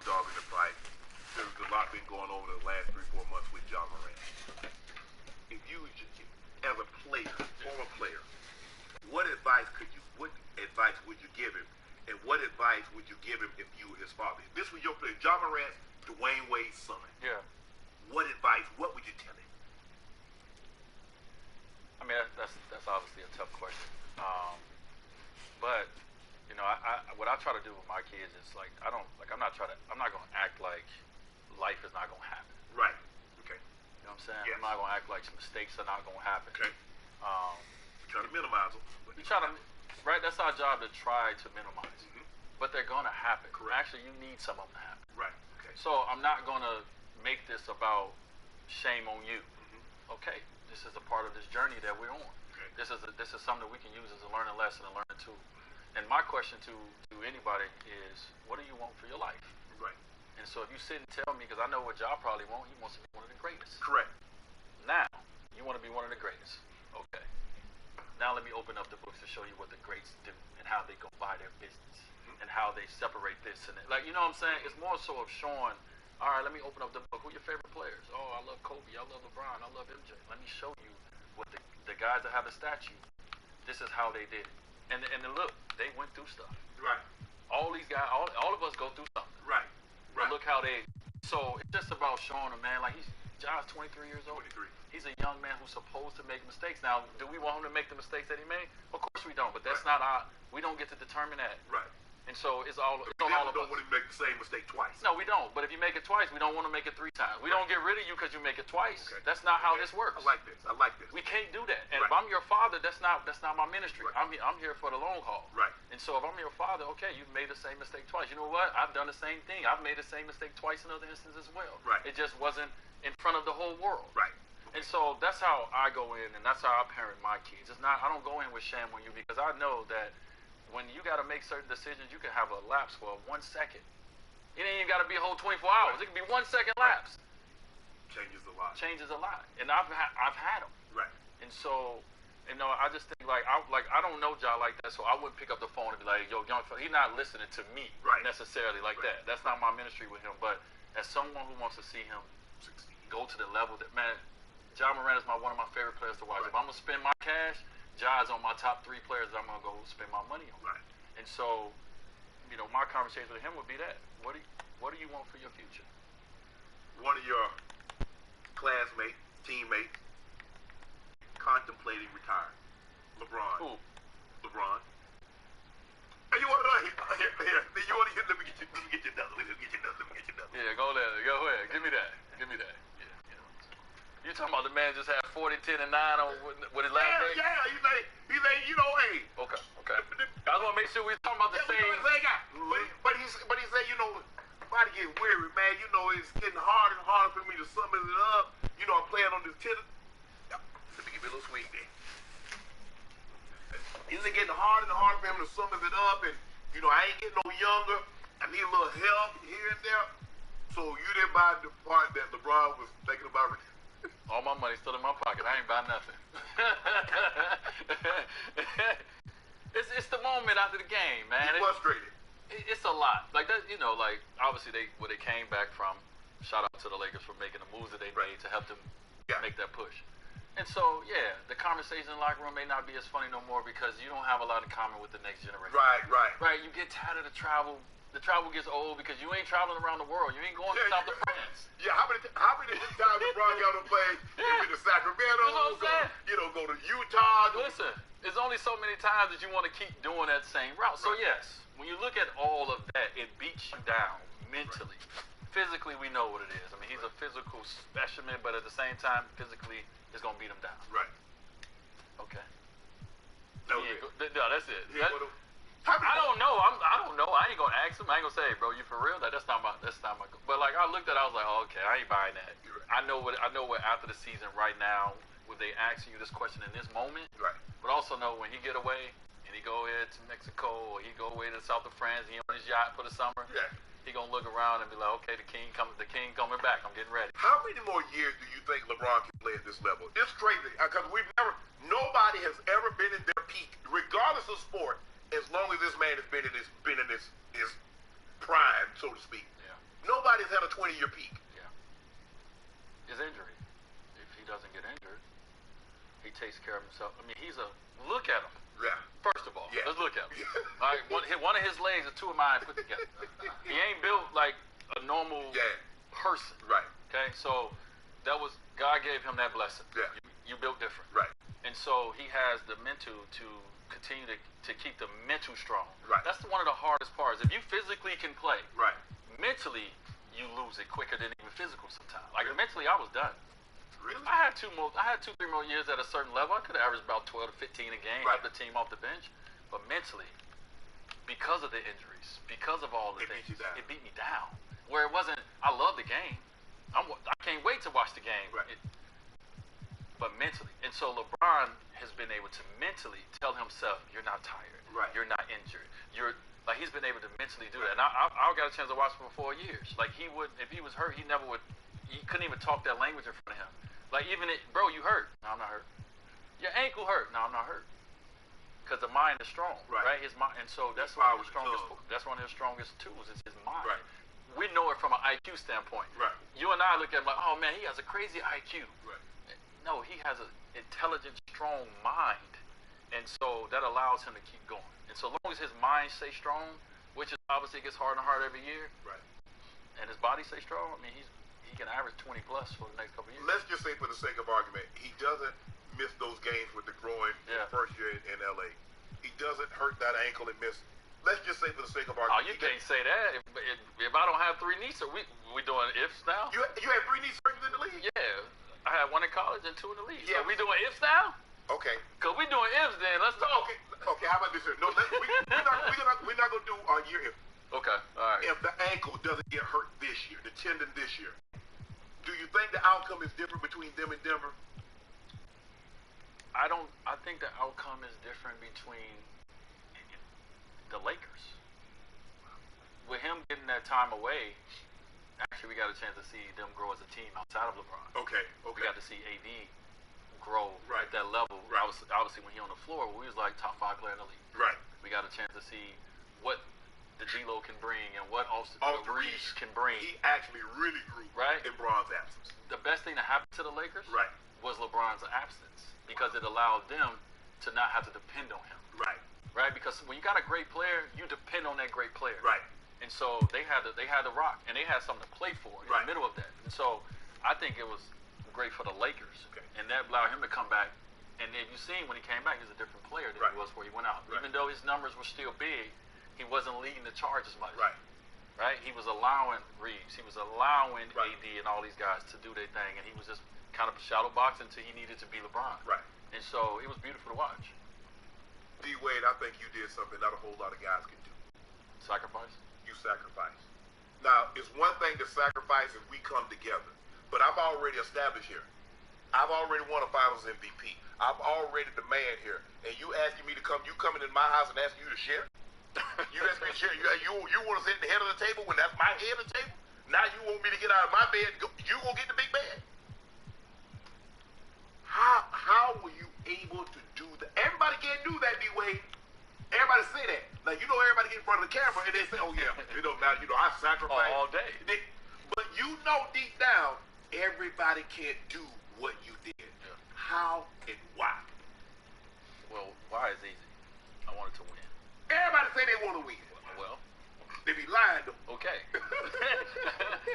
dog in the fight. There's a lot been going on in the last 3-4 months with John Morant. If you, as a player, former player, what advice would you give him, and what advice would you give him if you were his father? If this was your player, John Morant, Dwayne Wade's son. Yeah. What advice? What would you tell him? I mean, that's obviously a tough question. But you know, what I try to do with my kids is I'm not gonna act like life is not gonna happen. Right. Okay. You know what I'm saying? Yes. I'm not gonna act like mistakes are not gonna happen. Okay. Try to minimize them. You try to, right? That's our job, to try to minimize. Mm-hmm. But they're gonna happen. Correct. Actually, you need some of them to happen. Right. Okay. So I'm not gonna make this about shame on you. Mm-hmm. Okay, this is a part of this journey that we're on. Okay. This is something that we can use as a learning lesson and learning tool. And my question to anybody is, what do you want for your life? Right. And so if you sit and tell me, because I know what Ja probably wants, he wants to be one of the greatest. Correct. Now, you want to be one of the greatest. Okay. Now let me open up the books to show you what the greats do and how they go by their business and how they separate this and that. Like, you know what I'm saying? It's more so of showing, all right, let me open up the book. Who are your favorite players? Oh, I love Kobe. I love LeBron. I love MJ. Let me show you what the guys that have the statue, this is how they did it. And look, they went through stuff. Right. All these guys, all of us go through something. Right. But look how they, so it's just about showing them, man, like John's 23 years old. 23. He's a young man who's supposed to make mistakes. Now, do we want him to make the mistakes that he made? Of course we don't, but that's not we don't get to determine that. Right. And so it's all We all don't about. want to make the same mistake twice. No, we don't. But if you make it twice, we don't want to make it 3 times. We don't get rid of you because you make it twice. Okay. That's not how this works. I like this. I like this. We can't do that. And Right. if I'm your father, that's not my ministry. Right. I'm here for the long haul. Right. And so if I'm your father, okay, you've made the same mistake twice. You know what? I've done the same thing. I've made the same mistake twice in other instances as well. Right. It just wasn't in front of the whole world. Right. And so that's how I go in, and that's how I parent my kids. It's not, I don't go in with shame on you, because I know that when you got to make certain decisions, you can have a lapse for 1 second. It ain't even got to be a whole 24 hours. It can be 1 second lapse. Changes a lot. Changes a lot. And I've had them. Right. And so, you know, I just think I don't know Ja like that, so I wouldn't pick up the phone and be like, yo, young fella, he's not listening to me necessarily like that. That's not my ministry with him. But as someone who wants to see him go to the level that, man, Ja Morant is one of my favorite players to watch. Right. If I'm gonna spend my cash, Ja is on my top 3 players that I'm gonna go spend my money on. Right. And so, you know, my conversation with him would be that. What do you want for your future? One of your classmates, teammates, contemplating retiring. LeBron. Who? LeBron. Hey, you want to here? You want to get? Let me get your number. Let me get your number. Yeah, go there. Go ahead. Give me that. Yeah. You talking about the man just had 40, 10, and 9 on with his last day? Yeah. He's like, you know, hey. Okay. I just want to make sure we're talking about the same. But he said, you know, body get weary, man. You know, it's getting harder and harder for me to sum it up. You know, I'm playing on this tennis. Let me give me a little swing there. It's getting harder and harder for him to sum it up, and you know, I ain't getting no younger. I need a little help here and there. So you didn't buy the part that LeBron was thinking about. All my money's still in my pocket. I ain't buying nothing. It's the moment after the game, man. He's frustrated. It's a lot. Like that, you know, like obviously where they came back from, shout out to the Lakers for making the moves that they made to help them make that push. And so, yeah, the conversation in the locker room may not be as funny no more because you don't have a lot in common with the next generation. Right. You get tired of the travel. The travel gets old because you ain't traveling around the world. You ain't going to South of France. Yeah, how many times LeBron got to play? He's been to Sacramento. You know what I'm saying? Go to Utah. Listen, there's only so many times that you want to keep doing that same route. So yes, when you look at all of that, it beats you down mentally. Physically, we know what it is. I mean, he's a physical specimen, but at the same time, physically, it's going to beat him down. Right. Okay. No, that's it. I don't know. I don't know. I ain't gonna ask him. I ain't gonna say, hey, bro, you for real? That's not my. But like I looked at it, I was like, oh, okay, I ain't buying that. I know what after the season right now, would they asking you this question in this moment? Right. But also know when he get away and he go ahead to Mexico or he go away to the south of France, he on his yacht for the summer. Yeah. He gonna look around and be like, okay, the king coming back. I'm getting ready. How many more years do you think LeBron can play at this level? It's crazy because nobody has ever been in their peak, regardless of sport, as long as this man has been in his prime, so to speak. Yeah. Nobody's had a 20-year peak. Yeah. His injury. If he doesn't get injured, he takes care of himself. I mean, look at him. Yeah. First of all, Yeah. let's look at him. All right, one of his legs and two of mine put together. He ain't built like a normal person. Right. Okay, so God gave him that blessing. Yeah. You built different. Right. And so he has the mental to continue to keep the mental strong. Right. That's one of the hardest parts. If you physically can play, right, mentally you lose it quicker than even physical sometimes. Like mentally, I was done. Really? I had 2, 3 more years at a certain level. I could have averaged about 12 to 15 a game, help the team off the bench. But mentally, because of the injuries, because of all the things, it beat me down. Where it wasn't, I love the game. I can't wait to watch the game. Right. But mentally. And so LeBron has been able to mentally tell himself, you're not tired. Right. You're not injured. He's been able to mentally do that. And I got a chance to watch him for 4 years. Like if he was hurt, he couldn't even talk that language in front of him. Like bro, you hurt. No, I'm not hurt. Your ankle hurt. No, I'm not hurt. Because the mind is strong, right? His mind, and so that's one of his strongest. That's one of his strongest tools is his mind. Right. We know it from an IQ standpoint. Right. You and I look at him like, oh man, he has a crazy IQ. Right. No, he has an intelligent, strong mind, and so that allows him to keep going. And so long as his mind stays strong, which is obviously gets harder and harder every year, right? And his body stays strong. I mean, he can average 20 plus for the next couple of years. Let's just say, for the sake of argument, he doesn't miss those games with the groin in the first year in LA. He doesn't hurt that ankle and miss. Let's just say, for the sake of argument. Oh, you can't say that. If I don't have 3 knees, we doing ifs now? You have 3 knee surgeries in the league? Yeah. I had 1 in college and 2 in the league. Yeah. So we doing ifs now? Okay. Because we doing ifs then. Let's talk. Okay, how about this here? No, we're not going to do a year if. Okay, all right. If the ankle doesn't get hurt this year, the tendon this year, do you think the outcome is different between them and Denver? I think the outcome is different between the Lakers. With him getting that time away, actually we got a chance to see them grow as a team outside of LeBron. Okay. We got to see AD grow at that level. Right. Obviously when he on the floor, we was like top 5 player in the league. Right. We got a chance to see what the G-Lo can bring and what Austin Reeves can bring. He actually really grew in Bron's absence. The best thing that happened to the Lakers was LeBron's absence because it allowed them to not have to depend on him. Right? Because when you got a great player, you depend on that great player. Right. And so they had the rock, and they had something to play for in the middle of that. And so I think it was great for the Lakers, and that allowed him to come back. And if you seen when he came back, he was a different player than he was before he went out. Even though his numbers were still big, he wasn't leading the charge as much. Right? He was allowing Reeves, he was allowing AD and all these guys to do their thing, and he was just kind of shadow boxing until he needed to be LeBron. And so it was beautiful to watch. D-Wade, I think you did something not a whole lot of guys can do. Sacrifice? You sacrifice. Now, it's one thing to sacrifice if we come together, but I've already established here. I've already won a Finals MVP. I'm already the man here, and you asking me to come? You coming in my house and asking you to share? You ask me to share? You want to sit at the head of the table when that's my head of the table? Now you want me to get out of my bed? You gonna get the big bed? How were you able to do that? Everybody can't do that, D-Wade. Everybody say that. Like, you know, everybody get in front of the camera and they say, oh yeah, I sacrificed all day. But you know deep down, everybody can't do what you did. Yeah. How and why? Well, why is easy. I wanted to win. Everybody say they want to win. Well, they be lying though. Okay.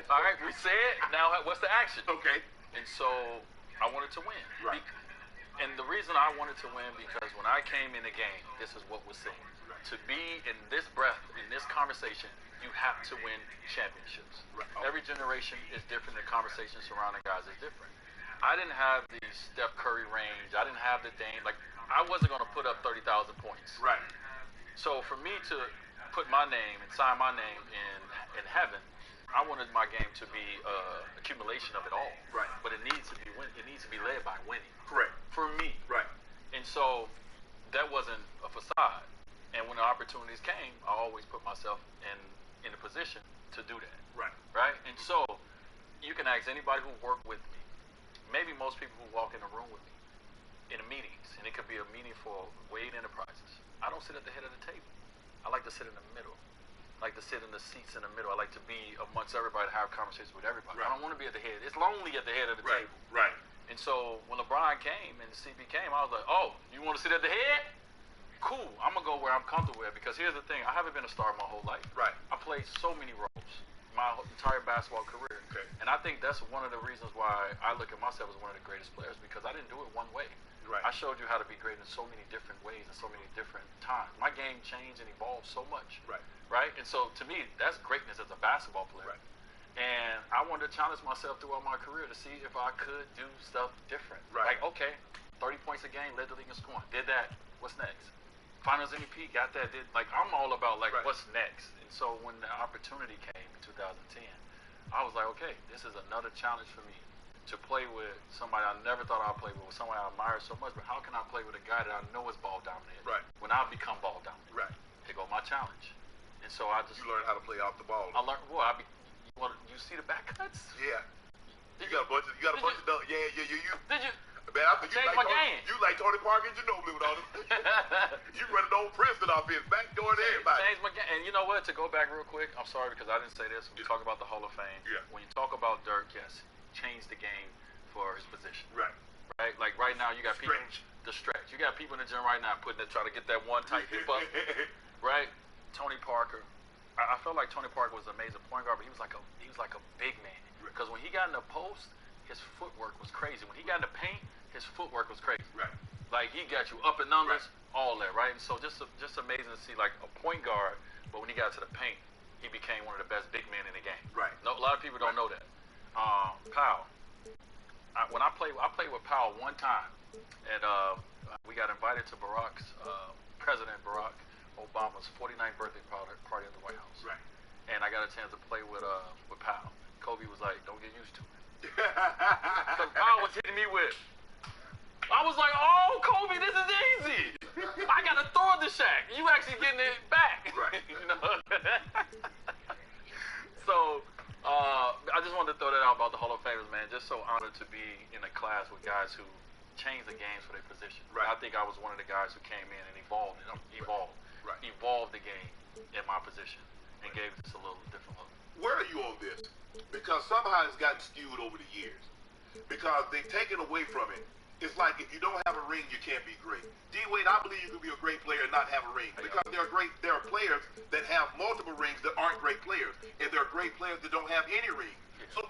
All right, we said. Now, what's the action? Okay. And so I wanted to win. Right. And the reason I wanted to win because when I came in the game, this is what was said. Right. To be in this breath, in this conversation, you have to win championships. Right. Every generation is different. The conversation surrounding guys is different. I didn't have the Steph Curry range. I didn't have the Dame. Like, I wasn't going to put up 30,000 points. Right. So for me to put my name and sign my name in heaven, I wanted my game to be accumulation of it all. Right. But it needs to be it needs to be led by winning. Correct. For me. Right. And so that wasn't a facade. And when the opportunities came, I always put myself in a position to do that. Right. Right? And so you can ask anybody who worked with me, maybe most people who walk in the room with me, in meetings, and it could be a meeting for Wade Enterprises. I don't sit at the head of the table. I like to sit in the middle. like to sit in the seats in the middle. I like to be amongst everybody, to have conversations with everybody. Right. I don't want to be at the head. It's lonely at the head of the Right. table. Right. And so when LeBron came and CB came, I was like, oh, you want to sit at the head? Cool. I'm going to go where I'm comfortable at, because here's the thing. I haven't been a star my whole life. Right. I played so many roles my entire basketball career. Okay. And I think that's one of the reasons why I look at myself as one of the greatest players, because I didn't do it one way. Right. I showed you how to be great in so many different ways and so many different times. My game changed and evolved so much. Right. Right? And so to me, that's greatness as a basketball player. Right. And I wanted to challenge myself throughout my career to see if I could do stuff different. Right. Like, okay, 30 points a game, led the league in scoring. Did that. What's next? Finals MVP, got that. I'm all about, like, right. what's next? And so when the opportunity came in 2010, I was like, okay, this is another challenge for me to play with somebody I never thought I'd play with somebody I admire so much, but how can I play with a guy that I know is ball dominant? Right. When I become ball dominant. Right. Here go my challenge. And so I just... You learn how to play off the ball. I learned, you see the back cuts? Yeah. You got a bunch of dunk. Yeah. Did you? Man, I think Changed my game. You like Tony Parker and Ginobili with all them. You running old Princeton offense, backdoor to everybody. Changed my game. And you know what? To go back real quick, I'm sorry because I didn't say this. When we talk about the Hall of Fame, Yeah. when you talk about Dirk, yes, changed the game for his position. Right. Right? Like right now, you got people. Stretch. The stretch. You got people in the gym right now trying to get that one tight hip up. Right? Tony Parker. I felt like Tony Parker was an amazing point guard, but he was like a big man. Because when he got in the post, his footwork was crazy. When he got in the paint, his footwork was crazy. Right. Like he got you up in numbers, all that, right? And so just amazing to see like a point guard, but when he got to the paint, he became one of the best big men in the game. Right. No, a lot of people don't know that. Powell. When I played with Powell one time, and we got invited to President Barack Obama's 49th birthday party at the White House. Right. And I got a chance to play with Powell. Kobe was like, "Don't get used to it." Because Powell was hitting me with. I was like, "Oh, Kobe, this is easy. I got to throw it to Shaq. You actually getting it back." Right. You know? So I just wanted to throw that out about the Hall of Famers, man. Just so honored to be in a class with guys who changed the games for their position. Right. I think I was one of the guys who came in and evolved the game in my position and gave this a little different look. Where are you on this? Because somehow it's gotten skewed over the years. Because they've taken away from it. It's like if you don't have a ring, you can't be great. D-Wade, I believe you can be a great player and not have a ring. Because there are players that have multiple rings that aren't great players. And there are great players that don't have any ring. So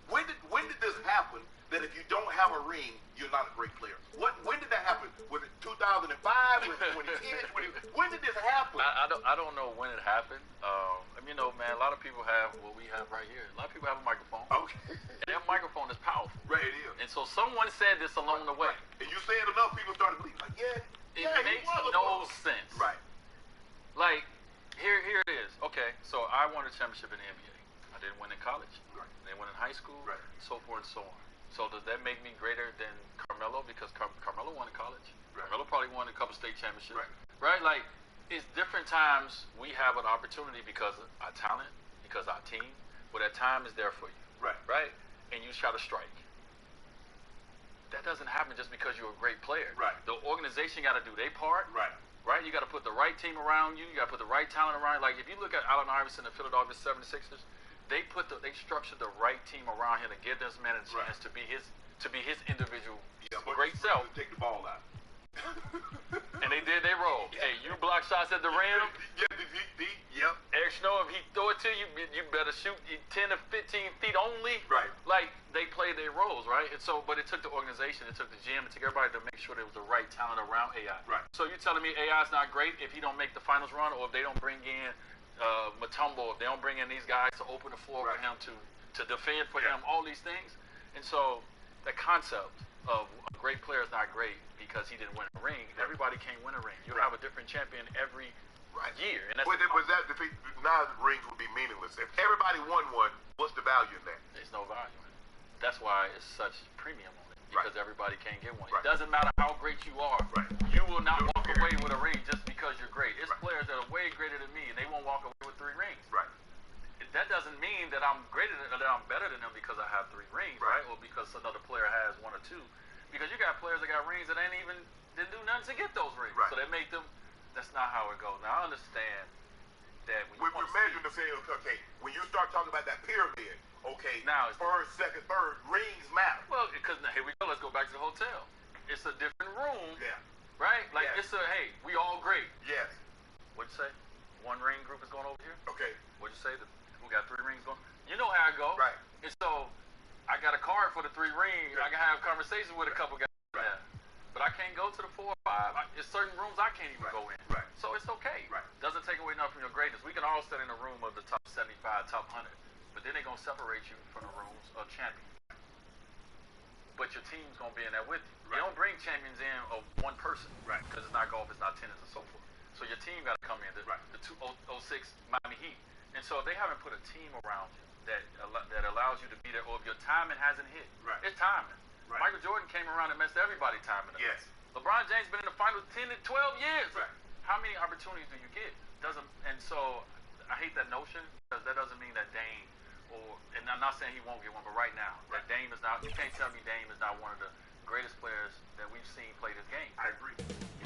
when did this happen that if you don't have a ring, you're not a great player? When did that happen? Was it 2005? Was it 2010? When did this happen? I don't know when it happened. You know, man, a lot of people have what we have right here. A lot of people have a microphone. Okay. And that microphone is powerful. Right, it is. And so someone said this along the way. And you say it enough, people start to believe. Like, It he makes was a no baller. sense. Right. Like, here it is. Okay, so I won a championship in the NBA. I didn't win in college. Right. I didn't win in high school. Right. So forth and so on. So does that make me greater than Carmelo? Because Carmelo won in college. Right. Carmelo probably won a couple state championships. Right. Right? Like, it's different times we have an opportunity because of our talent, because of our team, but that time is there for you. Right. Right? And you try to strike. That doesn't happen just because you're a great player. Right. The organization got to do their part. Right. Right? You got to put the right team around you. You got to put the right talent around you. Like, if you look at Allen Iverson and the Philadelphia 76ers, they structured the right team around him to give this man a chance to be his individual great self. Take the ball out. And they did their role. Yeah. Hey, you block shots at the rim. Yep. Eric Snow, if he throw it to you, you better shoot 10 to 15 feet only. Right. Like, they played their roles, right? And so, but it took the organization, it took the GM, it took everybody to make sure there was the right talent around AI. Right. So you're telling me AI is not great if he don't make the finals run, or if they don't bring in Mutombo, if they don't bring in these guys to open the floor for him to defend for him, all these things. And so the concept of a great player is not great because he didn't win a ring. Everybody can't win a ring. You'll have a different champion every year. And that's now rings would be meaningless. If everybody won one, what's the value in that? there's no value in it. That's why it's such premium on it, because everybody can't get one. Right. It doesn't matter how great you are. Right. You will not walk away with a ring just because you're great. It's players that are way greater than me, and they won't walk away with 3 rings. Right. That doesn't mean that I'm that I'm better than them because I have 3 rings, right? Or because another player has 1 or 2. Because you got players that got rings that didn't do nothing to get those rings. Right. So that make them. That's not how it goes. Now I understand that when We're measuring the field. Okay, when you start talking about that pyramid, okay, now first, second, third, rings matter. Well, because here we go. Let's go back to the hotel. It's a different room. Yeah. Right? Like, Yeah. it's a, hey, we all great. Yes. What'd you say? One ring group is going over here? Okay. What'd you say? We got 3 rings going? You know how I go. Right. And so, I got a card for the 3 rings. Yeah. I can have conversations with a couple guys. Right. But I can't go to the 4 or 5. There's certain rooms I can't even go in. Right. So, it's okay. Right. Doesn't take away nothing from your greatness. We can all sit in a room of the top 75, top 100. But then they're going to separate you from the rooms of champions. But your team's going to be in there with you. Right. You don't bring champions in of one person. Right. Because it's not golf, it's not tennis, and so forth. So your team got to come in. The 06 Miami Heat. And so they haven't put a team around you that allows you to be there, or if your timing hasn't hit. Right. It's timing. Right. Michael Jordan came around and messed everybody's timing up. Yes. LeBron James been in the finals 10 to 12 years. Right. How many opportunities do you get? And so I hate that notion, because that doesn't mean that Dame, and I'm not saying he won't get one, but right now, that Dame is not, you can't tell me Dame is not one of the greatest players that we've seen play this game. I agree.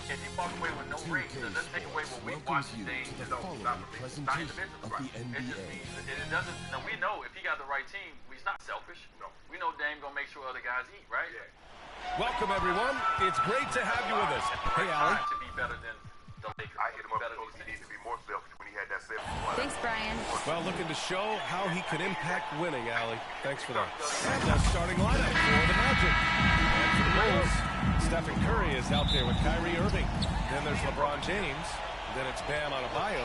If you walk away with no rings, does that take away what we watched Dame? To the following presentation of the NBA. It doesn't, now we know if he got the right team, he's not selfish. No. We know Dame gonna make sure other guys eat, right? Yeah. Welcome, everyone. It's great to have you with us. Hey, Allie. To be better than the Lakers. I hit him up Better because than he needs to be more selfish when he had that 7-1. Thanks, Brian. Well, looking to show how he can impact winning, Allie. Thanks for that. And the starting lineup for the Magic. And for the Bulls, Stephen Curry is out there with Kyrie Irving. Then there's LeBron James. Then it's Bam Adebayo.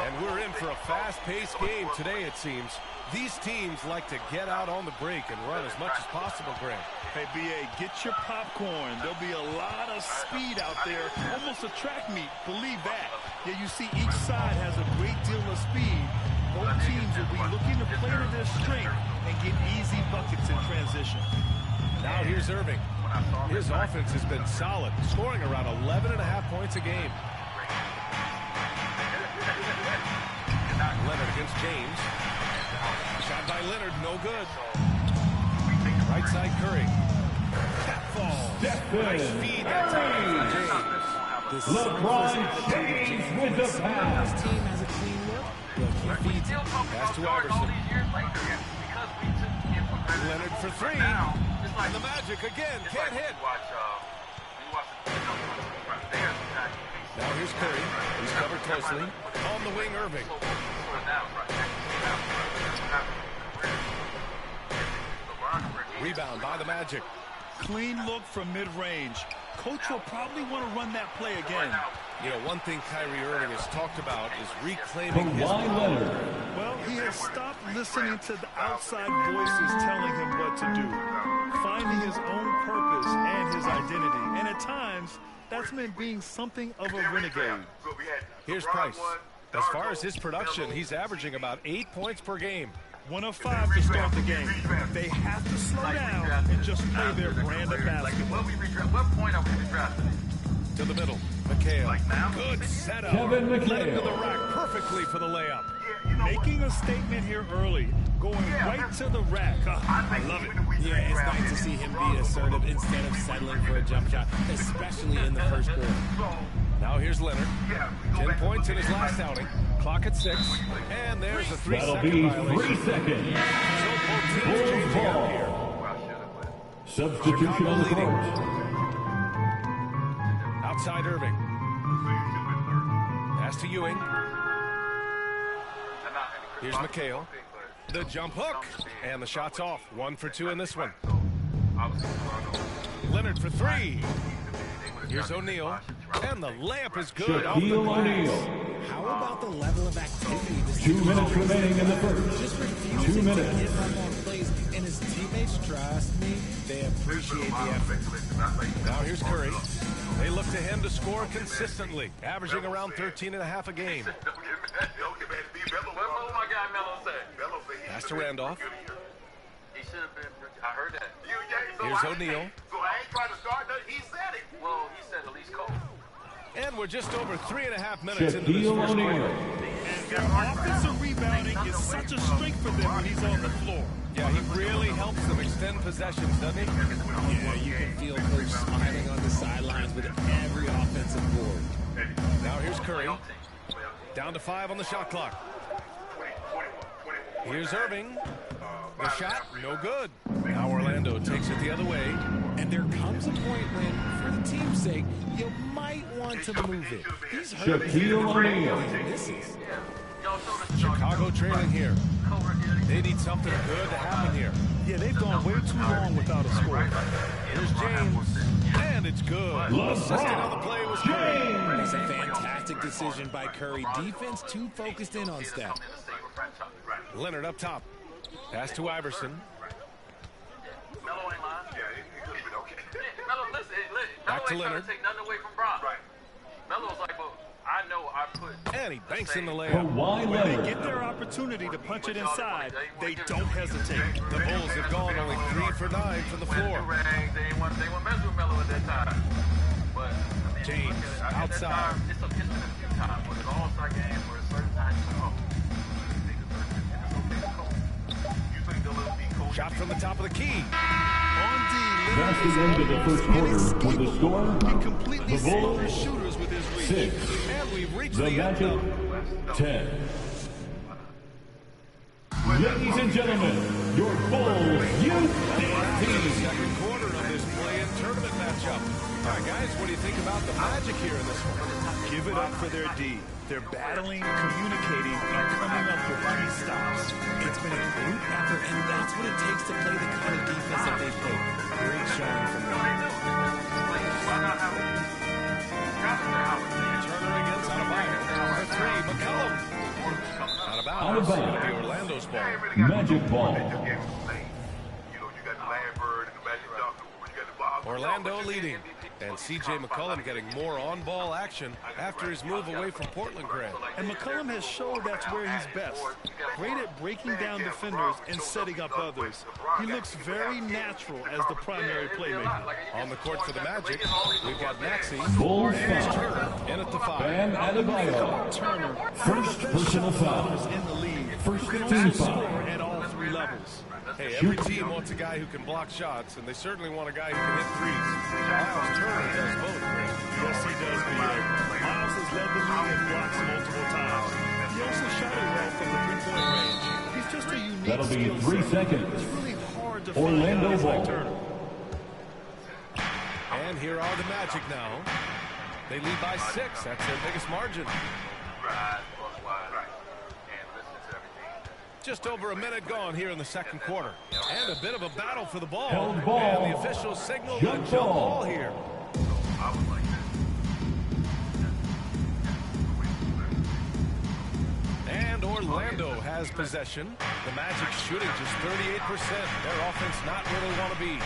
And we're in for a fast-paced game today, it seems. These teams like to get out on the break and run as much as possible, Grant. Hey, B.A., get your popcorn. There'll be a lot of speed out there, almost a track meet. Believe that. Yeah, you see each side has a great deal of speed. Both teams will be looking to play to their strength and get easy buckets in transition. Now here's Irving. His offense has been solid, scoring around 11.5 points a game. Leonard against James. Shot by Leonard, no good. Right side Curry. Tap ball. Nice feed that time for James. LeBron James with the pass. This team has a clean look. Look, he feeds it. Pass to Iverson. Leonard for 3. And the Magic again can't hit. Now here's Curry. He's covered closely. On the wing, Irving. Rebound by the Magic. Clean look from mid-range. Coach will probably want to run that play again. You know, one thing Kyrie Irving has talked about is reclaiming his Kawhi Leonard. Well, he has stopped listening to the outside voices telling him what to do, finding his own purpose and his identity. And at times, that's meant being something of a renegade. Here's Price. As far as his production, he's averaging about 8 points per game. 1 of 5 to start the game. They have to slow down and just play their brand of basketball. What point are we drafting? To the middle, McHale. Good setup. Kevin McHale. Led him to the rack perfectly for the layup. Making a statement here early, going right to the rack. I love it. Yeah, it's nice to see him be assertive instead of settling for a jump shot, especially in the first quarter. Now here's Leonard. 10 points in his last outing. Clock at 6. And there's a 3-second That'll be violation. 3 seconds. So both teams changing up here. Substitution on the court. Outside Irving. Pass to Ewing. Here's McHale. The jump hook. And the shot's off. 1 for 2 in this one. Leonard for 3. Here's O'Neal. And the layup is good off the Shaquille glass. O'Neal. How about the level of activity this 2 minutes remaining in the first. just 2 refusing to minutes. give up on plays, and his teammates, trust me, they appreciate the effort. Now here's Curry. They look to him to score consistently, averaging around 13.5 a game. What my guy Melo say? Pass to Randolph. He should have been. I heard that. Here's O'Neal. So I ain't trying to start nothing. He said it. Well, he said at least Cole. And we're just over 3.5 minutes into this Shaquille first O'Neal. quarter. And their offensive rebounding is such a strength for them when he's on the floor. Yeah, he really helps them extend possessions, doesn't he? Yeah, you can feel Coach smiling on the sidelines with every offensive board. Now here's Curry. Down to 5 on the shot clock. Here's Irving. The shot, no good. Now Orlando takes it the other way. And there comes a point when, for the team's sake, you might want to move it. He's hurt. Shaquille O'Neal. Misses. Chicago trailing here. They need something good to happen here. Yeah, they've gone way too long without a score. Here's James. And it's good. Assisting on the play was Curry. It's a fantastic decision by Curry. Defense too focused in on Steph. Leonard up top. Pass to Iverson. Melo ain't lying. Yeah, he could have been okay. Melo, listen, Back to Melo ain't trying Leonard. to take nothing away from Bron. Right. Melo's like, well, I know I put. And he banks in the layup. Kawhi When they Leonard. get their opportunity to punch it inside, they don't hesitate. The Bulls have gone only 3 for 9 from the floor. They ain't want to mess with Melo at that time. But I mean, James, look at it, at that outside. time, it's been a few times, but it's an all-star game where it's certain times you go, You think they'll let me coach? Shot from the top of the key. On D, That's the end of the first quarter with the score. he completely The sealed his Bulls shooters with his reach. 6. And we've reached The the end Magic zone. 10. Ladies and gentlemen, your Bulls youth team. Second quarter of this play-in tournament matchup. All right, guys, what do you think about the Magic here in this one? Give it up for their D. They're battling, communicating, and coming up with key stops. It's been a group effort, and that's what it takes to play the kind of defense that they play. Great showing from them. Turner against out of bounds. For 3, McCollum. Out of bounds. Out of bounds. It'll be Orlando's ball. Magic ball. You know, you got the Lambert and the Magic Johnson. You got the Bob. Orlando leading. And C.J. McCollum getting more on-ball action after his move away from Portland Grand. And McCollum has showed that's where he's best. Great at breaking down defenders and setting up others. He looks very natural as the primary playmaker. On the court for the Magic, we've got Maxey. Bulls And foul. Turner in at the 5. Bam Adebayo. Turner, First personal foul. in the league, First who can team also foul. score at all 3 levels. Hey, every team wants a guy who can block shots, and they certainly want a guy who can hit threes. Miles Turner does both, Grant. Yes, he does, B.A. Miles has led the league in blocks multiple times. He also shot it well from the three-point range. He's just a unique That'll be skill 3 set. seconds. It's really hard to Orlando find guys like ball. Turner. And here are the Magic now. They lead by 6. That's their biggest margin. Just over a minute gone here in the second quarter. And a bit of a battle for the ball. Held ball. And the officials signal the Jump jump ball. ball here. And Orlando has possession. The Magic shooting just 38%. Their offense not where they want to be.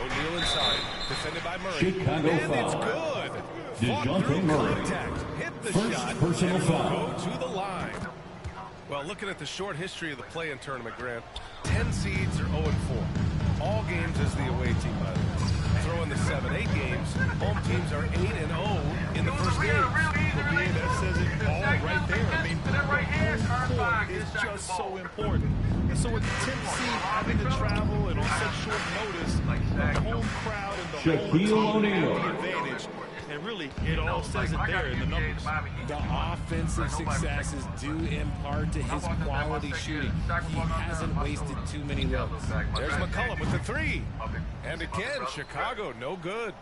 O'Neal inside, defended by Murray. Chicago and it's foul. good. Fought DeJounte through Murray. contact, hit the First shot, personal and will foul. go to the line. Well, looking at the short history of the play-in tournament, Grant, 10 seeds are 0-4. All games as the away team, by the way. Throw in the 7-8 games, home teams are 8-0 in the first game. But B.A., that says it all right there. I mean, the home court is just so important. And so with the 10th seed having to travel and on such short notice, the home crowd and the home Shaquille team O'Neal. have the advantage. And really, it all says it there in the numbers. The offensive successes due in part to his quality shooting. He hasn't wasted too many looks. There's McCollum with the 3. And again, Chicago, no good.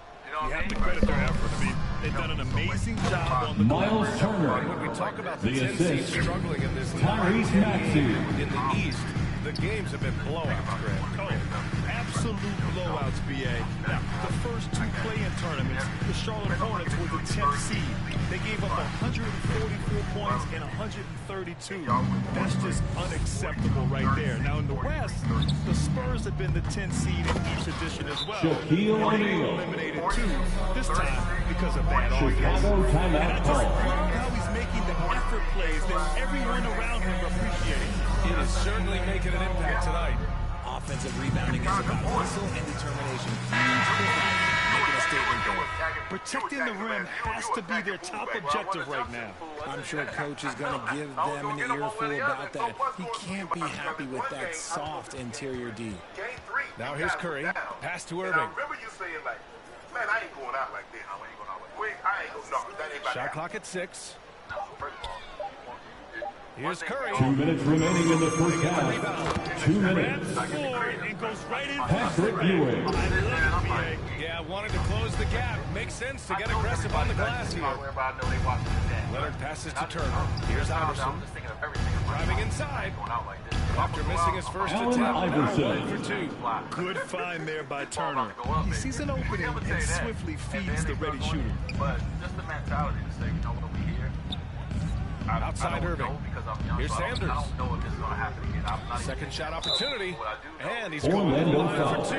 You have to credit their effort. I mean, they've done an amazing job on the Miles court. Turner. When we talk about the The 10 seeds assist. struggling in this league, Tyrese Maxey. in the East, the games have been blowouts, Grant. Oh, absolute blowouts, B.A. Now, the first 2 play-in tournaments, the Charlotte Hornets were the 10th seed. They gave up 144 points and 132. That's just unacceptable right there. Now, in the West, the Spurs have been the 10th seed in each edition as well. Shaquille They O'Neal. were eliminated 2, this time because of bad offense. Chicago And I timeout just call. love how he's making the effort plays that everyone around him appreciates. It is certainly making an impact tonight. Offensive rebounding is about hustle and determination. Huge tonight, making a statement goal. Protecting the rim has to be their top objective right now. I'm sure coach is going to give them an earful about that. He can't be happy with that soft interior D. Now here's Curry. Pass to And I Irving. remember you saying, like, man, I ain't going out like this. I ain't going out like this. I Shot clock at 6. Here's Curry. 2 minutes remaining in the first half. 2 minutes. And goes right in. Patrick Ewing. Yeah, wanting to close the gap. Makes sense to get aggressive on the glass here. Leonard passes to Turner. Here's Iverson. Driving inside. After missing his first attempt, now 1 for 2. Good find there by Turner. He sees an opening and swiftly feeds the ready shooter. But just the mentality to say, you know, when we here, Outside Irving. Here's Sanders. I don't know if this is going to happen again. Second shot opportunity. And he's Orlando going to the line foul. for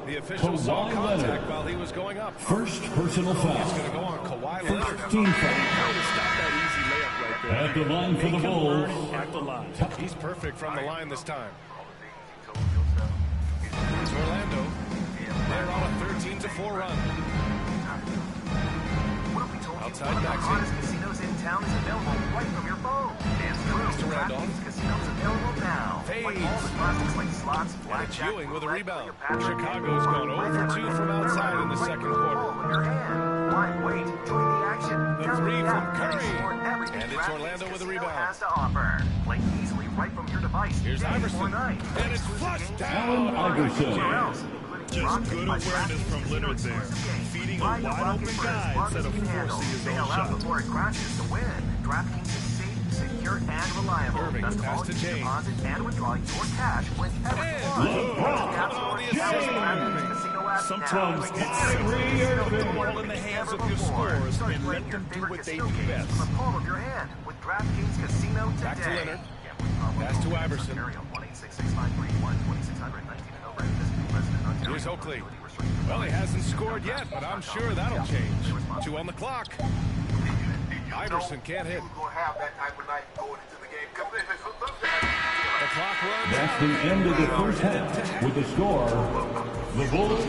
2. The official saw Kawhi contact Leonard. while he was going up. First personal He's foul. going to go on Kawhi Leonard. First team foul. Stop that easy layup right there. At the line for the Bulls. At the line. He's perfect from the line this time. It's Orlando. They're on a 13-4 run. Outside Maxey. Casinos in town is available right from your phone. It's true. Mr. Randolph. DraftKings Casinos available now. Fades. Like all the classics like slots, And it's blackjack, Ewing with a roulette, rebound. Cleopatra, Chicago's gone 0 for 2 from outside in the second quarter. in your hand. Why wait? Join the action. The Download 3 the from app Curry. explore everything And it's DraftKings Orlando with a Casino rebound. has to offer. Play easily right from your device. Here's day Iverson. or night. And it's Exclusive flushed games down. Allen Iverson. anywhere else. Just good awareness from Leonard there. Feeding a wide open guy instead of forcing his own shot. Before it crashes to win. DraftKings is safe, secure, and reliable. Irving, Best of pass all, to you can James. deposit and withdraw your cash whenever you And want. LeBron on the assist. Sometimes it's simple. Put the ball in the hands of your scorers and let them do what they do best. From the palm of your hand with DraftKings Casino today. Back to Leonard. Pass to Iverson. Here's Oakley. Well, he hasn't scored yet, but I'm sure that'll change. 2 on the clock. Iverson can't hit. The clock runs That's out. the end of the first half. With the score, the Bulls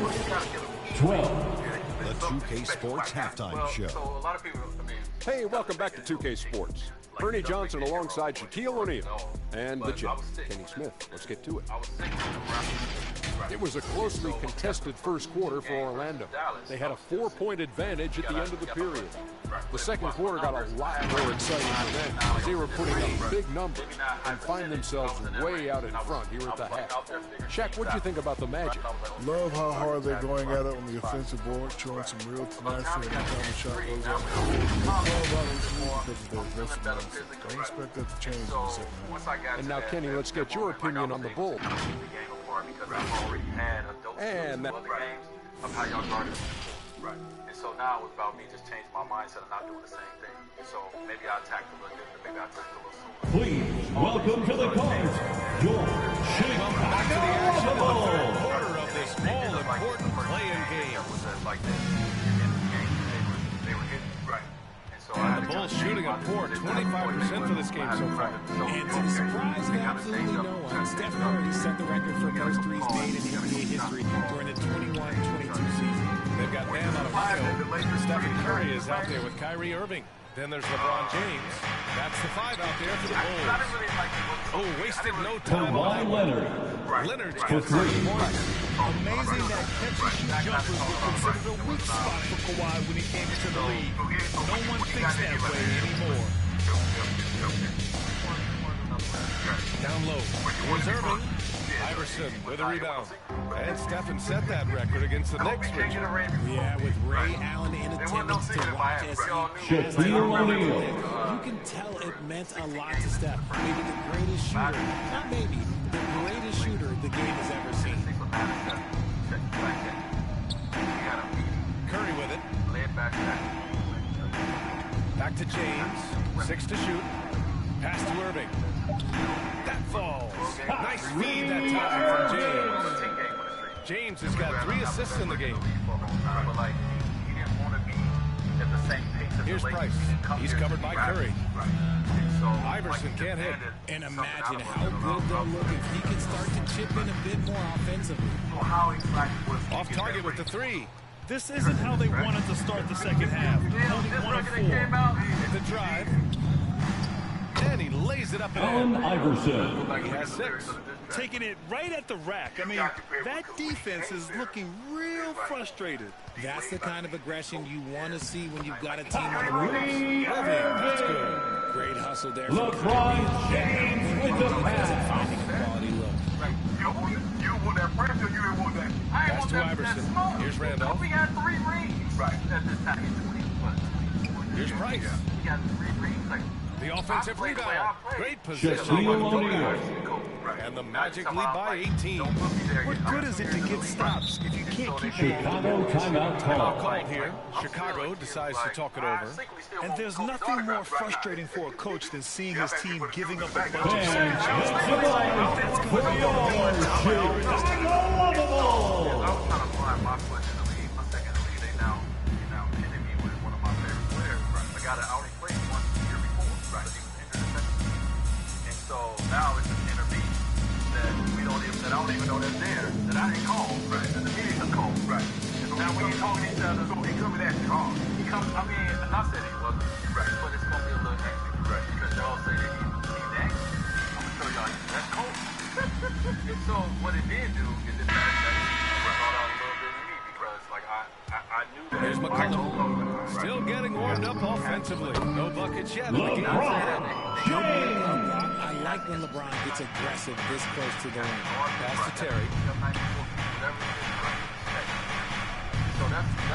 12. The 2K Sports Halftime Show. So a lot of people, I mean, Hey, welcome back to 2K Sports. Bernie Johnson alongside Shaquille O'Neal and the Jet, Kenny Smith. Let's get to it. I was sick of It was a closely contested first quarter for Orlando. They had a 4-point advantage at the end of the period. The second quarter got a lot more exciting for them as they were putting up big numbers and find themselves way out in front here at the half. Shaq, what'd you think about the Magic? Love how hard they're going at it on the offensive board, showing some real tenacity every time the shot goes up. Don't expect that to change in the second half. And now, Kenny, let's get your opinion on the Bulls. And that of how y'all guarded the ball. Right. And so now it's about me just changing my mindset and not doing the same thing. So maybe I attacked a little different, maybe I attacked a little sooner. Please welcome to the court, your Back to the action of the Chicago third Bulls. quarter of this all-important play-in game. Like this. In the game, they were hitting. Right. And so And the Bulls shooting a poor 25% for this game so far. And to the surprise of absolutely no one, Steph Curry set the record for most threes made in NBA history during the 21-22 season. They've got Bam on a field. Stephen Curry is out there with Kyrie Irving. Then there's LeBron James. That's the 5 out there for the Bulls. Oh, wasted no time on that Kawhi one. Leonard Leonard's for got 3. 3 points. Amazing that catch-and-shoot jumpers were considered a weak spot for Kawhi when he came into the league. No one thinks that way anymore. Down low. Here's Irving. Iverson with a rebound. And Stephen set that record against the Knicks. Yeah, with Ray Allen in attendance to watch as he Shaquille O'Neal. you can tell it meant a lot to Steph. Maybe the greatest shooter, not maybe, the greatest shooter the game has ever seen. Curry with it. Back to James. 6 to shoot. Pass to Irving. That falls. Nice feed that time from James. James has got 3 assists in the game. Here's Price. He's covered by Curry. Iverson can't hit. And imagine how good they'll look if he can start to chip in a bit more offensively. Off target with the 3. This isn't how they wanted to start the second half. Only 1 of 4. The drive. And he lays it up and Allen in. Iverson. He has 6. taking it right at the rack. I mean, that defense is looking real frustrated. That's the kind of aggression you want to see when you've got a team on the ropes. That's good. Great hustle there from LeBron James with the pass. Finding a quality look. You want that pressure, you didn't want that. Pass to Iverson. Here's Randolph. We got 3 rings. Right. At this time, Here's Price. we got 3 rings. Like, The offensive rebound. Great position. Shaquille O'Neal. And the Magic lead by 18. What good is it to get stops if you can't keep it on? Chicago timeout Called call. here. Chicago decides to talk it over. And there's nothing more frustrating for a coach than seeing his team giving up a bunch of And chances. for your now it's just intervened that I don't even know that's there, that I didn't call, right? That the media took call, right? And so now when you talking to each other, so he coming at you hard. He comes, I mean, not saying he wasn't, right? But it's gonna be a little hectic, right? Because y'all say that he's next. I'm gonna show y'all he's that cold. And so what it did do is it brought out a little bit in me because like I knew that. Here's McCollum. Still getting warmed up offensively. No buckets yet. I like when LeBron gets aggressive this close to the rim. Pass to Terry.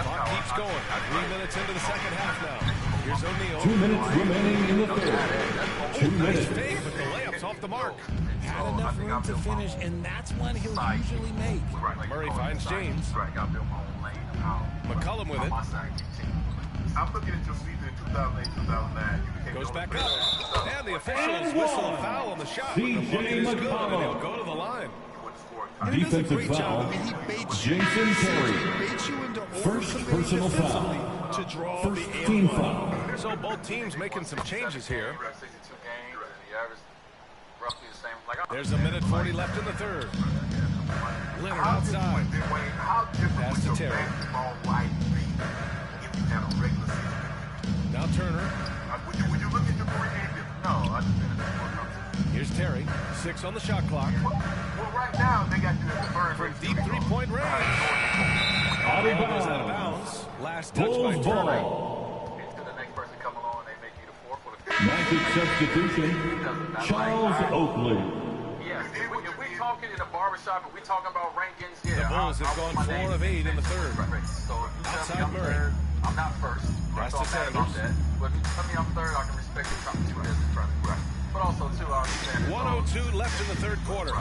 Clock keeps going. 3 minutes into the second half now. Here's O'Neal. 2 minutes remaining in the third. 2 minutes. Fake, but the layup's off the mark. Had enough room to finish, and that's one he'll usually make. Murray finds James. McCollum with it. I'm looking at your season in 2008, 2009. Goes back up. And the officials whistle a foul on the shot. The bucket is good, and he'll go to the line. And he does a Defensive great job. foul. I mean, he baits Jason Terry. you into First overcommitting personal foul. defensively to draw First the team air. foul. So both teams making some changes here. 62 games, and he averaged roughly the same. Like, There's a minute 40 left in the third. Leonard outside. Pass to Terry. Now Turner. Would you look at your 3 games? no, I just finished 4 months. Here's Terry. 6 on the shot clock. Well, right now, they got you at the first From deep three-point range. Out of Ball is out of bounds. bounds. Last touch by Bulls Turner. ball. Until the next person come along, they make you the 4th or the 5th. Magic substitution. Charles Oakley. Yes, if we talking in a barbershop, if we talking about rankings, yeah. The Bulls have gone 4 of 8 in the third. So if you tell me Outside I'm Murray. 3rd, I'm not 1st. Pass to I'm mad about Sanders. that. But if you tell me I'm 3rd, I can respect the top 2 as in front. Right. But also, too, I understand. 1:02 left in the third quarter.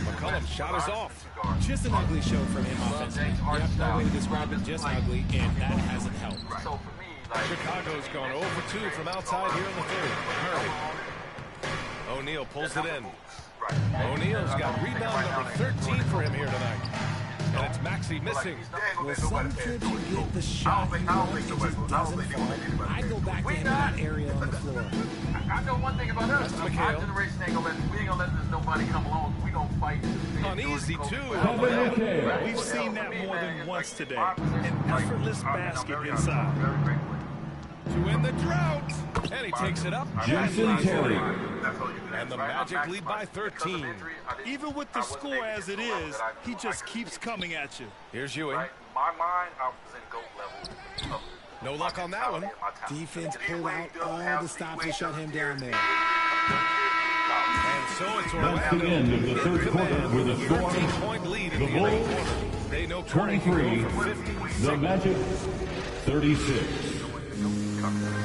McCollum's shot is off. Just an ugly show from him offensively. You have no way to describe it, just ugly, and that hasn't helped. So for me, like, Chicago's gone 0 for 2 from outside here in the third. Murray. O'Neal pulls it in. O'Neal's got rebound number 13 for him here tonight. And it's Maxey missing. With some kids, you get the shot you want, it just doesn't fall. I go back to him in that area on the floor. I know one thing about us. That's Our McHale. generation ain't gonna let, we ain't gonna let nobody come along. We gonna fight. Uneasy, too. We've seen that more than once today. An effortless basket inside. To win the drought. And he takes it up. Jason Terry. And the Magic lead by 13. Even with the score as it is, he just keeps coming at you. Here's Ewing. Right? My mind, I was in GOAT level. No luck on that one. Defense pulled out all the stops to shut him down there. And so it's That's the end of the third quarter with a score. 13-point lead in The the other Bulls, quarter. They know Curry can 23. go for 50. The Magic, 36.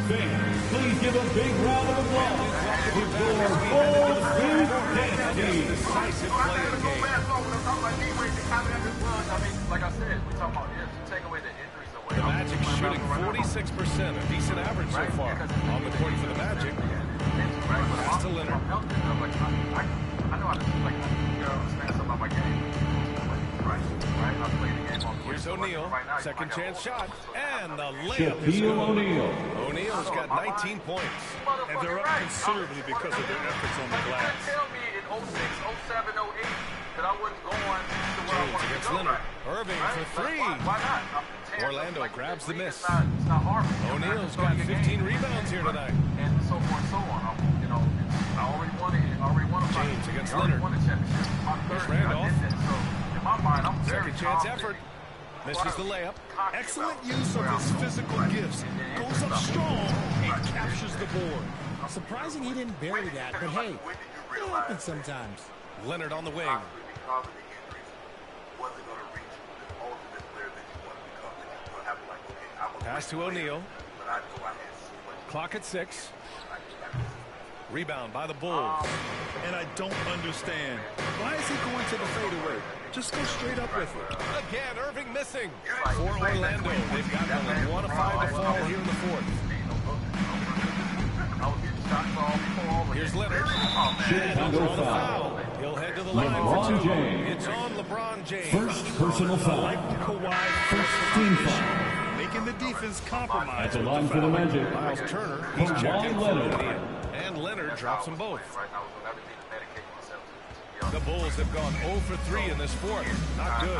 Fans, please give a big round of applause for your Bulls Big Dynasty. Decisive play of the game. Like I said, we talking about if you take away the injuries away. The Magic shooting 46%, a decent average so far. On the court for the Magic. Pass to Leonard. I know I understand something about my game. Right. I play the game on Here's O'Neal. Second chance shot. And the layup is Shaquille good. O'Neal. O'Neal's got 19 points. And they're up considerably because of their efforts on the You glass. couldn't tell me in 06, 07, 08 that I wasn't going to where I James wanted to against go. Leonard. Irving for three. Why not? Orlando grabs the miss. It's not hard. O'Neal's got 15 rebounds here tonight. And so forth and so on. I already won a James against I already Leonard. won a championship. My There's Randolph. Second chance effort. Misses the layup. Excellent use of his physical gifts. Goes up strong and captures the board. Surprising he didn't bury that, but hey, it happens sometimes. Leonard on the wing. Pass to O'Neal. Clock at 6. Rebound by the Bulls. And I don't understand. Why is he going to the fadeaway? Just go straight up with it. Again, Irving missing. For Orlando, they've got only 1 of 5 to fall here in the 4th. Here's Leonard. Chicago foul. He'll head to the line LeBron for 2. James. It's on LeBron James. First personal foul. Like Kawhi, First team foul. making the defense compromise. At the line for the Magic. Miles Turner. He's Kawhi checked in for Leonard. O'Neal. And Leonard drops them both. The Bulls have gone 0 for 3 in this 4th. Not good.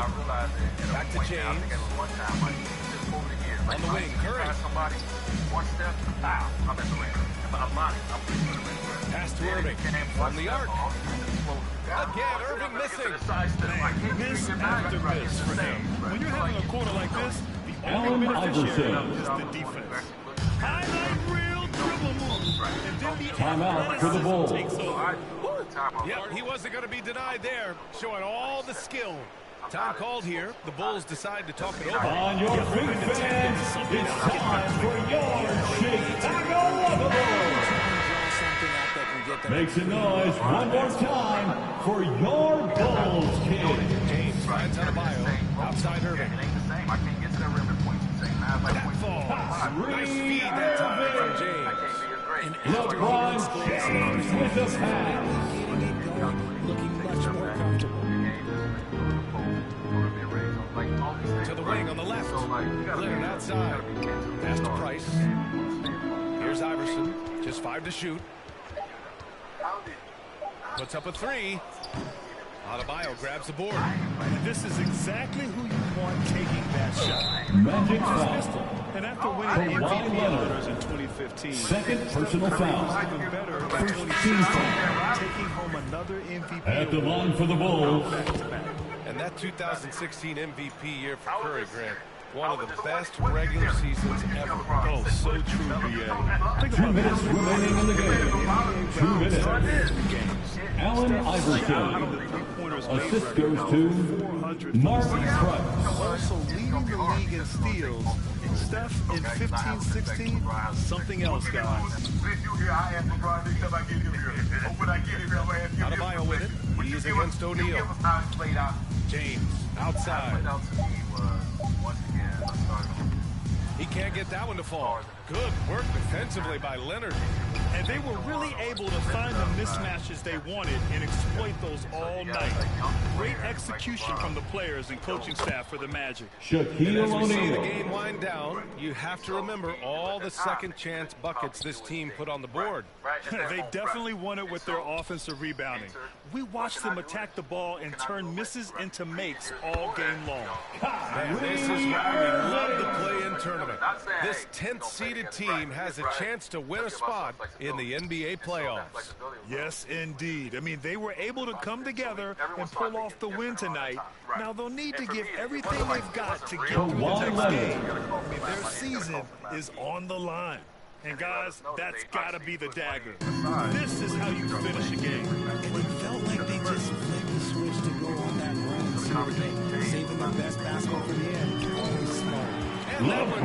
Back to James. On the wing, Curry. Pass to Irving. From the arc. Again, Irving missing. Miss after miss for him. When you're having a quarter like this, the only beneficiary is the defense. Highlight reel dribble move. And then the Timeout for the Bulls. takes over. Yep, he wasn't going to be denied there. Showing all the skill. Time called here. The Bulls decide to talk it over. On your feet, fans, it's time for your Chicago Bulls. Make some noise one more time for your Bulls, kid. James finds Adebayo. Outside Irving. That falls. Nice feed that time from James. LeBron James with the pass. Looking much more comfortable. To the wing on the left. Leonard outside. Pass to Price. Here's Iverson. Just 5 to shoot. Puts up a 3. Adebayo grabs the board. And this is exactly who you want taking that shot. Magic foul. And after winning Kawhi MVP Leonard. honors in 2015, Second personal foul. even better in First 2016, team foul. taking home another MVP At the award line for the Bulls. back-to-back. And that 2016 MVP year for Curry, Grant. One of the best regular seasons ever. Oh, so true, BA. Think 2 about minutes that. remaining in the game. 2 minutes. Allen Iverson. Assist goes to Mark Price. Also leading the league in steals. Steph in 15-16, something else, guys. Adebayo with it. He is against O'Neal. James outside. He can't get that one to fall. Good work defensively by Leonard. And they were really able to find the mismatches they wanted and exploit those all night. Great execution from the players and coaching staff for the Magic. Shaquille As we see the O'Neal. game wind down, you have to remember all the second chance buckets this team put on the board. They definitely won it with their offensive rebounding. We watched them attack the ball and turn misses into makes all game long. And this is why we love the play-in tournament. This 10th seeded team has a chance to win a spot in the NBA playoffs. Yes, indeed. I mean, they were able to come together and pull off the win tonight. Now, they'll need to give everything they've got to get through the next game. I mean, their season is on the line. And, guys, that's got to be the dagger. This is how you finish a game. And it felt like they just flipped the switch to go on that run and seal the game, saving the best basketball for the end. Always smart. And that one's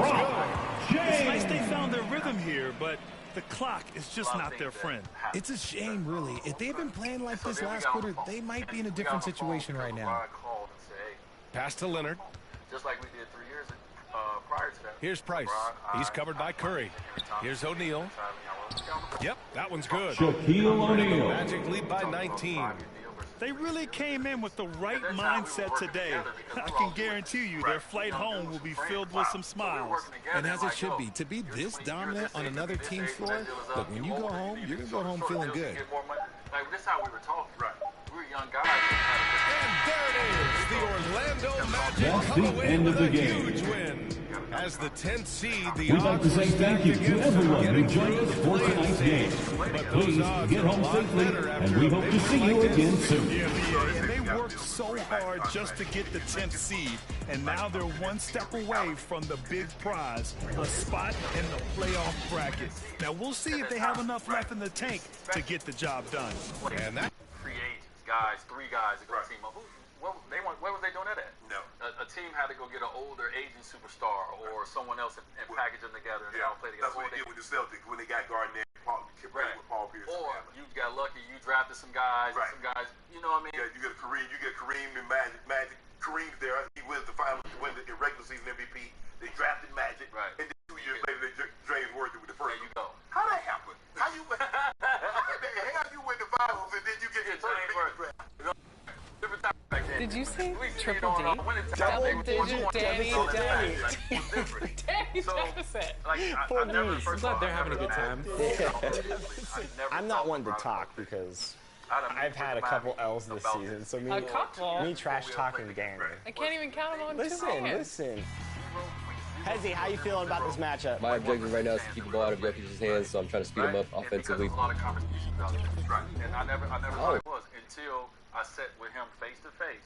good. It's nice they found their rhythm here, but the clock is just not their friend. It's a shame, really. If they'd been playing like this last quarter, they might be in a different situation right now. Pass to Leonard. Just like we did 3 years prior to that. Here's Price. He's covered by Curry. Here's O'Neal. Yep, that one's good. Shaquille O'Neal. Magic lead by 19. They really came in with the right mindset today. I can guarantee you their flight home will be filled with some smiles. And as it should be. To be this dominant on another team's floor, look, when you go home, you're going to go home feeling good. Like, this is how we were talking. Right. We were young guys. And there it is. The Orlando Magic That's come the away end with of the a game. huge win. As the 10th seed, the We'd like to odds say were thank you stacked to against them everyone who getting joined to us the for play-in tonight's stage. game. But those Please odds get are a home lot safely, better and after we a hope big to see one you like again this. soon. Yeah, and they so hard just to get the 10th seed, and now they're one step away from the big prize, a spot in the playoff bracket. Now, we'll see if they have enough left in the tank to get the job done. And that free agents, guys, 3 guys to go team up. Where was they doing that at? No. A team had to go get an older aging superstar or someone else and package them together and all play together. That's what they did with the Celtics when they got Garnett, with Paul Pierce. Or you got lucky, you drafted some guys, and some guys, you know what I mean? Yeah, you get Kareem and Magic. Kareem's there. He wins the finals, he wins the regular season MVP. They drafted Magic, and then 2 years later they James Worthy with the first. There you go. How that happen? How you win the finals and then you get your James Worthy? Different time back then. Did you say triple D? Double-digit Danny. So, deficit. I'm glad they're having a good time. I'm not one to talk because I've had a couple L's this season, so me trash talking the gang. I can't even count them on Listen. Hezzy, how you feeling about this matchup? My objective right now is to keep the ball out of Jokic's hands, so I'm trying to speed him up offensively. And I never thought it was until I sat with him face to face,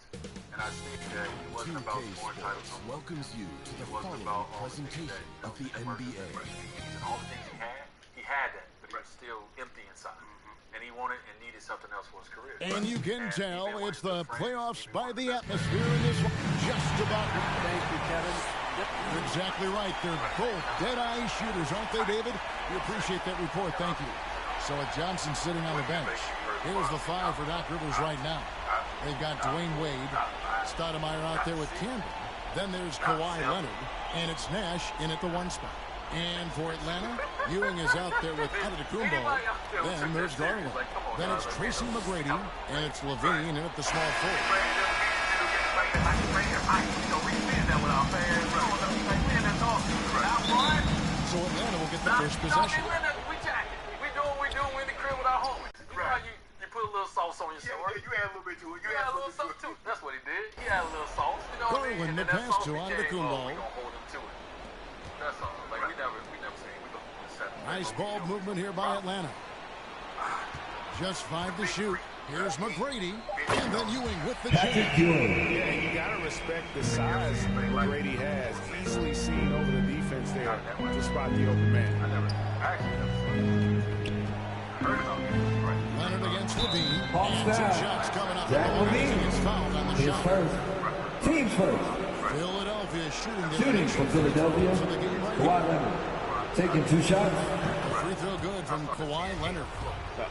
and I see that it wasn't about scoring titles. Welcomes you to the following presentation of the NBA. And all the things he had that, but he was still empty inside. And he wanted and needed something else for his career. And you can tell it's the playoffs by the atmosphere in this one. Just about. Thank you, Kevin. You're exactly right. They're both dead-eye shooters, aren't they, David? We appreciate that report. Thank you. So with Johnson sitting on the bench, here's the 5 for Doc Rivers right now. They've got Dwayne Wade, Stoudemire out there with Campbell. Then there's Kawhi Leonard, and it's Nash in at the 1 spot. And for Atlanta, Ewing is out there with Antetokounmpo. Then there's Garland. Then it's Tracy McGrady, and it's Levine in at the small forward. So Atlanta will get the first possession. We do what we do when we in the crib with our homies. You put a little sauce on your sword. You add a little bit to it. You add a little sauce too. That's what he did. He had a little sauce. You know what I mean? Garland, the pass to Antetokounmpo. We gonna hold him to it. That's all. Like we never say we gonna set him. Nice ball movement here by Atlanta. Just 5 to shoot. Here's McGrady, and then Ewing with the jam. Yeah, you got to respect the size McGrady has. Easily seen over the defense there to spot the open man. Leonard against Levine. And 2 shots coming up. Levine gets fouled on the shot. First. Team's first. Philadelphia Shooting from Philadelphia. Kawhi Leonard. Taking 2 shots. Free throw good from Kawhi Leonard.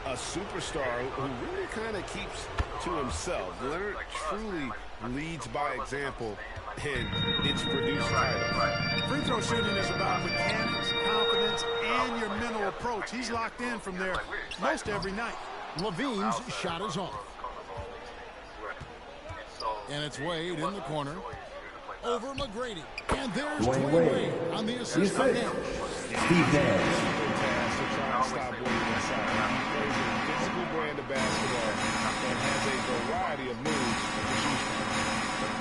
A superstar who really kind of keeps to himself. Leonard truly leads by example, and it's produced titles. Free throw shooting is about mechanics, confidence, and your mental approach. He's locked in from there most every night. Levine's shot is off. And it's Wade in the corner. Over McGrady. And there's Dwayne Wade on the assist by Nash. Steve Nash. Stop Wade inside. Plays a physical brand of basketball and has a variety of moves.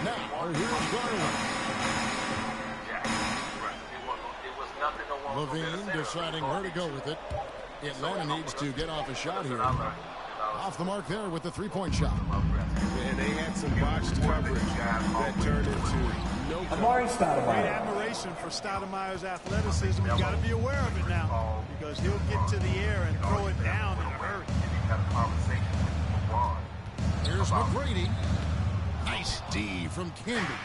Now, here's Garland. Levine deciding where to go with it. Atlanta needs to get off a shot here. Off the mark there with the 3-point shot. And they had some botched coverage that turned into no coverage. Great admiration for Stoudemire's athleticism. You got to be aware of it now because he'll get to the air and throw it down in a hurry. Here's McGrady. Nice D from Candy.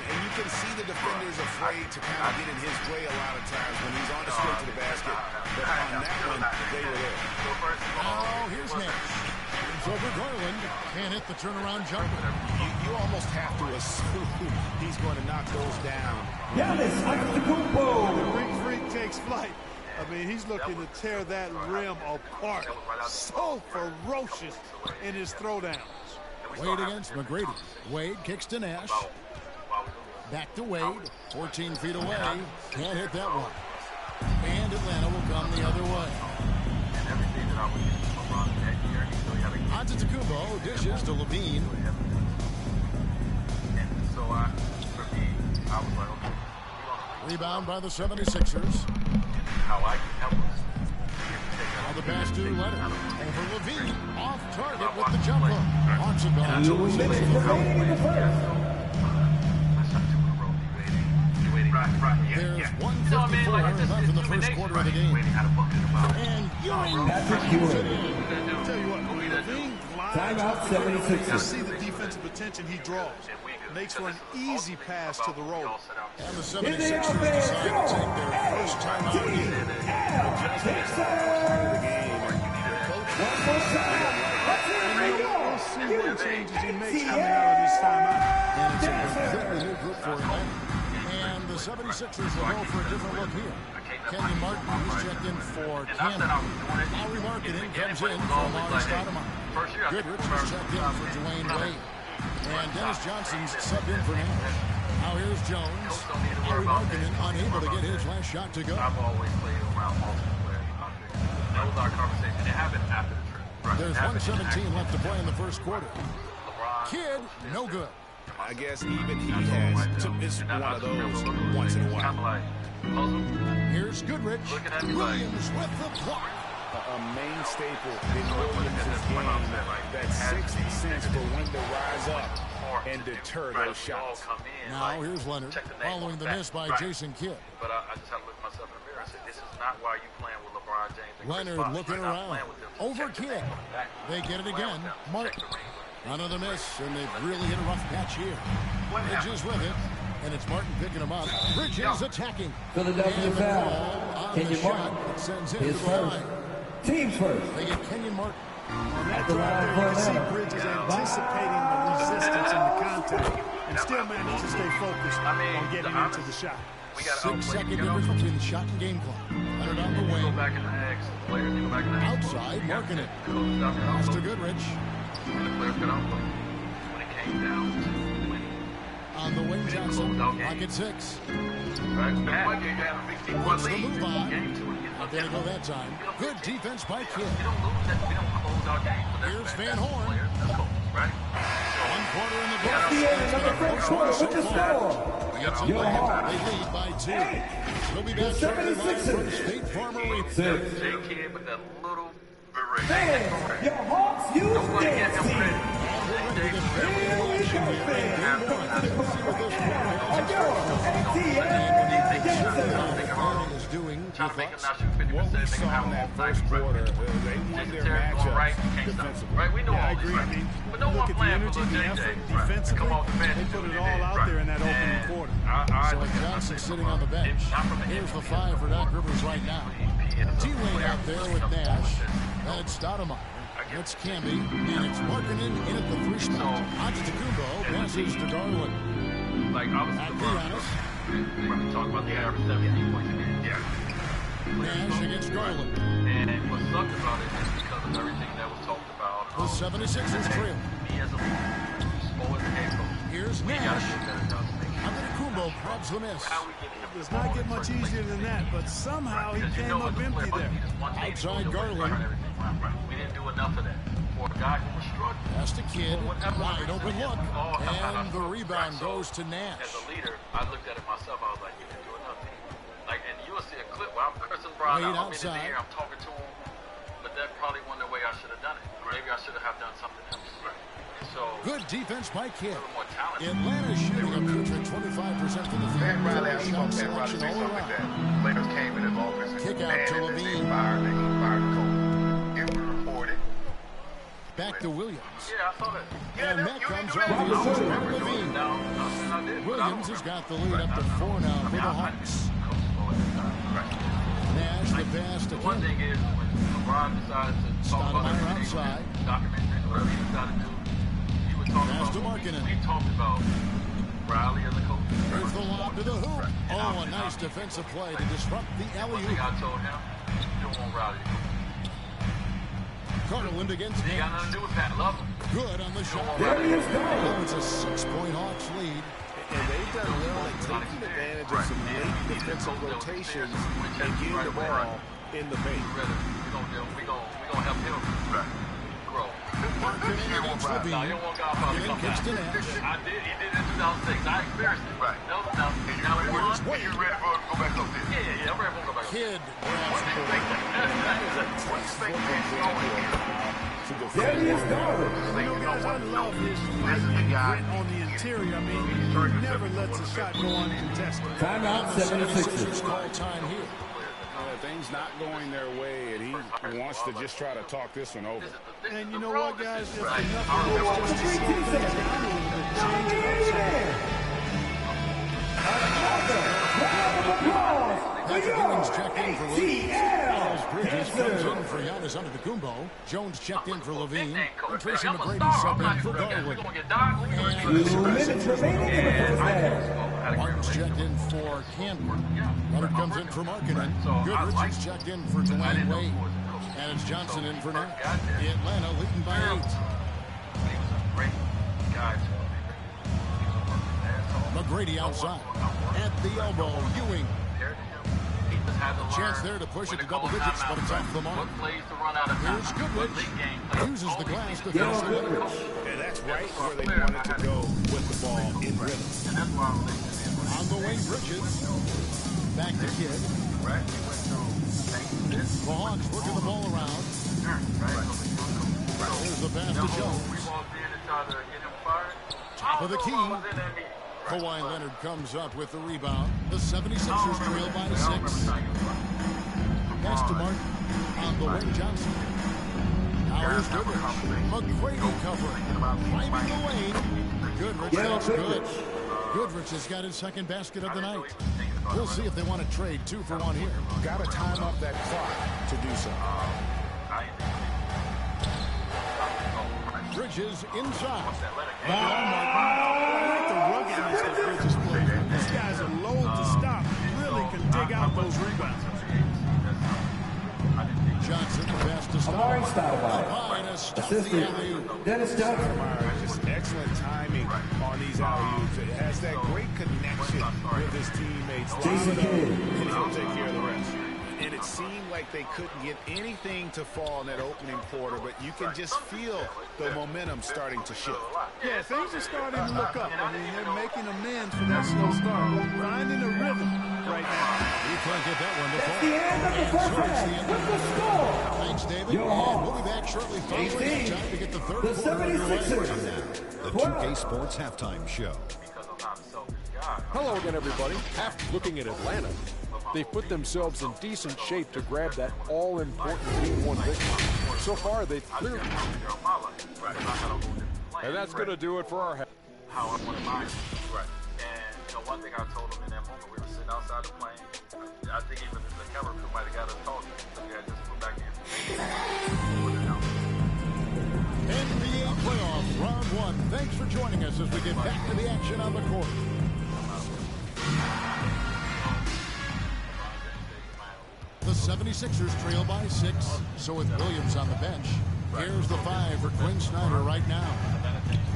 And you can see the defenders afraid to kind of get in his way a lot of times when he's on his way to the basket. But on that one, they were there. Oh, here's Nash. It's over Garland. Can't hit the turnaround jumper. You almost have to assume he's going to knock those down. Giannis Antetokounmpo. The Greek Freak takes flight. I mean, he's looking to tear that rim apart. So ferocious in his throwdowns. Wade against McGrady. Wade kicks to Nash. Back to Wade. 14 feet away. Can't hit that one. And Atlanta will come the other way. Antetokounmpo dishes to Levine. Rebound by the 76ers. Now the pass to Leonard. Over Levine. Off to target with the jump hook. Hawks have gone 2 2 minutes remaining in the first. There's 1:54 left in the first quarter of the game. And Ewing. Patrick Ewing. Tell you what, Levine Timeout 76. You see the defensive attention he draws. Makes for an easy pass to the roller. And the 76ers decide to take their first timeout here. We'll see what changes he makes coming out of this timeout. And it's a completely new group for him. And the 76ers will go for a different look here. Kenyon Martin, who's checked in for Canada. Lowry Marketing comes in for Lawrence Stoudemire. Goodrich is checked in for Dwayne Wade. And Dennis Johnson's subbed in for Nash. Now here's Jones. Lowry Marketing unable to get his last shot to go. I've always played around multiple players. That was our conversation. It happened after the trip. There's 1:17 left to play in the first quarter. Kidd, no good. I guess even he has to miss one of those once in a while. Here's Goodrich. Williams with the block. A main staple in Williams' game, that 60 cents for when to rise up and deter those shots. Now here's Leonard, following the miss by Jason Kidd. But I just have to look myself in the mirror and say, this is not why you playing with LeBron James and Chris Leonard Bosh. looking You're not around. playing with them. Over Kidd. They get it again. Martin. Another miss, and they've really hit a rough patch here. Bridges with it, and it's Martin picking him up. Bridges attacking. Philadelphia foul. Kenyon Martin. Sends his first. Team's first. They get Kenyon Martin. On that drive there, you can see Bridges anticipating the resistance and the contact, and still manage to stay focused on getting into the shot. 6-second difference between the shot and game clock. Leonard on the wing. Outside, marking it. Pass to Goodrich. On the wing, Johnson. Pocket 6. What's the move on? Not going to go that time. Good defense by Kidd. Here's Van Horn. 1 quarter in the books. The end of the first quarter with the score. They lead by 2. We'll be back shortly live from State Farm Arena. Your Hawks use dance team. Here we go, What we saw in that first quarter, they won their matchup defensively. Right, we know all this, right? But no one playing for the energy, defensively, they put it all out there in that opening quarter. So Johnson sitting on the bench. Here's the 5 for Doc Rivers right now. T-Wayne out there with Nash. Then it's Stoudemire. It's Camby. And it's Markkanen in at the 3 spot. Antetokounmpo passes to Garland. Like, At Giannis. we talk about the average 17 points a game. Yeah. Nash against Garland. And what sucked about it is because of everything that was talked about. The 76ers trail. Me as a leader, spoil the head coach. Here's We got to Nash. do a better job of making sure. Antetokounmpo grabs the miss. How we get him It does not get much easier than that, but somehow he came up empty there. Outside Garland. We didn't do enough of that for a guy who was struggling. Pass to Kidd. Wide open look. And the rebound goes to Nash. As a leader, I looked at it myself. I was like, you didn't do enough. Like, and you will see a clip where I'm cursing Brown out. I'm in the air. I'm talking to him. But that probably wasn't the way I should have done it. Maybe I should have done something else. So, good defense by Kidd. more talent. Atlanta's shooting a putrid 25% from the field. Shot selection all around. Players came in as offensive. Kick out to Levine. Fired the coach. It was reported. Back to Williams. Yeah, I saw that. And that comes off the assist from Levine. Williams has got the lead up to 4 now for the Hawks. Nash the pass to One Kidd. thing is, when LeBron decides to talk about Stoudemire everything, outside. documentary, whatever he decided to do, he would talk Pass to about, Markkanen. we talked about Riley as a coach. Here's the lob to the hoop. Oh, a nice defensive play to disrupt the One thing alley-oop. I told him, you don't want Riley to coach. Garland against He ain't got Nash. nothing to do with that. Love him. Good on the shot. There he is, Oh, it's a 6-point Hawks lead. And they've done well at taking advantage of some late defensive rotations and getting the ball in the paint. We gonna help him grow. Markkanen against No, Levine. you don't want God to Getting come kicks back. to Nash. I did. He did it in 2006. I experienced it. Right. Now, Where's Are you ready for him to go back up there? yeah, I'm ready for him to go back. Kidd grabs What do you think? What do you think is going on here? to defend. You know, guys, I love his grit on the interior. I mean, he never lets a shot go uncontested. Timeout, 76ers call time here. Things not going their way, and he wants to just try to talk this one over. And you know what, guys? If nothing else, just to slow things down a little bit, change it up. Patrick Ewing's checked in for Levine. Miles Bridges comes in for Giannis Antetokounmpo. Jones checked in for Levine. And Tracy McGrady sub in for Garland. And 2 minutes remaining in the first half. Martin's checked in for Camden. Leonard comes in for Markkinen. Goodrich is checked in for Dwayne Wade. And it's Johnson in for Nash. Atlanta leading by 8. McGrady outside. At the elbow, Ewing. A chance there to push it to double digits, but it's off the mark. Here's Goodrich. Uses the glass defensively. And that's right where they wanted to go with the ball in rhythm. On the wing, Bridges. Back to Kidd. The Hawks working the ball around. There's the pass to Jones. Top of the key. Kawhi Leonard comes up with the rebound. The 76ers trail by 6. Pass to Martin. On the wing, Johnson. Now here's Goodrich. McGrady covering. Climbing the lane. Goodrich makes good. Goodrich has got his second basket of the night. We'll see if they want to trade 2 for 1 here. Got to time up that clock to do so. Bridges inside. I like the ruggedness that Bridges plays. These guys are low to stop. Really can dig out those rebounds. Johnson, the pass to Stoudemire. Assistant, Dennis Johnson. Just excellent timing on these alley-oops. It has that great connection with his teammates. Jason Kidd. And he'll take care of the rest. And it seemed like they couldn't get anything to fall in that opening quarter, but you can just feel the momentum starting to shift. Yeah, things are starting to look up. I mean, they're making amends for that slow start. Finding a rhythm right now. You can't get that one to fall. The end of the first half with the score. Thanks, David. And we'll be back shortly following. It's time to get the third The quarter underway. 76ers. The 2K Sports Halftime Show. Hello again, everybody. After looking at Atlanta, they've put themselves in decent shape to grab that all-important Game 1 victory. So far, they've cleared. And that's going to do it for our half. How I wanted mine. Right. And you know, one thing I told him in that moment, we were sitting outside the plane. I think even the camera crew might have got us talking. So yeah, just put back in. NBA playoffs, round 1. Thanks for joining us as we get back to the action on the court. The 76ers trail by 6. So with Williams on the bench, here's the 5 for Quinn Snyder right now.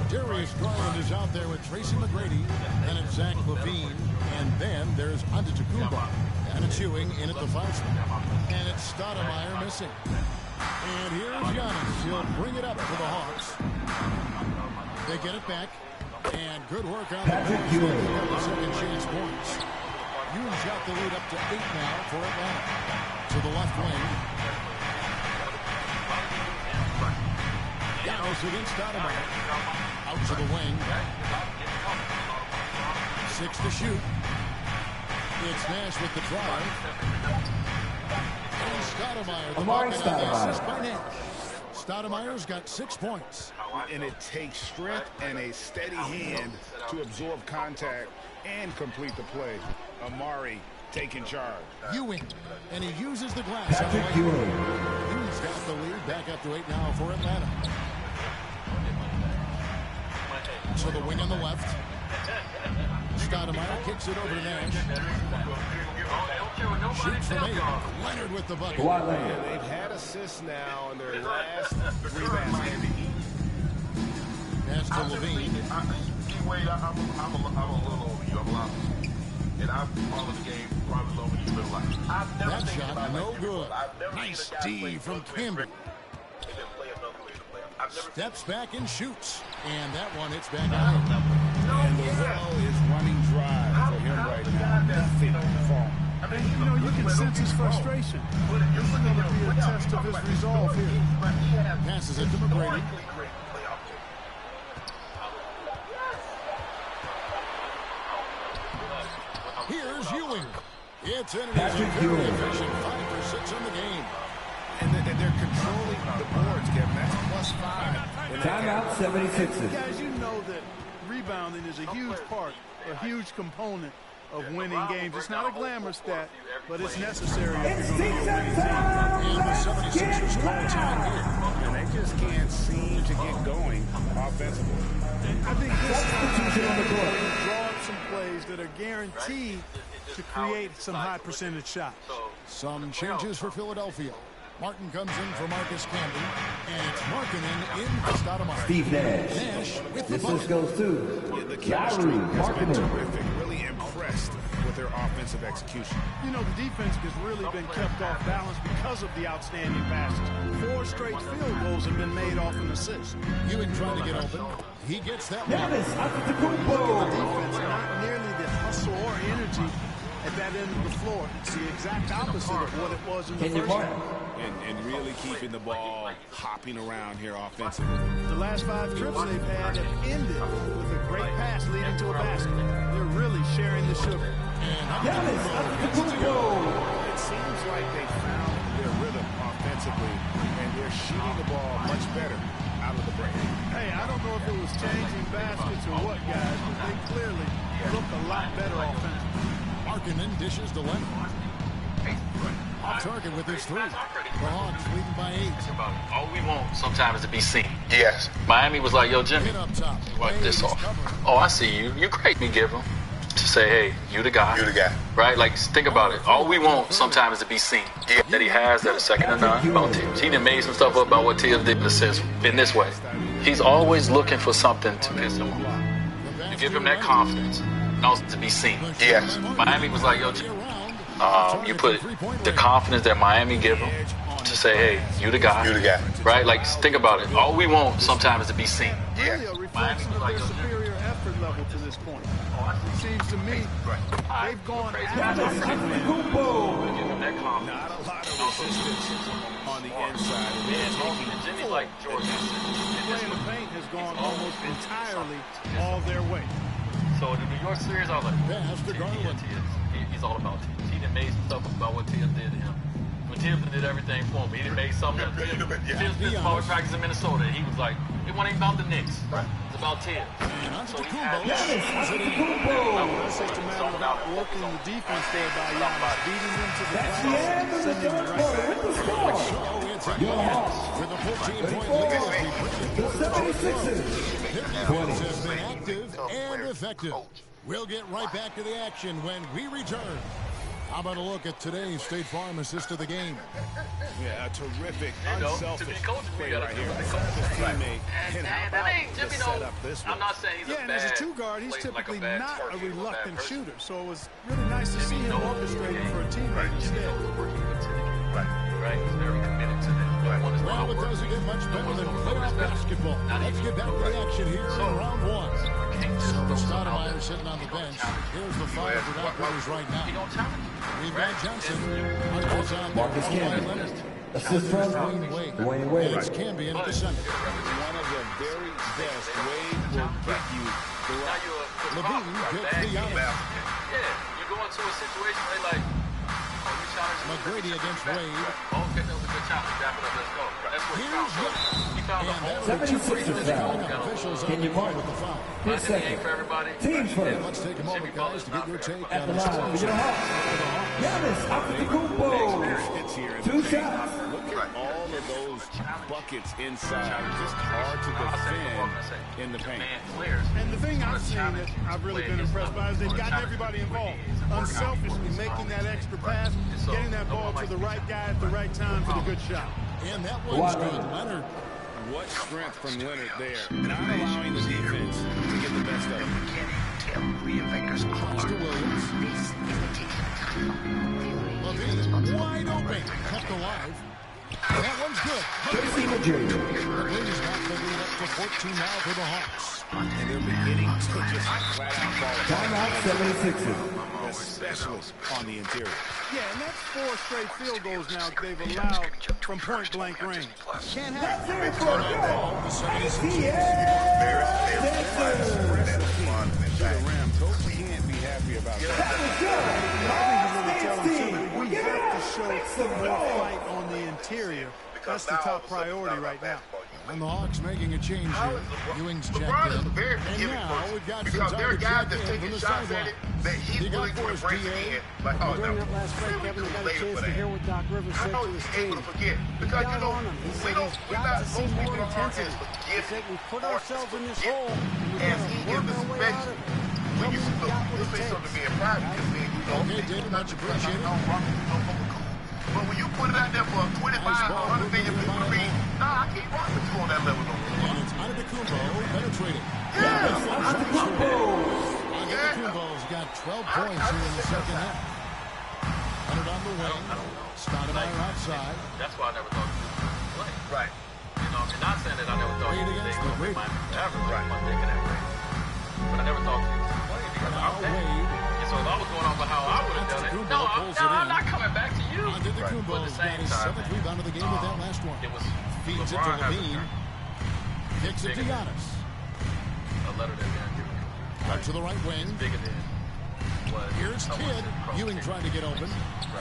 Darius Garland is out there with Tracy McGrady. Then it's Zach LaVine. And then there's Antetokounmpo. And it's Ewing in at the foul spot. And it's Stoudemire missing. And here's Giannis. He'll bring it up for the Hawks. They get it back. And good work on the boards. They pick up the second chance points. Ewing's got the lead up to 8 now for Atlanta. To the left wing. Giannis against Stoudemire. Out to the wing. 6 to shoot. It's Nash with the drive. And Stoudemire, the bucket on the assist by Nash. Stoudemire's got 6 points. And it takes strength and a steady hand to absorb contact and complete the play. Amari taking charge. Ewing, and he uses the glass. Ewing's got the lead, back up to 8 now for Atlanta. So the wing on the left. Stoudemire kicks it over to Nash. Shoots from 8. Leonard with the bucket. Yeah, they've had assists now in their last 3 baskets. Pass to Levine. Wade, I'm a little over you. I'm a lot. And I've followed the game probably longer than you've been like. That shot, no good. Nice D from Camden. Steps back and shoots. And that one hits back out. And the well is running dry for him right now. Nothing to fall. And, you know, you can sense his frustration. This is going to be a test of his resolve here. Passes it to McGrady. Here's Ewing. It's in and he's very efficient. 5 for 6 in the game. And they're controlling the boards, Kevin. That's +5. Timeout 76ers. Guys, you know that rebounding is a huge part, a huge component of winning games. It's not a glamour stat, but it's necessary if you're going to be a winning team. And the 76ers call time here. And they just can't seem to get going offensively. And I think this is on the court. Draw up some plays that are guaranteed to create some high percentage shots. Some changes for Philadelphia. Martin comes in for Marcus Camby, and it's Markkinen in for Stoudemire. Steve Nash. Nash with the This bucket. goes to The Larry chemistry has been Markkinen. terrific. Really impressed with their offensive execution. You know, the defense has really been kept off balance because of the outstanding passes. 4 straight field goals have been made off an assist. Ewing trying to get open. He gets that one. Giannis The Antetokounmpo. defense, not nearly the hustle or energy at that end of the floor. It's the exact opposite of what it was in the Kenyon first Martin. half. And really keeping the ball hopping around here offensively. The last 5 trips they've had have ended with a great pass leading to a basket. They're really sharing the sugar. Giannis Antetokounmpo. It seems like they found their rhythm offensively, and they're shooting the ball much better out of the break. Hey, I don't know if it was changing baskets or what, guys, but they clearly look a lot better offensively. Markkinen dishes to Leonard. Off target with his 3. The Hawks leading by 8. All we want sometimes is to be seen. Yes. Miami was like, yo, Jimmy, Hit up top. wipe this off. Oh, I see you. You great. Me give him to say, hey, you the guy. You the guy. Right? Like, think about it. All we want sometimes is to be seen. That he has that a second to none about Tibbs. He done made some stuff up about what Tibbs did in the sense in this way. He's always looking for something to piss him off. You give him that confidence and also to be seen. Yes. Miami was like, yo, Jimmy, you put the confidence that Miami give him to say, hey, you the guy. You the guy. Right? Like, think about it. All we want sometimes is to be seen. Really a reflection of their superior effort level to this point. It seems to me they've gone after Giannis Antetokounmpo. That confidence. Not a lot of resistance on the inside. And Jimmy, like George play in the paint has gone almost entirely all their way. So the New York series, I was like, Pass to Garland. he's all about Tibbs. He done made some stuff about what Tibbs did to him. When Tibbs did everything for him, he done made something up. Tibbs did small practice in Minnesota, and he was like, it wasn't even about the Knicks. It's about Tibbs. So he had Giannis Antetokounmpo. I think it's a matter about working the defense there by Giannis, beating them to the That's the glass end and of the sending them third right quarter back. with the score. So it's a Your Hawks. with a 14-point lead. The 76ers. Their defense has been active and effective. We'll get right back to the action when we return. How about a look at today's State Farm assist of the game? Yeah, a terrific, to be unselfish coaching, we play got right to here. be His teammate. And And how Oh, that about ain't the Jimmy, setup this I'm one? not saying he's Yeah, a and bad as a 2-guard, he's plays like typically bad not a turkey or bad reluctant person. shooter. So it was really nice to see him orchestrating for a teammate instead. Right, he's very committed to that. Well, it doesn't get much better than playoff basketball. Let's get back to the action here in round 1. So Stoudemire sitting on the bench. Here's the 5 for Doc Rivers right now. We've got Johnson. Marcus Camby. Assist from Dwayne Wade. It's Camby in at the center. One of the very best. Wade will get you the right. Levine gets the Giannis. Yeah, you go into a situation where like, you challenge McGrady against Wade. Oh, okay, that was a good challenge. Wrap it up, let's go. That's what he Here's found. He found a hole. 76ers foul. Officials on Kenyon the Martin. with the foul. His second. For everybody. Teams first. And let's take a moment, guys, to get your take At on the the line for your Hawks. Giannis Antetokounmpo. Hits here in 2 the shots. paint. Look at all of those buckets inside. Just hard to defend in the paint. And the thing I've seen that I've really been impressed by is they've gotten everybody involved. Unselfishly making that extra pass, getting that ball to the right guy at the right time for the good shot. And that one's good. Leonard. What strength from Leonard there. Not allowing the defense to get the best of him. Pass to Williams. Levine wide open. Kept alive. That one's good. Brady's got the lead up to 14 now for the Hawks. And they're beginning to just flat out fall apart. Timeout 76ers. especially on the interior. Yeah, and that's 4 straight field goals now they've allowed from point-blank range. Can't happen. Coach can't be happy about that. We have to show more fight on the interior. That's the top priority right now. And the Hawks making a change here. Ewing's checked in. And now we've got some time to check in from the sideline. He got forced DA. During that last break, Kevin, we got a chance to hear what Doc Rivers said to his team. He got on him. He said he's got to see more intensity. He said we put ourselves in this hole, and we've got to work our way out of it. Tell me we got what it takes. Okay, David, much appreciated. But when you put it out there for 25 or 100 million people to read, nah, I can't rock with you on that level no more. And it's Antetokounmpo penetrating. Antetokounmpo's got 12 points here in the second half. Leonard on the wing. Stoudemire outside. That's why I never thought he would play. Right. You know, I'm not saying that I never thought he was going to be average like Monday can average. But I never thought he was going to play because I'm Wade. So if I was going off of how I would have done it, I'm not coming back to you. Antetokounmpo's got his 7th rebound of the game with that last one. It was feeds it to Levine. Kicks it to Giannis. A letter that they're giving. Out to the right wing. Here's Kidd. Ewing trying to get open.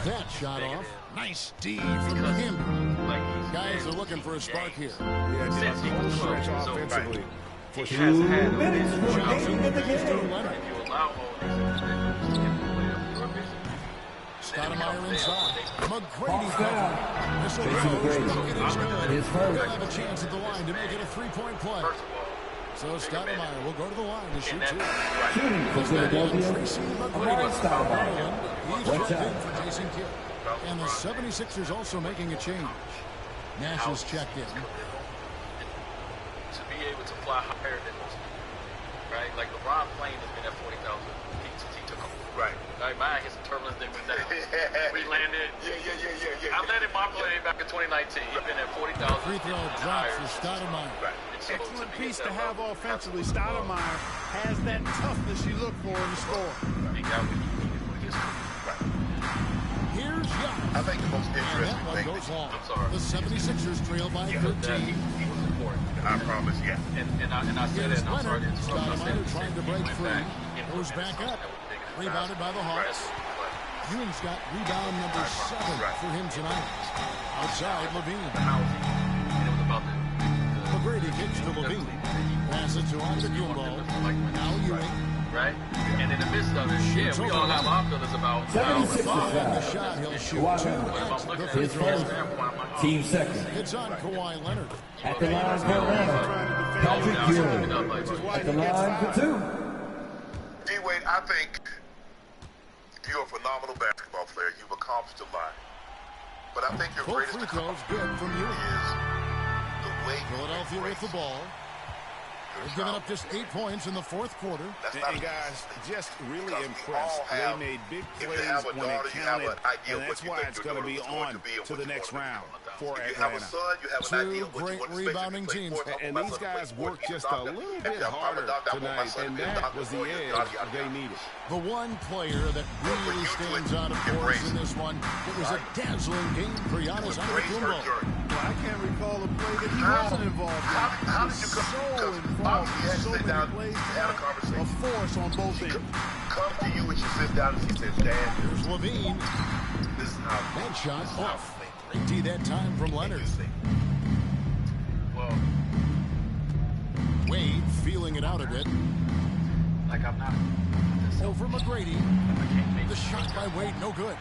That shot off. Nice D from him. Guys are looking for a spark here. Yeah, just one stretch offensively. For 2 minutes remaining in the game. Stoudemire inside. McGrady cover. This will go. He'll have a chance at the line to make it a 3-point play. So Stoudemire will go to the line to shoot 2. Shooting for Philadelphia, Amari Stoudemire. He's checked in for Jason Kidd. And the 76ers also making a change. Nash is checked in. To be able to fly higher than most people, right? Like LeBron plane has been at 40,000 feet since he took over. Right. Like mine hit some turbulence, then went down. We landed. Yeah. I landed my plane back in 2019. He's been at 40,000. Free throw drop for Stoudemire. Right. Excellent piece to have offensively. Stoudemire has that toughness you look for in the score. Here's Giannis. I think the most interesting thing goes long. The 76ers trail by 13. I promise, yeah. And I said it, and I'm sorry to interrupt. Stoudemire trying to break free. Goes back up. Rebounded by the Hawks. Ewing's got rebound number 7 for him tonight. Outside, Levine. McGrady kicks to Levine. Passes to Antetokounmpo. Now Ewing. Right? And in the midst of it, we all have our feelings about 76 the shot. He'll shoot 2 at the free throw. Team second. It's on Kawhi Leonard. At the line for Atlanta, Patrick Ewing. At the line for 2. D-Wade, I think you're a phenomenal basketball player. You've accomplished a lot. But I think your greatest free throws good from you. Is the way Philadelphia with the ball. They've given up just 8 points in the 4th quarter. And guys, just really impressed. They made big plays when it counted, and that's why it's going to be on to the next round for Atlanta. Two great rebounding teams. And these guys worked just a little bit harder tonight, and that was the edge they needed. The one player that really stands out, of course, in this one, it was a dazzling game for Giannis Antetokounmpo. Well, I can't recall a play that he wasn't involved in. How did you come so involved in so many plays, a force on both ends. Come to you and she sits down and she says, Dad, here's Levine. This is how that shot off. Great D that time from Leonard. Well, Wade feeling it out a bit. Like I'm not. Over McGrady. The shot by Wade, no good.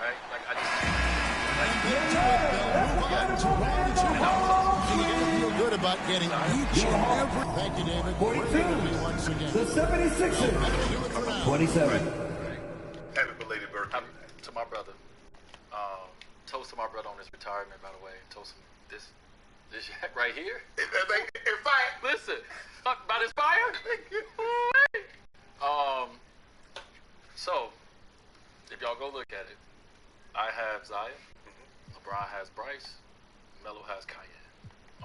Right? Like I just. They'll move on to round 2. You feel good about getting each and every. Thank you, David. 42. Once again. The 76ers. 27. Happy belated birthday. To my brother. Toast to my brother on his retirement, by the way. Toast him this right here. Listen, about his fire. So, if y'all go look at it, I have Zion, LeBron has Bryce, Melo has Cayenne,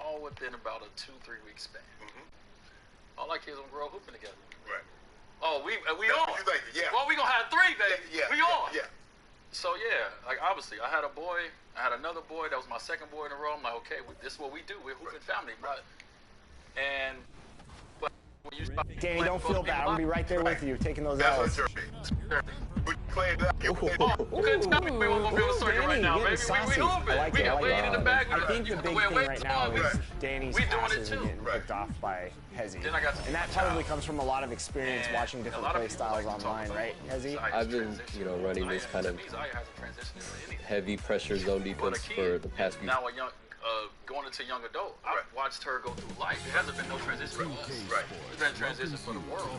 all within about a 2-3 week span. All our kids don't grow up hooping together. Right. Oh, we That's on. what you thinking, yeah. Well, we gonna have 3, baby. Yeah, we on. Yeah. So yeah, like obviously, I had a boy. I had another boy. That was my second boy in a row. I'm like, okay, this is what we do. We're hooping family, but when you start Danny, don't feel bad. I'm gonna be right there with you, taking those L's. You couldn't tell me we were gonna be on the circuit right now, baby. We hooping. We got Wade in the bag. I think the big thing right now is Danny's passes are getting picked off by Hezzy. And that probably comes from a lot of experience watching different play styles online, right, Hezzy? I've been, running this kind of heavy pressure zone defense for the past few. Now, going into young adult, I've watched her go through life. It hasn't been no transition for us. Right. It's been transition for the world.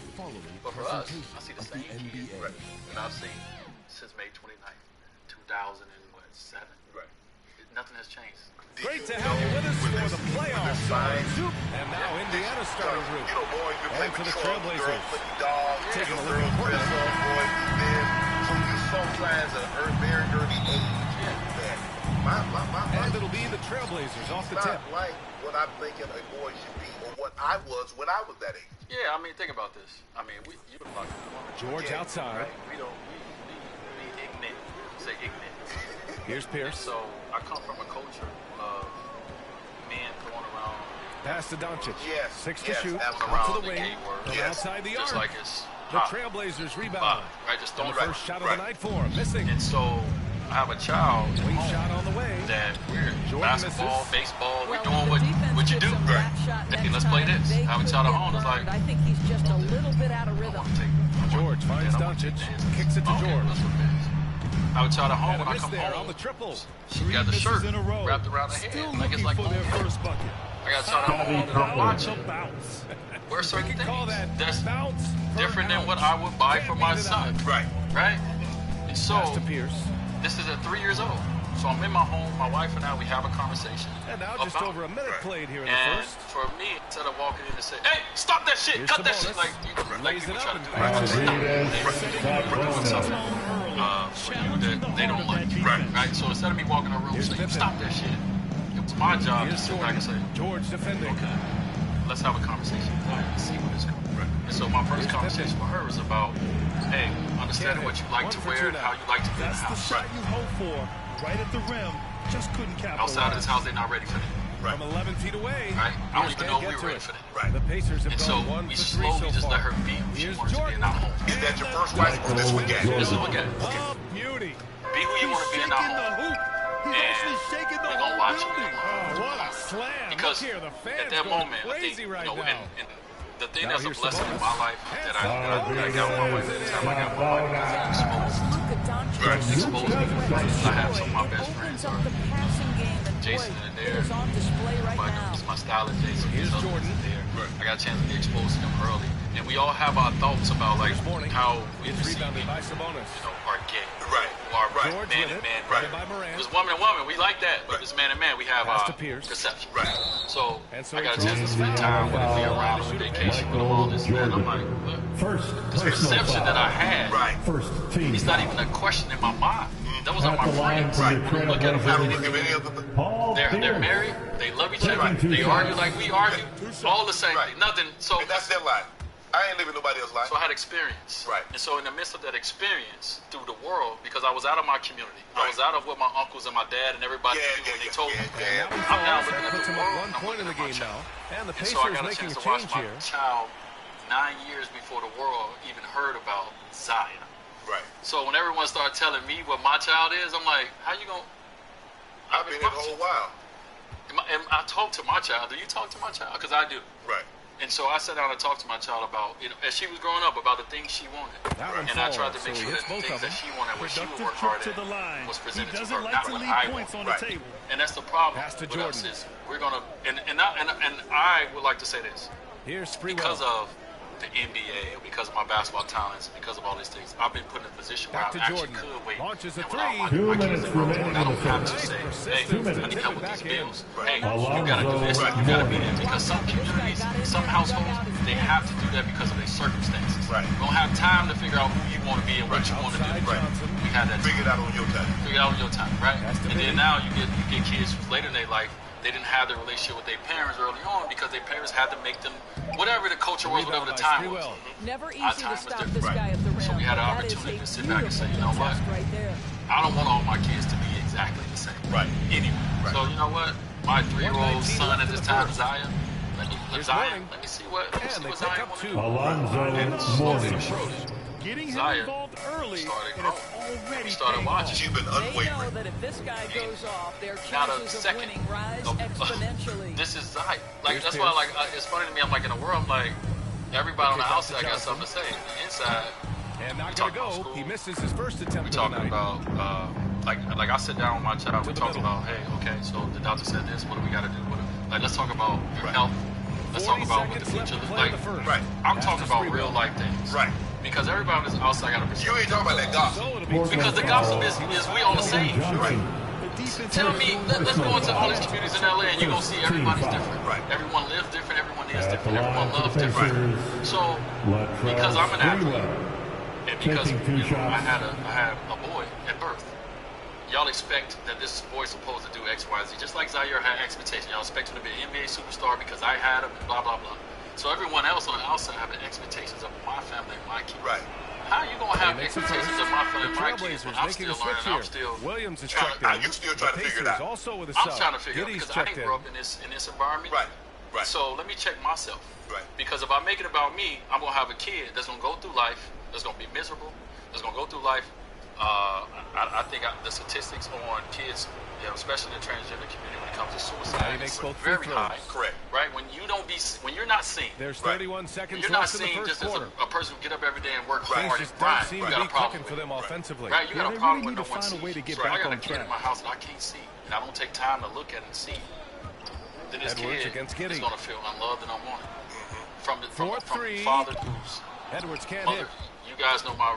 But for us, I see the same kid that I've seen since May 29th, 2007. Right. Nothing has changed. Great to have you with us for the playoffs. And now Indiana starting group. And for the Trailblazers. Taking a look at Portland. So you saw signs at a very early age. And it'll be the Trailblazers off the tip. Not like what I'm thinking a boy should be, or what I was when I was that age. Yeah, I mean, think about this. I mean, you would like George outside. Right? We ignorant. Say ignorant. Here's Pierce. So I come from a culture of men going around. Pass to Doncic. Yes. 6 to shoot. Out to the wing. From outside the arc. Just like it's the Trailblazers rebound. Right, just don't the first shot of the night for him. Missing. And so I have a child shot on the way. That we're basketball, baseball, we're doing what you do. Right. Okay, let's play this. I have a child at home. It's like I think he's just a little bit out of rhythm. George finds Doncic, kicks it to George. I have a child at home when I come there home. On the triples. She got the shirt wrapped around her head. Like it's like, I got a child at home that I'm watching. Where certain things that's different than what I would buy for my son. Right. Right? And so, Pierce. This is at 3 years old. So I'm in my home, my wife and I, we have a conversation. And now just over a minute played here in the first. And for me, instead of walking in and saying, hey, stop that shit, cut that shit, like you people try to do that. They don't like you. Right. So instead of me walking in the room saying, stop that shit, it was my job to sit back and say, George defending. Okay, let's have a conversation. Let's see where this goes. And so my first conversation with her was about, hey, understanding what you like to wear and how you like to be in the house. That's the shot you hope for, right at the rim. Just couldn't capitalize. Outside of this house, they're not ready for that. From 11 feet away. Right? I don't even know we were ready for that. Right. The Pacers have and so we slowly just let her be who she wanted to be in our home. Is that your first wife? This one got This one got Oh, beauty. Be who you want to be in our home. And we're going to watch it. Oh, what a slam. Because here, the fans at that moment, I think, right and the thing that's a blessing in my life that I got my wife at the time I got my wife exposed me. I have some of my best friends are Jason and there. My stylist Jason. Here's Jordan. There. I got a chance to be exposed to him early. And we all have our thoughts about like how we perceive our gay. Right. Our man and man. Right. If it's woman and woman, we like that. But if it's man and man, we have our perception. Right. So I got a chance to spend time with him, be around him, vacation with him, all this and that. I'm like, look, this perception that I had, it's not even a question in my mind. That was on my brain. Right. Look at them. They're married. They love each other. They argue like we argue. All the same thing. Nothing. So and that's their life. I ain't living nobody else's life. So I had experience. Right. And so in the midst of that experience through the world, because I was out of my community, I was out of what my uncles and my dad and everybody knew when they told me. I'm now looking at the world. One point in the game now. And the Pacers so I got a making chance a to watch change my here. child 9 years before the world even heard about Zion. Right. So when everyone started telling me what my child is, I'm like, how you gonna? I've been here a whole while. And I talk to my child. Do you talk to my child? Because I do. Right. And so I sat down and talked to my child about, as she was growing up, about the things she wanted. And I tried to make sure that the things that she wanted, what she would work hard at, was presented to her, not what I want. And that's the problem with us is we're gonna, and I would like to say this. Because of the NBA, because of my basketball talents, because of all these things, I've been put in a position where I actually could wait. Launches a and three. my kids I don't have to say, hey, I need help with these bills. Hey, you gotta do this, you gotta be there. Because some communities, some households, they have to do that because of their circumstances. Right. We don't have time to figure out who you want to be and what you want to do. Right. We had that. Figure it out on your time. Figure it out on your time, right? And then now you get kids who's later in their life, they didn't have the relationship with their parents early on because their parents had to make them whatever the culture was, whatever the time was. Never easy Our to time stop was this different. guy at the rim. So we had an That is opportunity a to sit back and say, you know what? right there. I don't want all my kids to be exactly the same. Right. Anyway. Right. So you know what? My 3-year-old son at this time, Zion. Let me see what Zion wants to do. Alonzo Mourning. Getting him Zion involved early, started and it's growing. already He started watching. She's been They know unwavering. that if this guy goes off, their Now the chances of second winning rise exponentially. This is Zion. Like that's why like it's funny to me. I'm like in the world. I'm like everybody on the outside got something to say. The inside. And not gonna go. He misses his first attempt. We're talking about like I sit down with my child. We talk about okay, so the doctor said this. What do we got to do? Like let's talk about your health. Let's talk about what the future looks like. Right. I'm talking about real life things. Right. Because everybody on this outside got a perspective. You ain't talking about that gossip. Because the gossip is we all the same. Right. Tell me, let's go into all these communities in LA and you're going to see everybody's different. Right. Everyone lives different, everyone is different, everyone loves different. So, because I'm an athlete, and because I had a boy at birth, y'all expect that this boy is supposed to do X, Y, Z. Just like Zaire had expectations. Y'all expect him to be an NBA superstar because I had him, blah, blah, blah. So everyone else on the outside have the expectations of my family and my kids. Right. How are you going to have expectations of my family and my kids when I'm still learning, I'm still Williams is trying to... You still trying to figure it out. Also with a I'm trying to figure it out because I didn't grow up in this environment. Right. Right. So let me check myself. Right. Because if I make it about me, I'm going to have a kid that's going to go through life, that's going to be miserable, that's going to go through life. I think the statistics on kids, you know, especially the transgender community, when it comes to suicide, is very high. Correct. Right? When you're not seen. There's 31 seconds You're not left in the seen first just as quarter. a person who get up every day and work Things hard just and don't grind. seem You to got be a problem clicking for them offensively. Right? You got a problem with no one find a way to get so back I got on a kid track. in my house that I can't see, and I don't take time to look at and see. Then this Edwards kid against is Giddey. going to feel unloved and unwanted from the 4-3. father who's Edwards can't mother. hit. You guys know my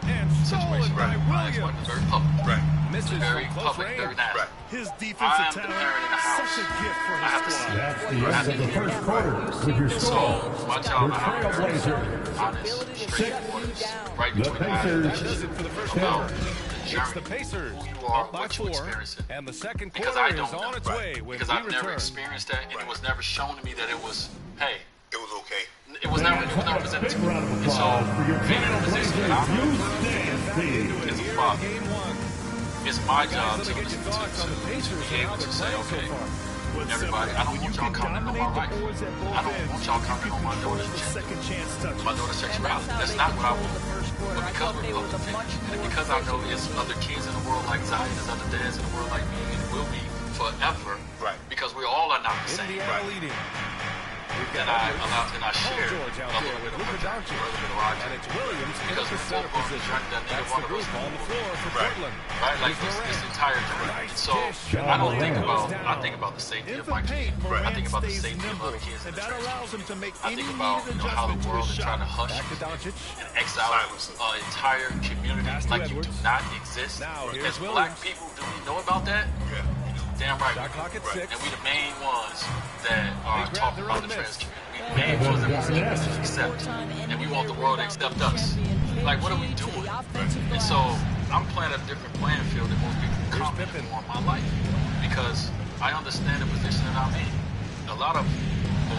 And situation. by My ex-wife is very public. Right. Misses Very from close public, range. very nasty. Right. His I defensive am the talent, parent in the house. such a gift for I have to his see. squad. That's the end of the first quarter with your So, score. my child The and I are very Trailblazers. honest, straightforward, right The between the eyes. Pacers. That does it for the first About quarter. the It's journey, the Pacers who you are, up by what you 4, experiencing. and the second Because I quarter don't is on know. its way when Because we I've never return. experienced that, and it was never shown to me that it was, hey, It was okay. it was never presented to Big me. round of And so, applause for your being in a position that I'm in Trailblazers. as a father, Game 1. it's my Guys, job let to me get your thoughts on the Pacers be and how able they're to say, playing so okay, far. everybody, I don't want y'all commenting on my life. I don't want y'all commenting on my daughter's gender, Second chance touch. my daughter's sexuality. That's not what I want. But because we're public figures, and because I know there's other kids in the world like Zion, there's other dads in the world like me, and it will be forever. Right. Because we all are not the same. Indiana leading. We've And I share George out a there little with bit of Luka what Doncic. Roger. And it's Williams in Because the we're center both on the position. journey that neither That's one the of us group on the floor for Right. Portland. Right, like Here's this Morant. entire journey. Nice So dish. I don't think Morant. about the safety In of the my paint, kids. I Morant think about the stays safety of nimble, other kids. and that allows him to make I any think about needed how the adjustment to world his is trying to shot. hush Back to Doncic. and exile an entire community Pass to like you do Edwards. not exist. Now, here's As black Williams. people, do we know about that? Yeah. Damn right. Shot clock at 6. And we the main ones that are They grabbed talking their about own the miss. trans community. We the main ones that want to accept. And we want the world to accept us. Like, what are we doing? And so, I'm playing a different playing field than most people can comment on my life. Because I understand the position that I'm in. A lot of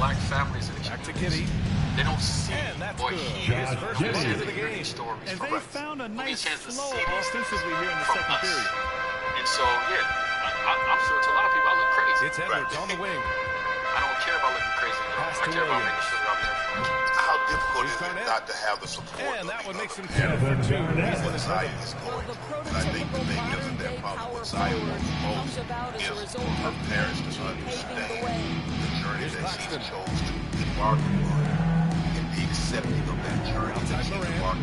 black families in the community, they don't see or hear Josh or Giddey. hear these stories And from they us. found a We get nice chance to flow see these offensively here in the from second us. period. And so, I'm sure to a lot of people I look crazy. It's Edwards on the wing. I don't care about looking crazy. Pass I to care about Williams. making sure that I'm there for my kids. How difficult is Garnett. it not to have the support And of that one the makes him other 10 for 2. Garnett. what Zion is going through? And I think the thing is that probably what Zion wants most is for her parents to understand the journey that she chose to embark on and be accepting of that journey that she embarked on.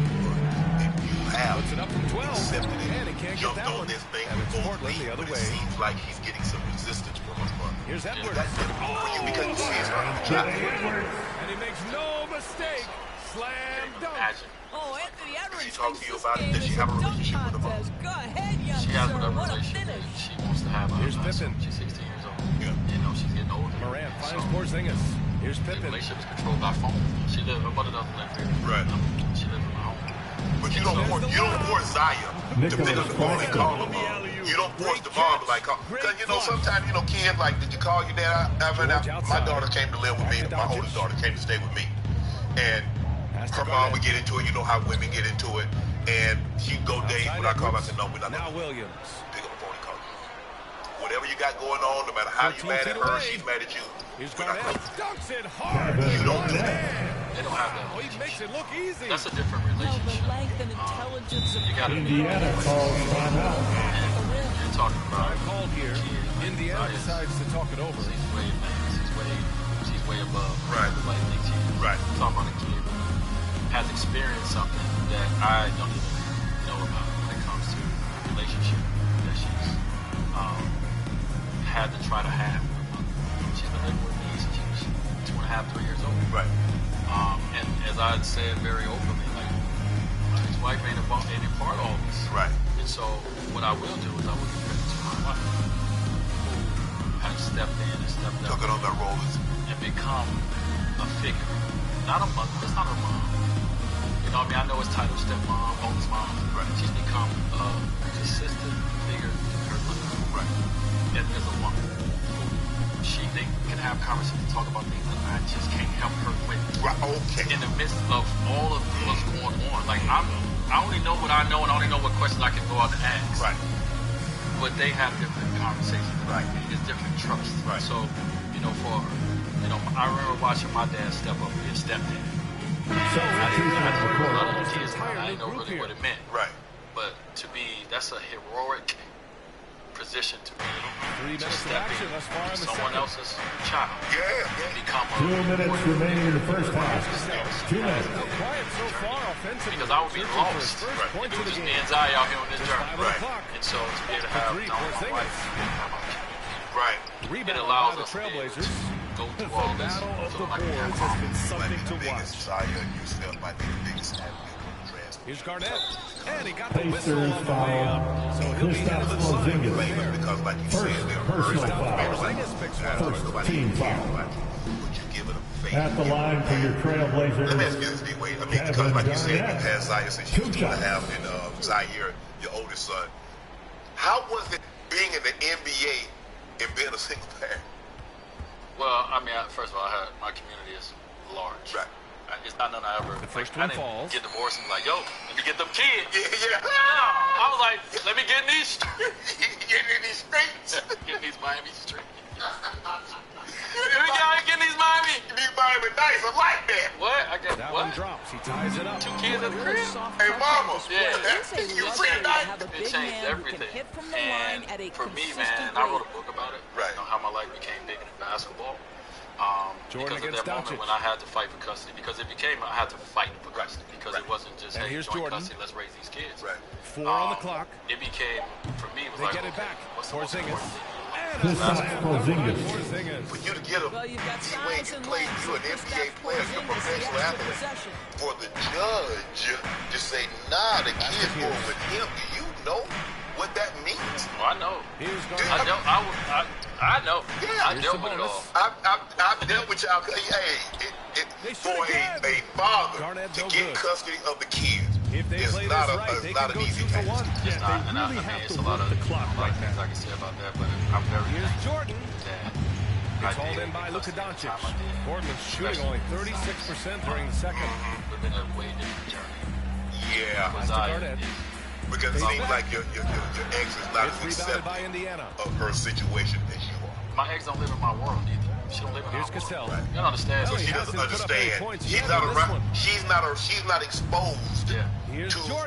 And you have Puts it up from 12. accepted And it, he can't get jumped that on one. this thing And it's with both Portland feet, the other but way. it seems like he's getting some resistance from his mother. Here's Edwards. That's difficult for you because you see it's not a job. And he makes no mistake. Slam dunk. Imagine. Oh, Anthony Edwards She talked to thinks you this about it. game Does she is have a dunk relationship with the mom? contest. Go ahead, young She has sir. whatever What a relationship finish. she wants to have. Here's Pippen. She's 16 years old. Yeah. You know, she's getting older. Morant finds Porzingis. Here's The Pippen. relationship is controlled by phone. Her mother doesn't live here. Right. She lives in my home. But you don't want Zion to pick up the phone and call him. You don't force the mom to like call. Because, you know, sometimes, you know, kids like, did you call your dad? My daughter came to live with me. My oldest daughter came to stay with me. And her mom would get into it. You know how women get into it. And she'd go date. When I call, I said, no, we're not going to Williams. Pick up the phone and call you. Whatever you got going on, no matter how you mad at her, she's mad at you. Here's Garnett. Dunks it hard. You don't do that. They don't have that. Oh, he makes it look easy. That's a different relationship. The length and intelligence of Indiana calls timeout. You're talking about called here. Indiana decides to talk it over. She's way above. Right. Everybody thinks she's right. Talking about a kid has experienced something that I don't even know about when it comes to relationship that she's had to try to have. She's been living with me since she was 2.5, 3 years old. Right. And as I had said very openly, like, his wife ain't a part of all this. Right. And so what I will do is I will give credit to my wife, who has stepped in and stepped up. Took it on that role. And become a figure. Not a mother. It's not her mom. You know what I mean? I know it's titled stepmom, bonus mom. Right. She's become a consistent figure in her life. Right. And as a woman, they can have conversations, talk about things that I just can't help her with. Right. Okay. In the midst of all of what's going on, like I only know what I know, and I only know what questions I can go out and ask. Right. But they have different conversations. Right. It's different trust. Right. So, I remember watching my dad step up and be a stepdad. I didn't know really what it meant. Right. But that's a heroic position to be 3 minutes of action thus far in the someone else's child. Become 2 minutes remaining in the first half. 2 minutes. Quiet so far offensively. Because I would be lost. Right. It was just me and Zai out here on this journey. Right. And so to be able to have my wife, right. It allows us to go through all this. Battle of the boards has been something to watch. Here's Garnett. And he got the whistle on the way up. So he'll be out of the side. Because, like you said, Personal foul. First team foul. At the line for your Trailblazers. Let me ask you this, D-Wade. I mean, because like you said, you had Zaire since you was 2.5 and Zaire, your oldest son. How was it being in the NBA and being a single parent? Well, I mean, first of all, my community is large. Right. It's not nothing I ever. The first I one didn't falls. get divorced and be like, yo, let me get them kids. Yeah. I was like, let me get in these streets. Get in these streets. Get in these Miami streets. Here we go, get in these Miami. These Miami nice. I like that. What? I got that what? One drops. He ties it up. 2 kids at the crib. Hey, mama. Yeah. You see that? It changed everything. And for me, man, I wrote a book about it. Right. You know, how my life became bigger than basketball. Jordan because of that moment when I had to fight for custody, because it became I had to fight for custody, because it wasn't just and hey, here's joint Jordan. custody, let's raise these kids. Right. 4 on the clock. It became for me. It was they like, get it back. What's the most important thing? This time, Porzingis. For you to get a D-Wade, you played, you an NBA player, you're a professional athlete. For the judge to say, nah, the kid's going with him, do you know what that means? Well, I know. I know. I know. Yeah. I dealt with it all. I've dealt with y'all. Hey, for a father to get custody of the kids is not an easy task. It's not, and I mean, it's a lot of things I can say about that, but I'm very Jordan. It's hauled in by Luka Doncic. Portland's shooting only 36% during the second. We've been a way different journey. Yeah. Because it seems like your ex is not as accepting of her situation as you are. My ex don't live in my world either. She don't live in our world. Right. You don't understand. So she doesn't understand. She's not around. She's not exposed to,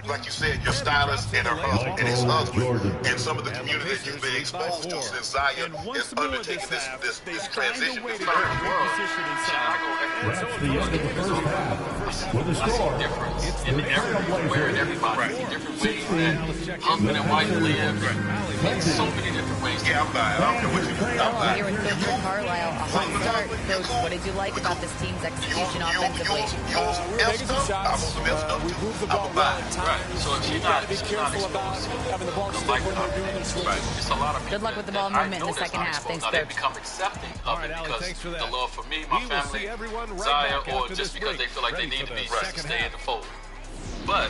like you said, your stylist and her husband and his husband, and some of the community that you've been exposed to since Zaya is undertaking this transition, this turn. That's the end of the first half. With the score, it's in everywhere and everybody. Different ways that husband and wife live. So many different ways. Yeah, I'm lying. I don't know what you mean. I'm lying. Here with Phil Carlisle, a hot start. Coach, what did you like about this team's execution offensively? We moved the ball well at times. Right. So if she's not, be careful about having the ball stick when we're doing this. Right. It's a lot of Good luck with the ball movement in the second half. Thanks, They Coach. become accepting of it because the love for me, my family, Zaya, or just because they feel like they need to be to stay in the fold. But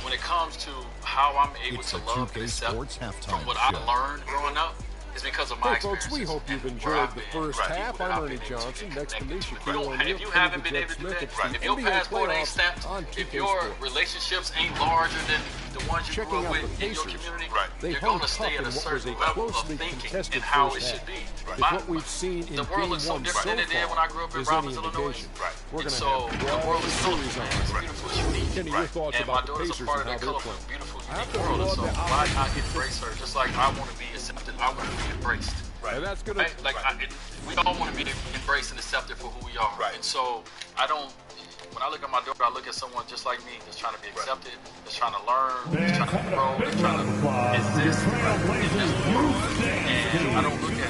when it comes to how I'm able It's to a love 2K and accept Sports halftime from what I show. learned growing up, is because of my Hey, folks, we experiences. hope you've and where enjoyed I've the been, first and half. people that I'm I've Ernie been able to Johnson. get Next to me, connected Shaquille to. O'Neal. If you haven't been able to do that, if your NBA passport ain't playoffs stamped, on if 2K your Sports. relationships ain't larger than the ones you Checking grew out up the with in your Pacers. community, They you're hung going to stay tough at a in what was certain a level of closely thinking contested and how first it should half. be. If what we've seen in The world game is so one different so than it did when I grew far up in is any Robbins, Illinois. indication. We're And going to so have the world quite a is series colorful, on it's this. beautiful, it's unique. Kenny, your thoughts And my about the daughter's a Pacers part and of how that they're colorful, playing? beautiful, I have unique to world. applaud So the why not embrace her? Just like I want to be accepted, I want to be embraced. And that's good. Right? Like we all want to be embraced and accepted for who we are. And so I don't. When I look at my daughter, I look at someone just like me that's trying to be accepted, that's trying to learn, that's trying to grow, that's trying to exist in this world. And I don't look at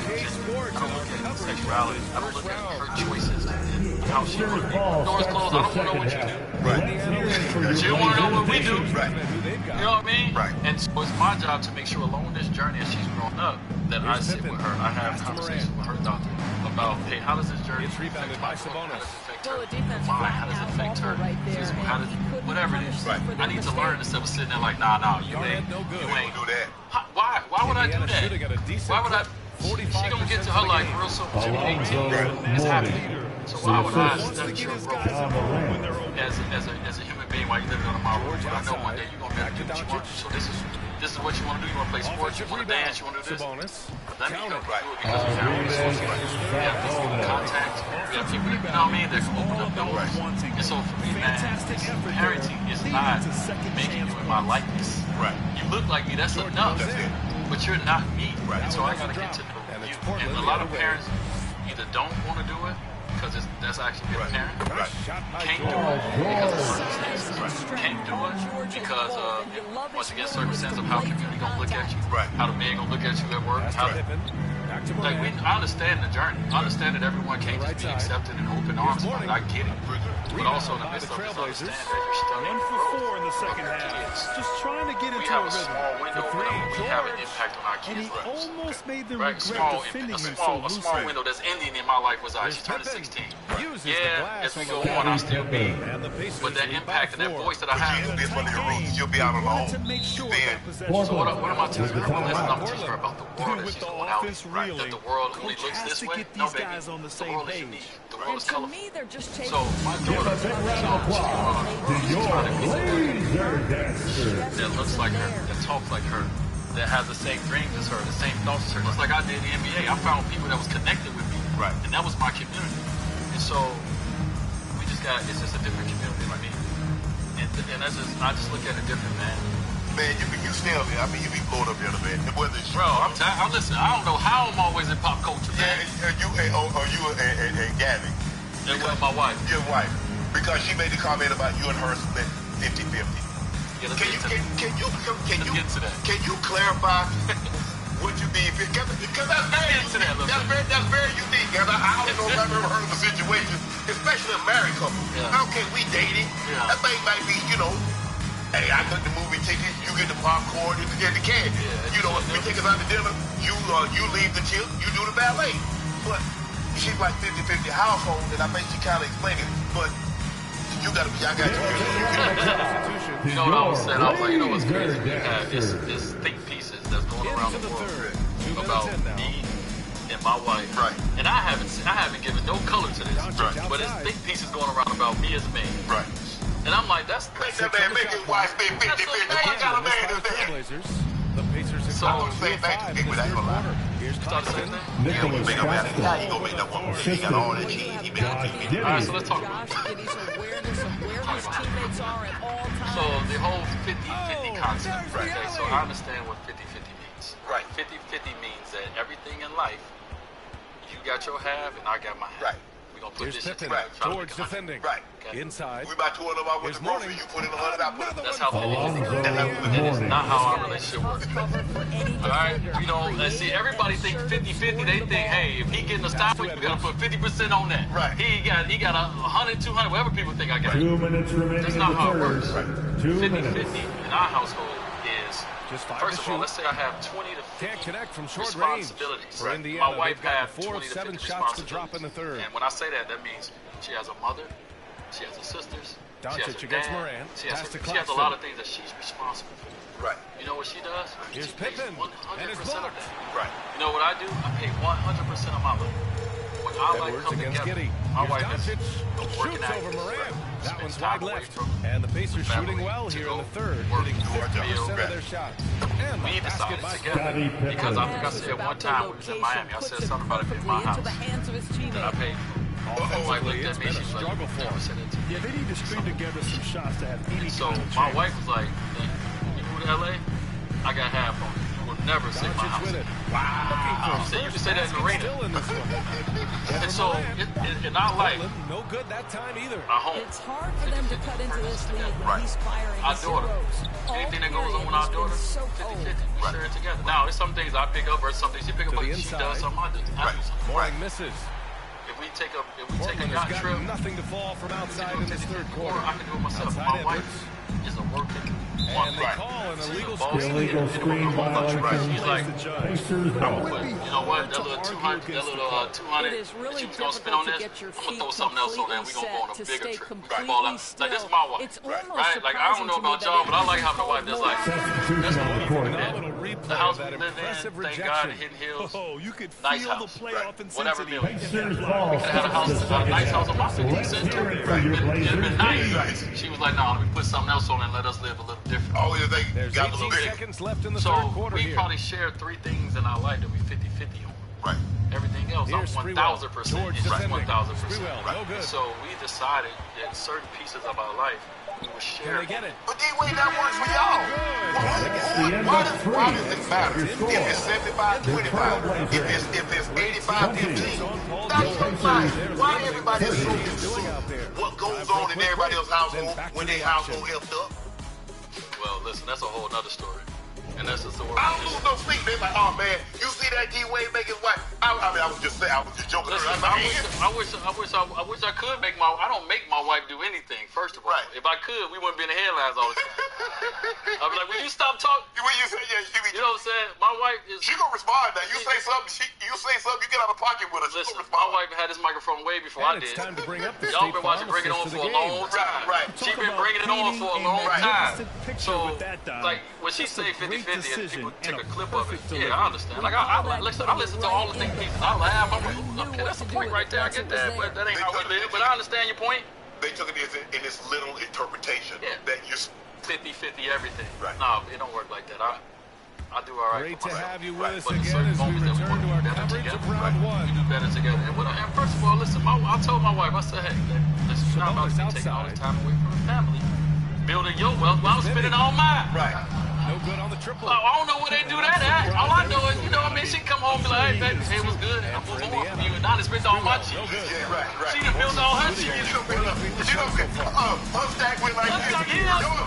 sexuality. I don't look at her choices and how she want to be. Doors closed. I don't want to know what you do. She don't want to know what we do. You know what I mean? And so it's my job to make sure along this journey as she's growing up that I sit with her, I have conversations with her doctor about, hey, how does this journey affect my growth? How does it affect her mind? How does it affect her physical? How does whatever it is? I need to learn instead of sitting there like, nah, you ain't do that. Why would I do that? Why would I? She gonna get to her life real soon. She'll be 18. It's happening. So why would I study your growth as a human being while you live under my roof? I know one day you're gonna be able to do what you want to. So this is what you want to do. You want to play sports. You want to dance. You want to do this. That means you do it because you have resources. You have physical contact. You have people. You know what I mean? That can open up doors. And so for me, man, parenting is not making you in my likeness. You look like me. That's enough. But you're not me. And so I gotta get to know you. And a lot of parents either don't want to do it because that's actually being a parent. Can't do it because of circumstances. Can't do it because once again, circumstances of how community gonna look at you, how the man gonna look at you at work. I understand the journey. I understand that everyone can't just be accepted in open arms. I get it. But also in the midst of this, understand that you're studying 1 for 4 in the second half. Just trying to get into we have a a small window where we have an impact on our kids' lives. Almost made them Right, regret defending him so a small window that's ending in my life was she turned 16. Yeah, as we go on, I'll still be. But that impact and that voice that I have, you'll be out alone. So what am I telling her? I'm teaching her about the world that she's going out in. That the world only looks this way. No, baby. The world is unique. The world is colorful. So my daughter, she's that looks like her, that talks like her, that has the same dreams as her, the same thoughts as her. Just like I did in the NBA, I found people that was connected with me, and that was my community. And so it's just a different community for me. And I just look at it different, man. Man, you still, I mean, you be blowing up the other man. Bro, I'm listening. I don't know how I'm always in pop culture, man. You and Gabby. And with my wife. Your wife. Because she made the comment about you and her split 50-50. Yeah, Can you clarify what you mean? Because that's very unique. And I don't know if I've ever heard of a situation, especially a married couple. How can we dating? That thing might be, hey, I got the movie ticket, you get the popcorn, you get the candy. We take us out to dinner, you leave the tip, you do the ballet. But she's like 50-50 household, and I think she kind of explained it. But I got you. You know what I was saying? I was like, you know what's crazy? We have this think pieces that's going around the world about me and my wife. And I haven't given no color to this. But it's think pieces going around about me as a man. And I'm like, that's that man make his wife stay 50-50. What kind of man is that? The Pacers are going to say thank you, but I ain't gonna lie. He gonna make that woman. He got all that cheese. He made that cheese. All right, so let's talk about it. So the whole 50-50 concept, okay, so I understand what 50-50 means. 50-50 means that everything in life, you got your half and I got my half. We're going to put this shit together. George defending. Inside. We about 200 of with the grocery. You put in 100, I put in 100. That's how it is. Not how our relationship works. All right? See, everybody think 50-50. They think, hey, if he getting a stop, you got to put 50% on that. He got 100, 200, whatever people think I got. 2 minutes remaining. That's not how it works. 2 50-50 minutes. in our household is, first of all, let's say I have 20 to 50 can't connect from short range. responsibilities. My wife has 4 20 to 7 50 shots to drop in the third. And when I say that, that means she has a mother, She has her sisters. Doncic she has her against dad. Moran. She has Pass to a lot Claxton. of things that she's responsible for. Right. You know what she does? Here's She pays Pippen. 100% And it's of blocked. that. Right. You know what I do? I pay 100% of my life. When our life Edwards comes against together, Giddey. my Here's wife Doncic. is working Shoots at over it. Moran. That Spends one's time wide away left. from And the Pacers family shooting well to here go in the third, work, hitting do our 50% job. of their shots. And We the basket decided by together Pippen. because I think I said one time we was in Miami. I said something about it being my house. into the hands of his teammate. And I paid. My wife looked It's at me. been She a was like, struggle for "Never him. said that to me." Yeah, they need to string together some shots to have any So kind of my chance. wife was like, "You move to LA, I got half on it. You will never see my Doncic house." with it. Wow. She said, "You can say that in the arena." Still in this one. And so in our life, no good that time either. our home. It's hard for them to cut into this lead when Right. he's firing Our zeros. daughter. Anything that goes on with our daughter, 50-50. We share it together. Now, it's some things I pick up versus some things she pick up, To but the she inside. does something I do. I do something. Moran misses. If we take a Portland yacht has got trip, nothing to fall from outside in this third or quarter. I can do it myself. Outside My wife Edwards. is a working And woman. they call an illegal Boss. screen. Illegal screen violation. She's like, Pacers ball. you know what? That little 200, It is that really she was gonna spend on difficult this, to get your I'm gonna feet throw something else on there. completely We gonna go on a set, to bigger stay trip. completely Ball out. still. Like this is my wife. It's almost Right? Like I don't know about y'all, but I like having a wife that's like, that's on the court. Phenomenal replay the house of we that live in. impressive Thank rejection. God, Hidden Hills. Oh, you could Nice feel house. the playoff Whatever intensity. million. Pacers ball. Could have had a house, a nice house on my 50 cent too. Let's hear it for your It'd been Blazers. nice. She was like, no, let me put something else on and let us live a little different. Oh, yeah, they There's got a 18 little bit. seconds left in the So third quarter we here. probably share 3 things in our life that we 50-50 on. Right. Everything else, Here's I'm Sprewell. 1,000%. George It's defending. 1,000%. Sprewell, no good. So we decided that certain pieces of our life we would Can share. they get it? But D-Wade, that works for y'all. Why does it matter if it's 75-25? If it's 85-15? That's so fine. Why everybody is so consumed what goes on in everybody else's household when their household helped up? Well, listen, that's a whole nother story. And that's just the word. I don't lose no sleep. They're like, oh man, you see that D-Wade make his wife? I mean, I was just joking. Listen, I wish I could make I don't make my wife do anything, first of all. Right. If I could, we wouldn't be in the headlines all the time. I'd be like, will you stop talking? When you say, yeah, You know what I'm saying? My wife is... she gonna respond now. You say something, you get out of pocket with her. Listen, my wife had this microphone way before I And did. it's time to bring up the Y'all State been watching Farm Bring It On assist for to a the long game. time. Right. She been bringing it on for a long time. So, with that, Don. like, when she That's a say great 50-50 and decision people take and a a clip of it, perfect yeah, I understand. Like, I listen to all the things pieces. I laugh. I'm like, ooh, okay, that's a point right there. I get that, but that ain't how we live. But I understand your point. They took it in this little interpretation that you're 50-50 everything. Right. No, it don't work like that. I do all right. Great to have you with us But again certain as we moments that return to work our better coverage together. of round one. We do better together. And first of all, listen, I told my wife, I said, hey, listen, you're not about to be taking all this time away from the family. Building your wealth while I'm spending all mine. Right. No good on the triple. I don't know where they do that at. All I know is, you know what I mean? She come home and be like, hey, baby, it was good. I move on from you. And I done spent all my cheese. Yeah, right. She done built all her cheese. Her stack went like this. Yours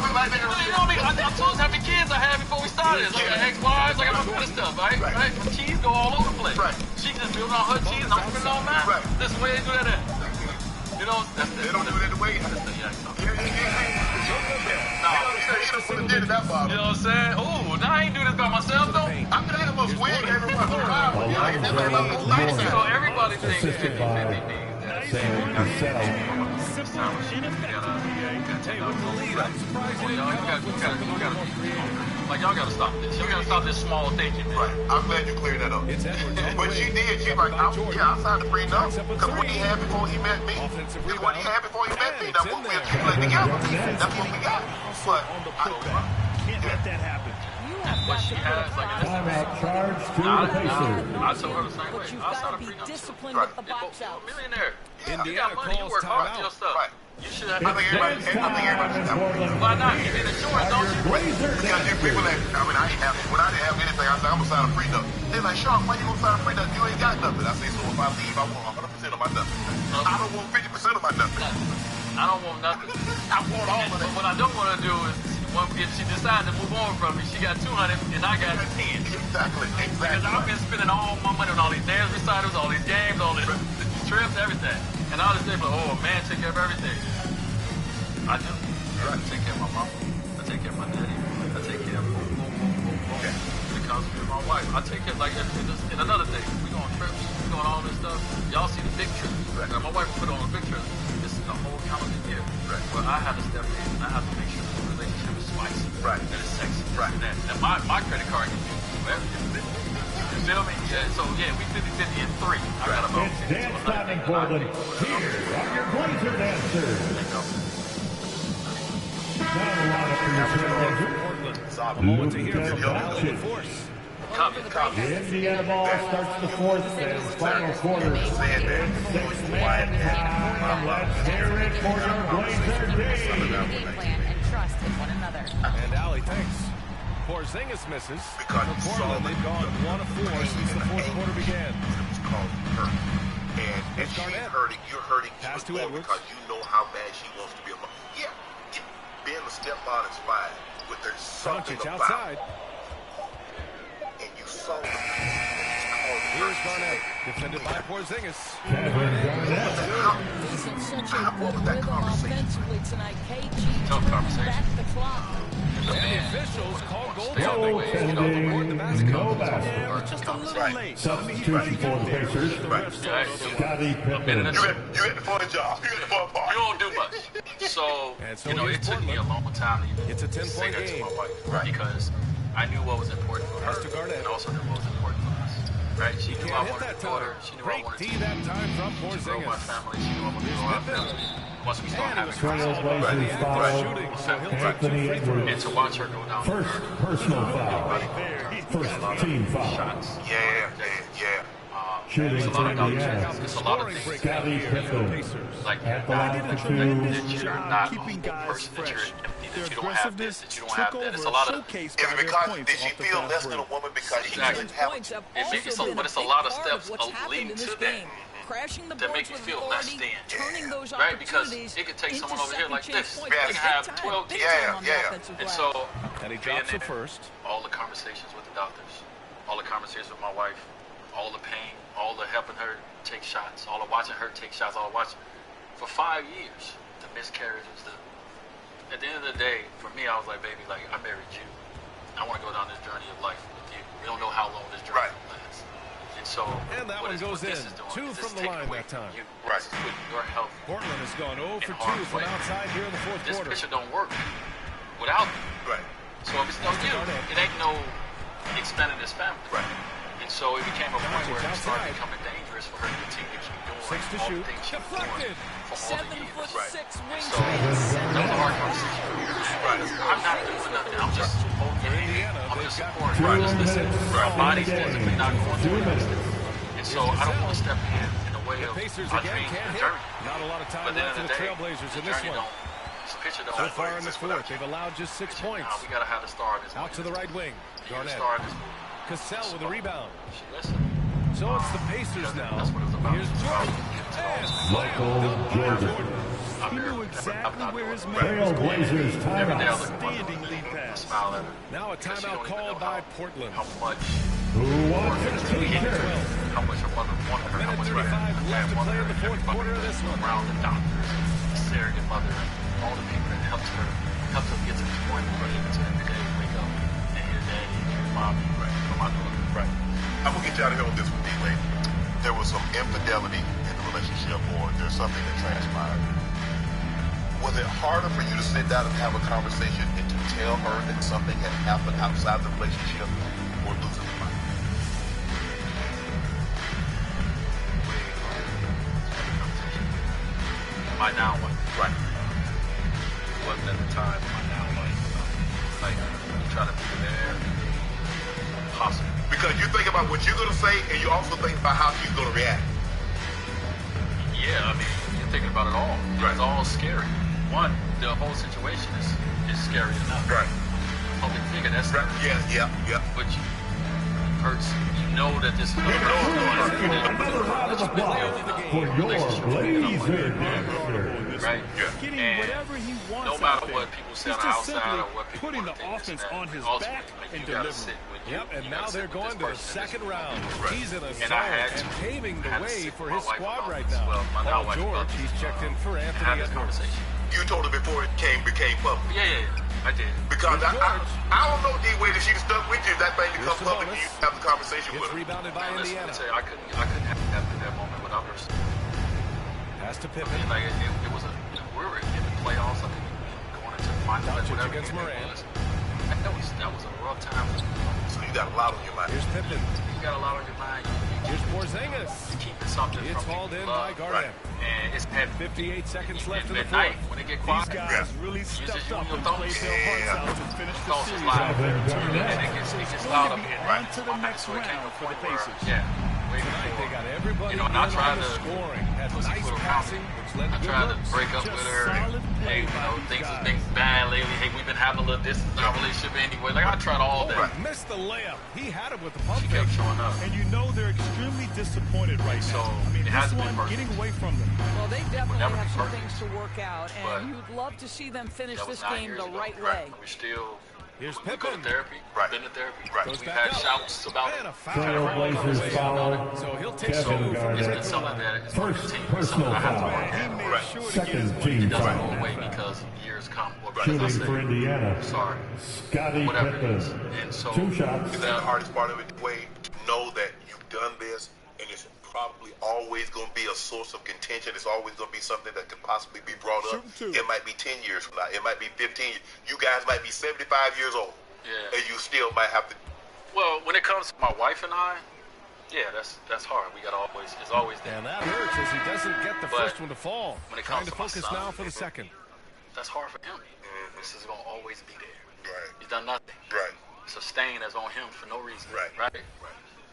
went like that. You know what I mean? I told us how many kids I had before we started. I got ex-wives, I got all kind of stuff, right? Right? Cheese go all over the place. Right. She just built all her cheese and I'm spending all mine. Right. That's the way they do that at. You know, They don't do it the way. You know what I'm saying? Ooh, now I ain't do this by myself, though. I'm gonna have a swing every once in a while. You know, everybody thinks 50-50 like, y'all gotta stop this. Y'all gotta stop this small thinking, man. Right. I'm glad you cleared that up. But she did. She like, I signed the prenup. Because what he had before he met me is what he had before he met me. That's what we accumulate together. That's what we got. But Can't let that happen. What she has, like, Timeout charge to the Pacers. I told her the same way. But you've I got signed to a be prenup. disciplined with the box You're out. a millionaire. Indiana You got money. You calls work hard for timeout. your stuff. Right. You should have. I think everybody should have. Why not? You need insurance, don't you? Because you people that, I mean, I ain't have, when I didn't have anything, I said, I'm going to sign a prenup. They're like, Sean, why you going to sign a prenup? You ain't got nothing. I say, so if I leave, I want 100% of my nothing. I don't want 50% of my nothing. I don't want nothing. I want all of it. But what I don't want to do is, if she decides to move on from me, she got 200 and I got 10. Exactly. Because I've been spending all my money on all these dance recitals, all these games, all these trips, everything. And all this day, like, oh, man, take care of everything. I do. I take care of my mom. I take care of my daddy. I take care of boom. Because of my wife. I take care, like, and another thing, we go on trips, we go on all this stuff. Y'all see the big trips. Now, my wife put on a big trip. It's the whole calendar year. Right. Well, I have to step in and I have to make sure the relationship is spicy. Right. That it's sexy. Right. And my credit card can be everything. You feel me? Yeah. So yeah, we 50-50 in 3. I got about It's dance time in Portland. Here are your Blazer dancers. Now the lineup for your trailblazer. A moment to hear from the Valley of Force. The Indiana ball starts the fourth and final quarter. It's six-man time. Let's hear it for your Blazer Dave. And trust in one another. And Allie, thanks. Porzingis misses. For Portland, they've gone 1 of 4 since the fourth quarter began. It was called hurt. And she's hurting. You're hurting Pass to more Edwards. because you know how bad she wants to be alone. Yeah. Being a stepmom is fine, but there's something Doncic about outside. and you saw it. Here's Garnett, defended by Porzingis. He's in such a good rhythm offensively tonight. KG turns back the clock. And the officials call goaltending. No basket. Just a little late. Substitution for the Pacers. Scottie Pippen. You had the fun job. You had the fun part. You don't do much. So you know, it took me a long time to It's a say 10-point that to game. my wife because I knew what was important for her and also knew what was important for us. Right? She knew I Can't hit wanted that a daughter. time. She knew I Great wanted D to that time from grow my Porzingis. family. She knew I wanted to grow our family. Once we start having Trailblazers foul. Anthony and Edwards. to watch her go down. First personal foul. First team foul. Yeah. Shooting for Indiana. It's a lot of things. Scottie Pippen. Like At the line for two. that you're not a whole person, that you're empty, that you don't have this, that you don't have that. It's a lot of Is it because did she feel less than a woman because she didn't have Points have it makes also it, been but a it's a big lot of part steps what's happened leading in this to that. game. Crashing the That boards make you with feel less authority, than. turning those Right? Because opportunities it could take into someone over here like second this. chance They points. can have Big 12 time, big teams. time on the offensive And glass. so, And he being drops it there, first. all the conversations with the doctors, all the conversations with my wife, all the pain, all the helping her take shots, all the watching her take shots, all the watching. For 5 years, the miscarriages, at the end of the day, for me, I was like, baby, like, I married you. I want to go down this journey of life with you. We don't know how long this journey lasts. And so, And that one goes in. 2 from the line that time. This is with your health. Portland has gone 0 for 2 harm's from way. outside here in the fourth This quarter. picture don't work without me. Right. So if it's no you, it ain't no expanding this family. Right. And so it became a point where it started becoming dangerous for her to continue to keep doing 6 to all shoot. the things she was doing for all the years. 7'6" So that was a hard conversation for me to have. I'm not doing nothing. I'm just holding your hand. I'm just supporting. Right. Just listen. My body's physically not going through it. And so I don't want to step in the way of Pacers our again dreams can't and hit. journey. Not a lot of time But at the left end for of the the day, Trailblazers the in this journey one. this picture don't So work. far in the fourth, they've allowed just 6 points. We gotta have the star in this Out to the right wing. Garnett. star in this Cassell with a rebound. She listened. So it's the Pacers now. That's what it was about. Here's Jordan. Michael Jordan. He knew exactly where his man was Trailblazers going. timeout. Standing lead pass. Smile at her. Now a timeout called by Portland. How much Who wants a t-shirt? how much her mother wanted her, how much her 35 left to dad play wanted in her, the fourth everybody quarter of this one. around the doctors, the surrogate mother, all the people that helped her get to this point where able to every day wake up and hear daddy, hear mommy, from my daughter. Right. I'm gonna get you out of here on this one, D-Lane. There was some infidelity in the relationship, or there's something that transpired. Was it harder for you to sit down and have a conversation and to tell her that something had happened outside the relationship, or losing the fight? My now one. Right. It wasn't at the time, my now one. Like, you try to be there, possible. Because you think about what you're gonna say, and you also think about how she's gonna react. Yeah, I mean, you're thinking about it all. It's all scary. One, the whole situation is scary enough. Right. Public figure, that's right. Yeah. But you hurts. You know that this is going to Another round of applause for your Blazer dancers. Right? Getting And whatever he wants no out matter there. what people say He's on the just outside simply or what people putting want the to think, offense that on his ultimately, back like, and you gotta delivering. sit with Yep, and you now gotta they're sit with going this to the person in this second room. round. Right. He's in a And zone I had and to. paving the I had to way sit for with his my wife squad about right this. now. Well, my now Paul wife George, about he's this. checked in for And Anthony have this Edwards. conversation. You told her before it became public. Yeah, I did. Because I don't know, D-Wade, if she'd stuck with you, that thing becomes public, and you have the conversation with It's her. rebounded by Listen, Indiana. I couldn't have that moment without her. Pass Pass to Pippen. Like it was we were in the playoffs. I think going into the finals. Doncic against Morant. That was a rough time. So you got a lot on your mind. Here's Pippen. You got a lot on your mind. Here's Porzingis. Keeping something it's from hauled in by Garnett. And it's heavy. 58 seconds left in the night, fourth. when it get quiet, These guys really stepped up and played their hearts out to finish the series. And it gets loud up here. On to the next round for the Pacers. Yeah. Tonight they got everybody and I tried to scoring. Had nice passing, which led to I tried to break up with her. Hey, things have been bad lately. Hey, we've been having a little distance in our relationship anyway. Like I tried all that. Missed the layup. He had it with the pump fake. Kept showing up. And you know they're extremely disappointed right now. I mean, this one getting away from them. Well, they definitely have some things to work out, and you'd love to see them finish this game the right way. We're still. Here's we go to therapy. Been to therapy. Goes We've back had up. shouts about it. Trailblazers foul. So he'll take Kevin Garnett. First personal foul. Second team foul. Away because years come. Shooting for Indiana. Sorry. Scottie Pippen. And so 2 shots. The hardest part of it, Wade, to know that you've done this, and it's probably always going to be a source of contention. It's always going to be something that could possibly be brought up. It might be 10 years from now. It might be 15 years. You guys might be 75 years old. Yeah. And you still might have to. Well, when it comes to my wife and I, yeah, that's hard. We got always, it's always there. And that hurts as he doesn't get the first one to fall. When it Trying comes to focus my son, now for the second. That's hard for him. This is going to always be there. Right. He's done nothing. Right. It's a stain that's on him for no reason. Right. Right.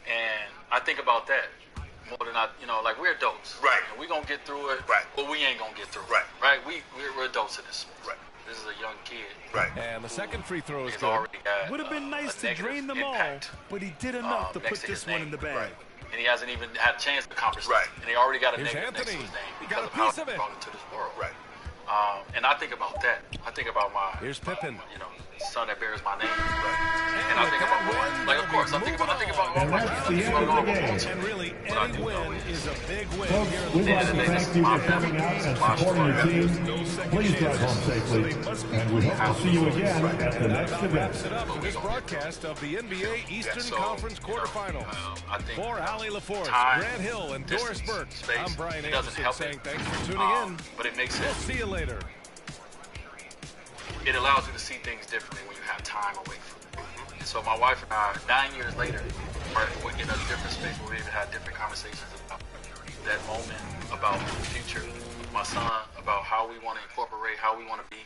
And I think about that more than like we're adults. Right. And we're going to get through it. Right. But we ain't going to get through Right. it. Right. We're adults in this. Right. This is a young kid. Right. And the second free throw is He's good. already got Would have been nice to drain them impact, all, but he did enough to put this one in the bag. And he hasn't even had a chance to accomplish Right. that. And he already got a Here's negative next to Anthony. his name He because got a of how piece he of it. brought into this world. Right. And I think about that. I think about my Pippen. Son that bears my name. Right. And I think about like of course I think about And that's the end of the game. And really, any win is a big win. Folks, we'd like to thank you for coming out and supporting your team. Please drive home safely, and we hope to see you again at the next event. Wraps it up for this broadcast of the NBA Eastern Conference quarterfinals. For Allie LaForce, Grant Hill, and Doris Burke, I'm Brian Anderson saying thanks for tuning in. But it makes We'll sense. see you later. It allows you to see things differently when you have time away from it. And so my wife and I, 9 years later, are in a different space where we even had different conversations about that moment, about the future with my son, about how we want to incorporate, how we want to be.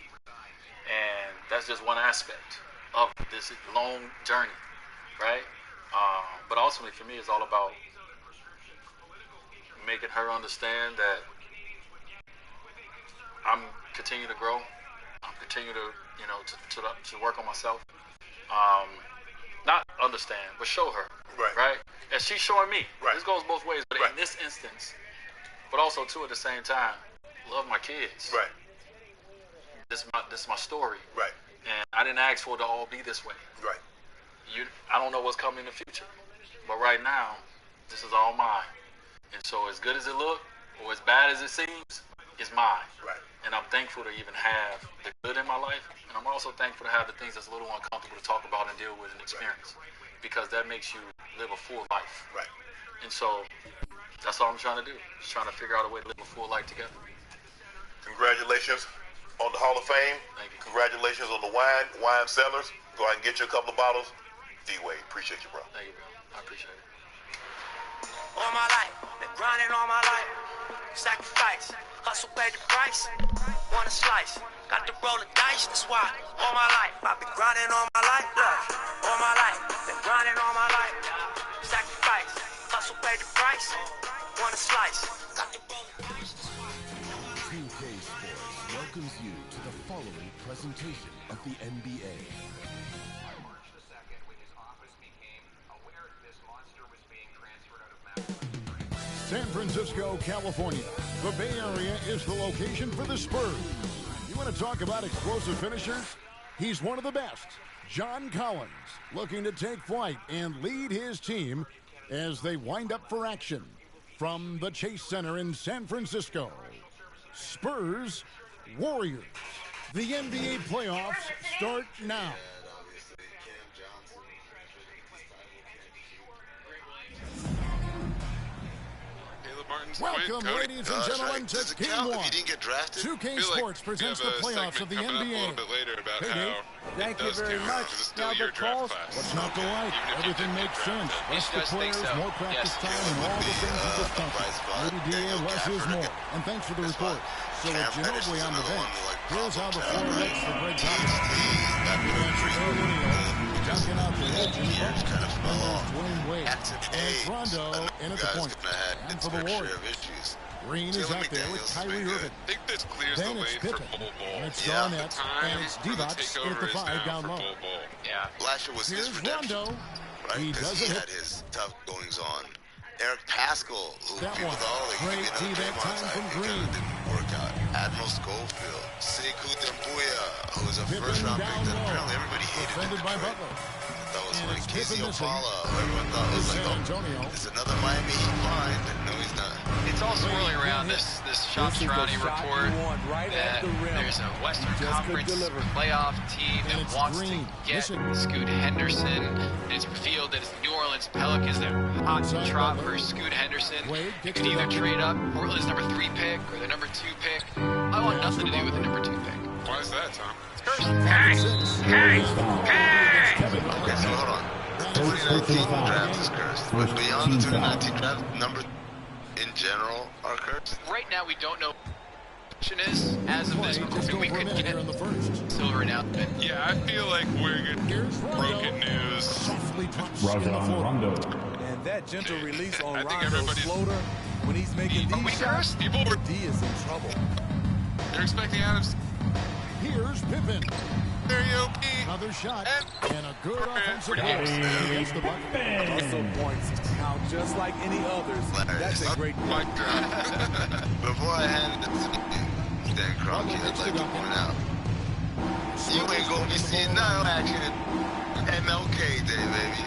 And that's just one aspect of this long journey, right? But ultimately for me, it's all about making her understand that I'm continuing to grow. I'm continuing to, to work on myself. Not understand, but show her. Right? And she's showing me. Right. This goes both ways. But in this instance, but also too at the same time, love my kids. Right. This is my story. Right. And I didn't ask for it to all be this way. Right. I don't know what's coming in the future. But right now, this is all mine. And so as good as it looks, or as bad as it seems, it's mine. Right. And I'm thankful to even have the good in my life. And I'm also thankful to have the things that's a little uncomfortable to talk about and deal with and experience. Because that makes you live a full life. Right. And so that's all I'm trying to do. Just trying to figure out a way to live a full life together. Congratulations on the Hall of Fame. Thank you. Congratulations on the wine cellars. Go out and get you a couple of bottles. D-Wade, appreciate you, bro. Thank you, bro. I appreciate it. All my life, been grinding all my life. Sacrifice, hustle, pay the price. Want a slice, got to roll the dice. That's why all my life, I've been grinding all my life. Look, all my life, been grinding all my life. Sacrifice, hustle, pay the price. Want a slice, got to roll the dice. 2K Sports welcomes you to the following presentation of the NBA. San Francisco, California. The Bay Area is the location for the Spurs. You want to talk about explosive finishers? He's one of the best. John Collins, looking to take flight and lead his team as they wind up for action. From the Chase Center in San Francisco, Spurs, Warriors. The NBA playoffs start now. Welcome, ladies and gentlemen, to Game 1. 2K Sports presents the playoffs of the NBA. Thank you very much. Now the calls. What's not to like? Everything makes sense. Less the players, more practice time, and all the things you just mentioned. Maybe DA, less is more. And thanks for the report. So with Ginobili on the bench, here's how the floor looks for Greg Thomas. Dunking out the edge in the bucket. Dwayne Wade. And Rondo in at the point. And for the Warriors, Green is out there with Kyrie Irving. Then it's Pippen. And it's Garnett. And it's Divac at the 5 down low. Last year was his redemption. Right? He because he had his tough goings on. Eric Paschall, who people thought he could be another Draymond type, he kind of didn't work out. Admiral Schofield, Sekou Dembuya, who was a first-round pick that apparently everybody hated in Detroit. That was when Casey Opala, who everyone thought was like, oh, it's another Miami Heat find. No, he's not. It's all swirling around this Shopstrani report that there's a Western Conference playoff team that wants to get Scoot Henderson. And it's revealed that it's the New Orleans Pelicans that are hot to trot for Scoot Henderson. You could either trade up Portland's number 3 pick or the number 2 pick. I want nothing to do with the number 2 pick. Why is that, Tom? It's cursed. Hey! Okay, so hold on. The 2019 draft is cursed. But beyond the 2019 draft, number in general are cursed. Right now, we don't know what the is. As of this recording, we could get silver announcement. Yeah, I feel like we're getting broken news. Rondo. And that gentle release on Rondo's floater when he's making these shots, D is in trouble. They're expecting Adams. Here's Pippen. There you go. Another shot and a good offensive pass against the bucket. Also points count just like any others. That's a great point. Before I hand it to Stan Kroenke, I'd like to point out, you ain't gonna be seeing no action MLK Day, baby.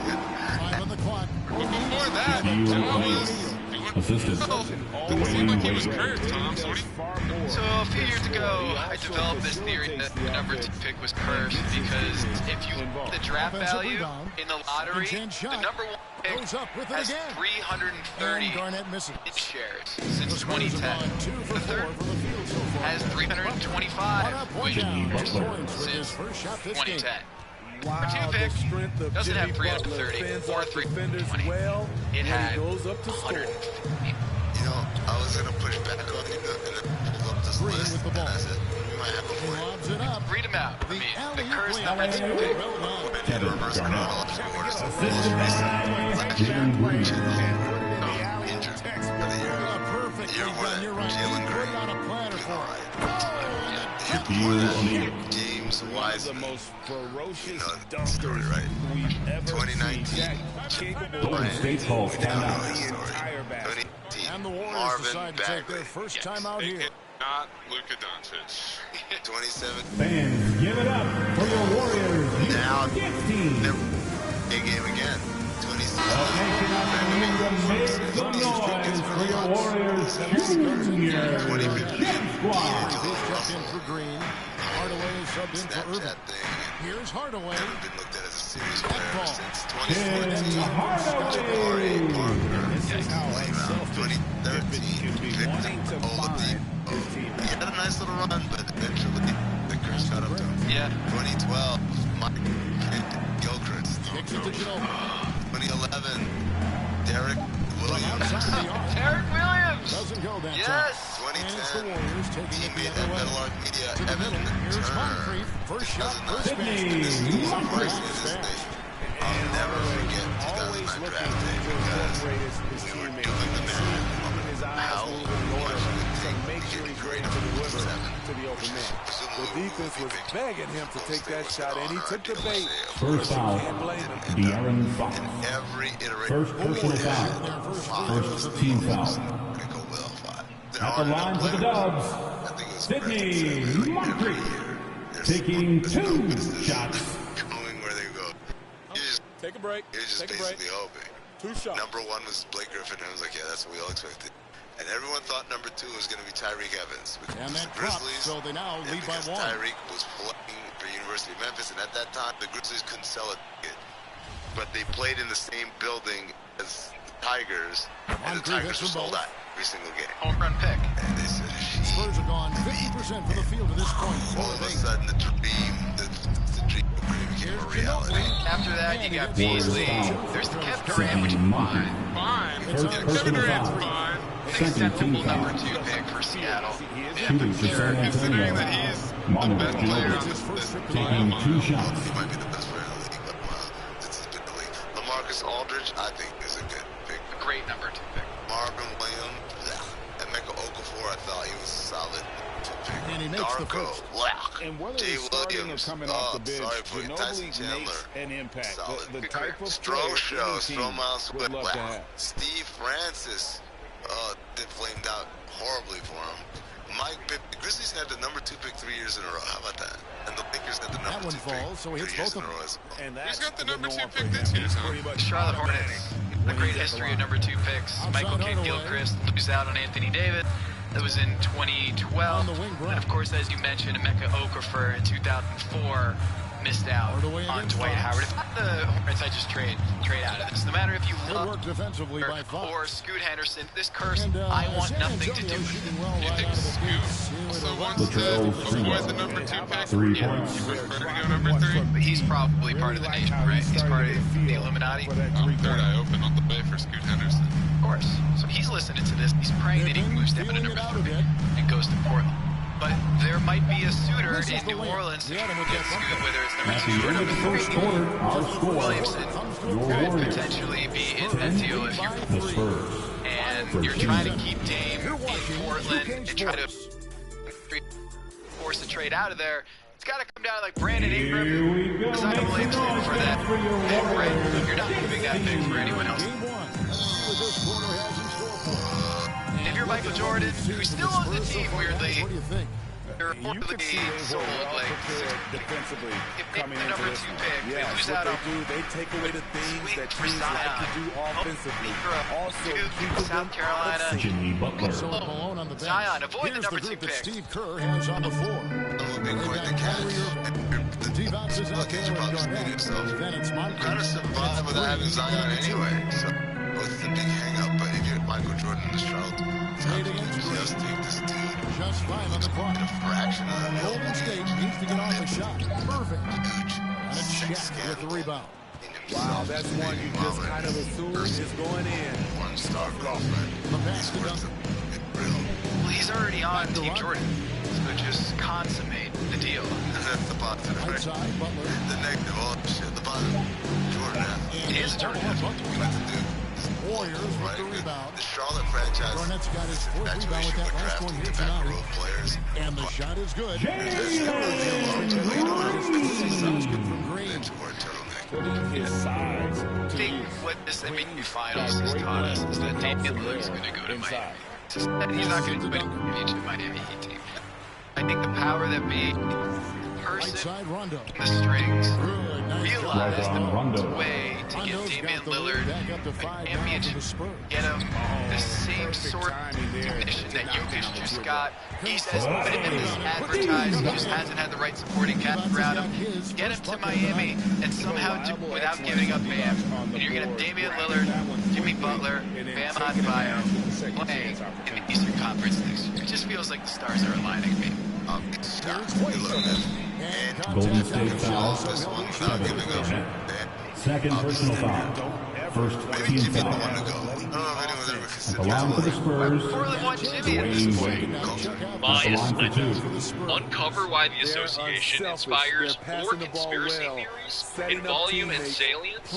5 on the clock. But before that, Tom was assisted. It seemed like he was cursed, Tom. So a few years ago, I developed this theory that the number 2 pick was cursed because if you look at the draft value in the lottery, the number 1 pick has 330 shares since 2010. The 3rd has 325 shares since 2010. Number 2 pick doesn't have 330 or 320. It had 150. You know, I was going to push back on you and pull up this list, and I said, we might have a point. Read them out. I mean, the cursed number 2 pick. In reverse chronological order. So injured for the year. Year 1, Jalen Green. James Wiseman. The most ferocious story, right? 2019. Golden State calls timeout. 2018. And the Warriors Marvin decide to take their first time out here. Not Luka Doncic. 27. Fans, give it up for your Warriors. Now, 15. Big game again. 26. Make some noise for your Warriors Junior Squad. Hardaway is subbed in for Irving. Here's Hardaway. Never been looked at as a serious player since 2014. This is how 2013. Victor Oladipo. He had a nice little run, but eventually the curse got up to him. Yeah. 2012. Mike Gilchrist. 2011. Derek Williams. Derek Williams. Doesn't go that yes. 2010. Teammate at Meadowlark Media, Evan Turner. First shot, first I'll never forget 2009 draft day because we were doing the math on how much it would take to get great to the open man. The defense was begging him to take that shot, and he took the bait. First foul, De'Aaron Fox. First personal foul. First team foul. At the line for the Dubs, Sidney Moncrief taking 2 shots. Going where they go. Take a break. You're just basically hoping. 2 shots. Number 1 was Blake Griffin, and I was like, yeah, that's what we all expected. And everyone thought number 2 was going to be Tyreek Evans. And that the Grizzlies, so they now lead by 1. Tyreek was playing for University of Memphis, and at that time, the Grizzlies couldn't sell a ticket. But they played in the same building as the Tigers, and the Tigers were sold out. every single game. Home run pick. And they said Spurs have gone 50% from the field at this point. All of a sudden, the dream became a reality. After that, you got Beasley. There's the Kevin Durant, which is fine. Kevin Durant's fine. Acceptable number 2 pick for Seattle. Considering that he's the best player on this taking 2 shots. He might be the best player in the league, but since he's been in the league. LaMarcus Aldridge, I think, is a good pick. A great number 2 pick. Marvin Williams, and Emeka Okafor, I thought he was solid. And he makes the first. And whether he's starting or coming off the bench, Ginobili makes an impact. The type of player would love to have. Steve Francis did flamed out horribly for him. The Grizzlies had the number 2 pick 3 years in a row. How about that? And the Lakers had the number 2 pick so he hits 3 years both in a of row as well. And Who's got the number 2 pick this year, Tom? Charlotte Hornets. A great history of number 2 picks. Michael Kidd-Gilchrist lose out on Anthony Davis. That was in 2012. And of course, as you mentioned, Emeka Okafor in 2004 missed out on Dwight Howard. If the Hornets, I just trade out of this. No matter if you love defensively by or Scoot Henderson, this curse, I want nothing to do with it. You think Scoot also wants to avoid the number 2 pick? 3 Yeah, points. he prefers to go number 3. But he's probably part of the nation, right? He's part of the Illuminati. Third eye open on the way for Scoot Henderson. Of course. So he's listening to this. He's praying that he moves down to number 3 and goes to Portland. But there might be a suitor in New Orleans who can get Scoot, whether it's number 2 or number 3. Williamson could potentially be in that deal if you're and you're trying to keep Dame in Portland and try to force a trade out of there. It's got to come down like Brandon Ingram, because I don't blame him for that pick, right? You're not giving that pick for anyone else. And if you're Michael Jordan, who still owns the team weirdly, you're reportedly sold like defensively coming into number 2 pick. They lose out on they take away the things that teams like to do offensively. Also, keep South Carolina. Jimmy Butler. Zion, avoid the number 2 pick. Steve Kerr has on the floor. Been quite the catch. Look, he's probably screwed himself. Kind of survive without having Zion anyway. So, what's the big hang-up? But if you're Michael Jordan in the Charlotte, just take this dude. Just 5 on the clock. A fraction of that. Golden State needs to get off the shot. Perfect. And a check with the rebound. Wow, that's one you just kind of assume is going in. One-star girlfriend. The pass to Duncan. Well, he's already on Team Jordan, so just consummate the deal. That's the positive, right? Outside, Butler. The negative, oh shit, the positive. Jordan athlete. It is a Jordan athlete. Warriors with the rebound. The Charlotte franchise. Garnett's got his 4th rebound with that last one here tonight. Players. And the shot is good. Putting his size I think what this NBA Finals has taught us is that Damian Lillard is going to go to Miami. He's not going to win a Miami Heat team. I think the power that be person in the strings realized the way to get Damian Lillard a championship, get him the same sort of mission that Jokic just got. He says, but it is advertised, he just hasn't had the right supporting cast around him. Get him to Miami and somehow do without giving up Bam. And you're going to have Damian Lillard, Jimmy Butler, Bam Adebayo playing in the Eastern Conference next year. It just feels like the stars are aligning me. Golden State foul. 7. Second personal foul. First team foul. At the line for the Spurs, Dwayne Wade. Bias enough. Uncover why the association inspires more conspiracy theories in volume and salience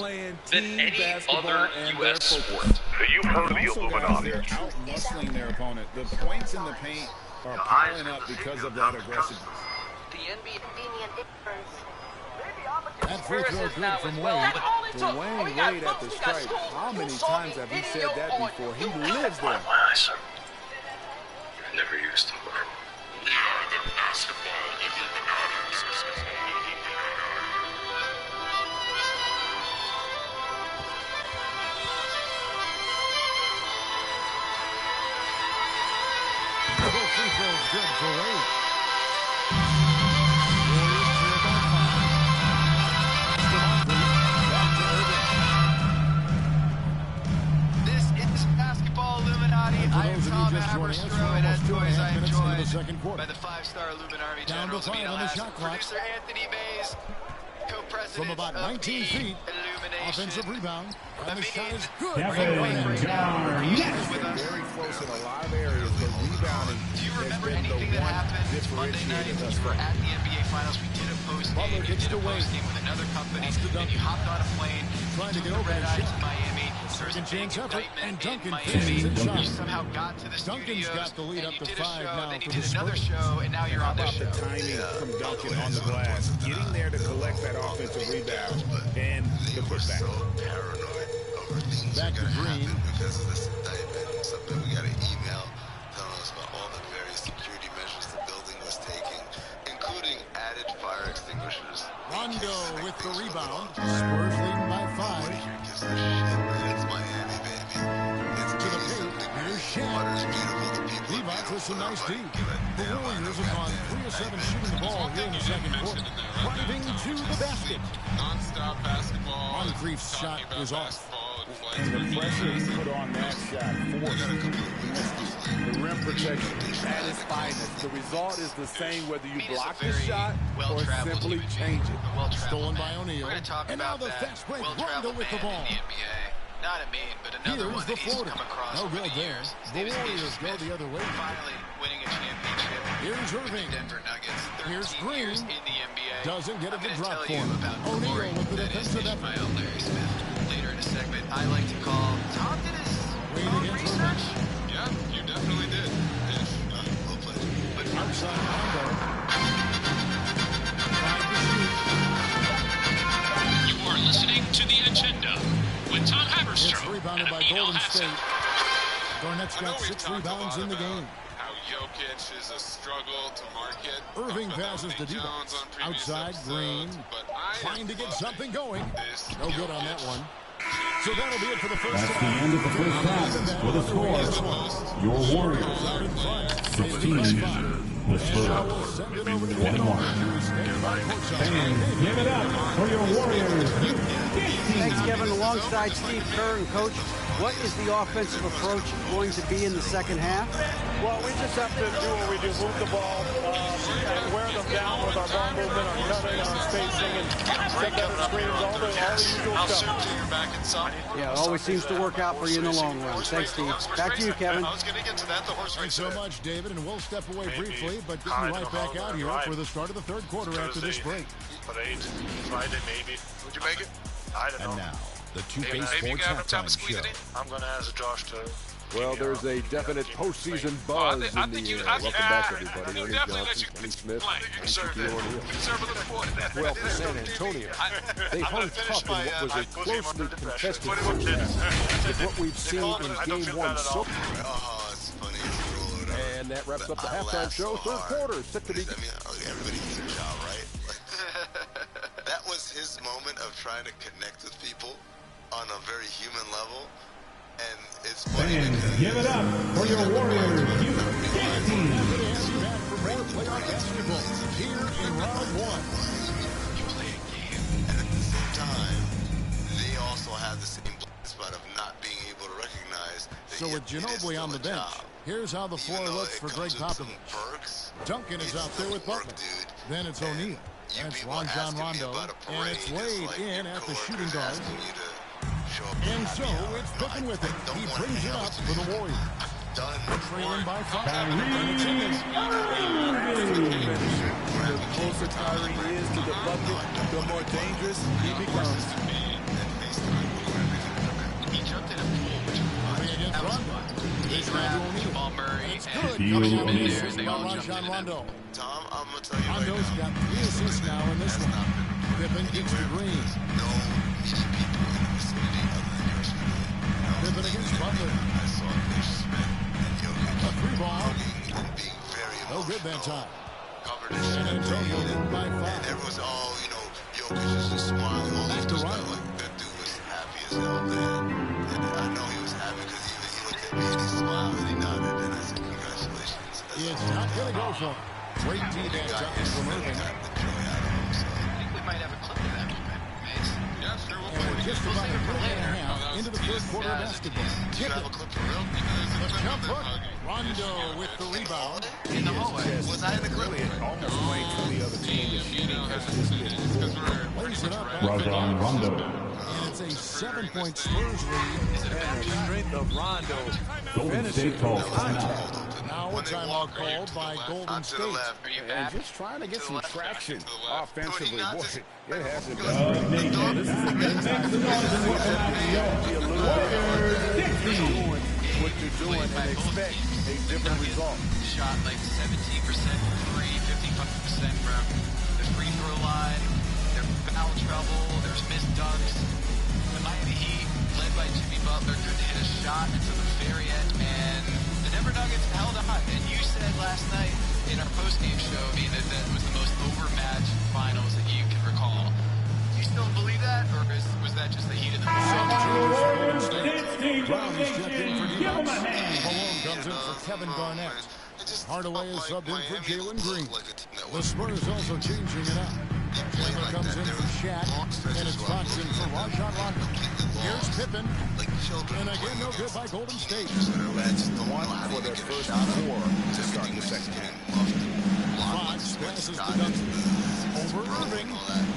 than any other U.S. sport. You've heard of the Illuminati. They're out-muscling their opponent. The points in the paint are piling up because of that aggressiveness. The NBA That free throw good from Wade. Dwayne Wade at the stripe. How many times have he said that before? He lives there. My eyes, sir. You've never used them before. We are the basketball Illuminati. Both free throws good for Wade. This is Basketball Illuminati. I am first row and as always, I am joined by the 5-star Illuminati Generals of producer Anthony Mays, co-president from about 19 feet. Offensive rebound. And the shot is good. Kevin Garnett. Very close in a lot of areas, but rebounding has been the one differentiator thus far. At the NBA Finals, we did a post game. You did a post game with another company, and you hopped on a plane, trying to get the over red the eye shot. to Miami. There's a big effort, and Duncan Miami. shot. You somehow got to the Duncan's studios, got the lead up and you to did a 5 show, now then you for did the another Spurs. show, and now you're on this How about show. the timing from Duncan on the glass, getting there to collect that offensive rebound and the putback. Back to Green. Because of this indictment, something we got an email telling us about all the various security measures the building was taking, including added fire extinguishers. Rondo with the rebound. Spurs leading by 5. It's Miami, baby. It's to the paint. Here's Shaq. Levi with some nice D. The Warriors have gone 3 of 7 shooting the ball here in the second quarter. Driving to the basket. Non-stop basketball. Moncrief's shot is off. And the pressure he put on that shot forced the rim protection at its finest. The result is the same whether you block the shot or simply change it. Stolen by O'Neal. We're going to talk And now about the that fast break. Rondo well-traveled with the man ball. in the NBA. Not a mean, but another Here's one the that he's floater. come across No over good the there. years. The Warriors go the other way. Finally winning a championship. Here's with Irving. the Denver Nuggets. 13 Here's Green. years in the NBA. Doesn't get it to I'm drop gonna for tell him. you about the O'Neal glory with the that is defensive effort. Ishmael Larry Smith. Later in a segment, I like to call Tom did his own research. Yeah, you definitely did. But outside Rondo. You are listening to The Agenda with Tom It's Haverstrom rebounded and by Amin Golden Al-Hassan. State. Garnett's got 6 rebounds in the game. How Jokic is a struggle to market. Irving passes to Divac. Outside, Green. Trying to get something going. No good on that one. So that'll be it for the first That's half. the end of the first half. With a score, your Warriors 16, the Spurs 21. And give it up for your Warriors. Thanks, Kevin. Alongside Steve Kerr and Coach, what is the offensive approach going to be in the second half? Well, we just have to do what we do, move the ball and wear them down with our ball movement, our cutting, our spacing, and set better screens, all the usual stuff. Yeah, it always seems to work out for you in the long run. Thanks, Steve. Back to you, Kevin. I was going to get to that, the horse Thanks race. so much, David, and we'll step away briefly, but get you right back out here for the start of the third quarter after this break. Friday, maybe. Would you make it? I don't know. And now, the 2K Maybe you Sports got enough time to Halftime squeeze Show. it in. I'm going to ask Josh to... Well, there's a definite postseason buzz in the air. Welcome back, everybody. Ernie Johnson, Kenny Smith, and Shaquille O'Neal. Well, for San Antonio, they hung tough in what was a closely contested first half. With what we've seen in Game 1 so far. Oh, it's funny. And that wraps up the halftime show. Third quarter set to be. Everybody needs a job, right? That was his moment of trying to connect with people on a very human level. And it's funny because... Give it up for your Warriors 16. For more playoff basketball here in round 1. You play a game, and at the same time, they also have the same blind spot of not being able to recognize that So with Ginobili on the bench, here's how the floor looks for Greg Popovich. Duncan is out there with Butler. Then it's O'Neal. That's John Rondo. And it's Wade in at the shooting guard. And so it's Pippen with it. He brings it up for the Warriors. Trailing by 5. The closer Kyrie is to the bucket, the more dangerous he becomes. he jumped in a pool, which that was fun. He's left, Jamal Murray, and O'Neal. they all jumped in and Rondo. Tom, I'm going to tell you Rondo's got 3 assists now in this one. Pippen gets the green. no meaty people in the vicinity other than yours. Pippen against Butler. I saw Nish Smith and Jokic A 3-ball. and being very No good that time. covered his San Antonio leading by 5. And everyone's, Jokic is just smiling. All these dudes got like, that dude was happy as hell, man. And I know he was happy because he looked at me and he smiled and he nodded and I said, congratulations. It's not going to go for him. Great D that time from Irving. I think we might have a clip of that moment, Mace. Yeah, sure. We'll And we're just about a minute and a half into the first quarter of basketball. Do you have a clip for real? The jump hook. Rondo with the rebound. In the hallway. Was I in the clip? Almost playing for the other team. The shooting has just been Lays it up. Rajon Rondo. And it's a 7-point Spurs lead. and the strength of Rondo. Golden State calls timeout. Now a timeout called by Golden State. And just trying to get some traction offensively. Boy, it hasn't been Nation. great. This is the big time to be a little bit doing what you're doing and expect a different result. Shot like 17% from three, 55% from the free throw line. There's foul trouble. There's missed dunks. The Miami Heat, led by Jimmy Butler, couldn't hit a shot until the very end. And the Denver Nuggets held on. And you said last night in our postgame show, that that was the most overmatched finals that you can recall. Do you still believe that, or was that just the heat of the Brown is checked in for Malone comes in for Kevin Garnett. Hardaway is subbed in for Jalen Green. The Spurs also changing it up. Taylor comes in for Shaq, and it's Fox in for Rajon Rondo. Here's Pippen, and again no good by Golden State. That's one for their first four to start the second half. Fox passes to Duncan. Over Irving,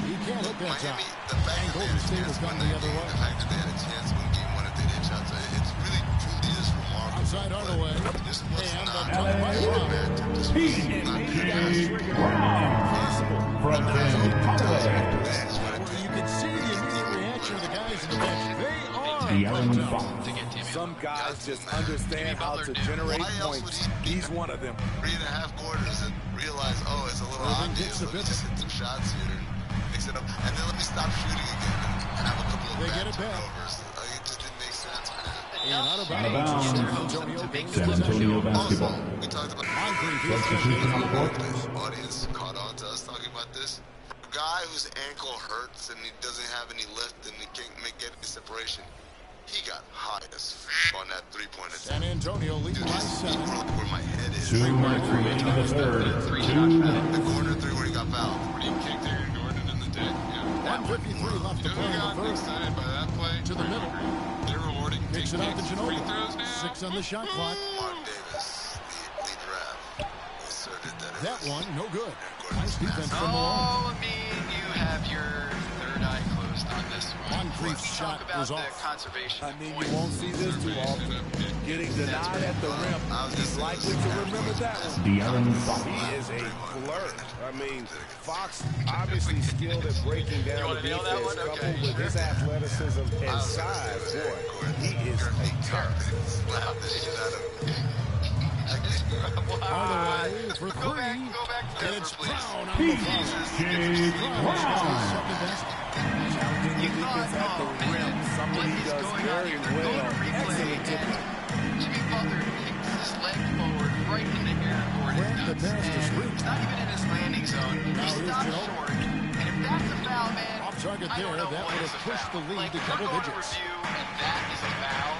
he can't hit that shot. And Golden State has gone the other way. Outside Hardaway, and the dunk by Brown. You can see the immediate reaction of the guys in the bench. They are Some guys just understand how to generate points. He's one of them. 3.5 quarters and realize, oh, it's a little obvious. Let me just hit some shots here and mix it up. And then let me stop shooting again and have a couple of bad turnovers. It just didn't make sense, man. And out of bounds. San Antonio basketball. We talked about this audience caught on to us talking about this. A guy whose ankle hurts and he doesn't have any lift and he can't get any separation. He got hot as on that three-point attempt. San Antonio leads by 7. Where my head is. 2 minutes remaining in the third. 2 minutes. The corner three where he got fouled. Where you kicked Aaron Gordon in the dick. Yeah. 1:53 left to play in the third. Excited by that play. To the middle. They're rewarding Kicks it out to free throws Ginobili. now. 6 on the shot clock. Mark Davis, the draft, asserted that That one, no good. Nice defense from Malone. Oh, I mean, you have your third eye closed on this one. Moncrief's shot Talk about was the off. conservation. I mean, you won't see this too often. Getting denied at the rim. He's likely to remember that one. De'Aaron Fox. He is a flirt. I mean, Fox obviously skilled at breaking down the defense, coupled with his athleticism and size. Boy, he is a terror. slap the shit out of him. Hardaway for 3. And it's Brown on the foul. Challenging the defense at the rim. Something he does very well. Excellent tip. Jimmy Butler kicks his leg forward right in the air for Went the pass to Screen. It's not even in his landing zone. He stopped short. And if that's a foul, man, Off target I don't there, know that what would is have a pushed foul. the lead Like, to we're double going to digits. review, and that is a foul.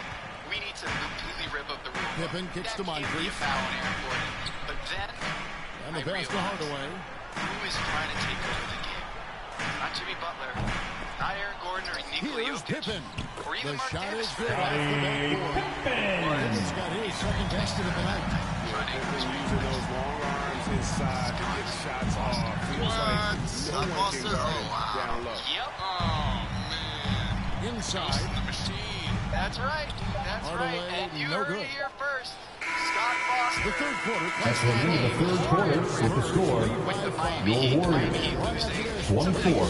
We need to completely rip up the rule. Pippen kicks to That can't be a Moncrief. foul on Aaron Gordon. But then, And the pass to Hardaway. who is trying to take over the game? Not Jimmy Butler, not Aaron Gordon or Nikola Here's Jokic, Pippen. or even The Mark shot Davis. is good off the backboard. Pippen's got his second basket of the night. Using those long arms inside to get shots off. Feels like no one can guard him down low. Yep. Oh, man. Inside. The machine. That's right. That's Hardaway, right. And you no heard good. it here first. Scott Foster. The third quarter. That's the end of the third quarter with the score. Your Warriors 24,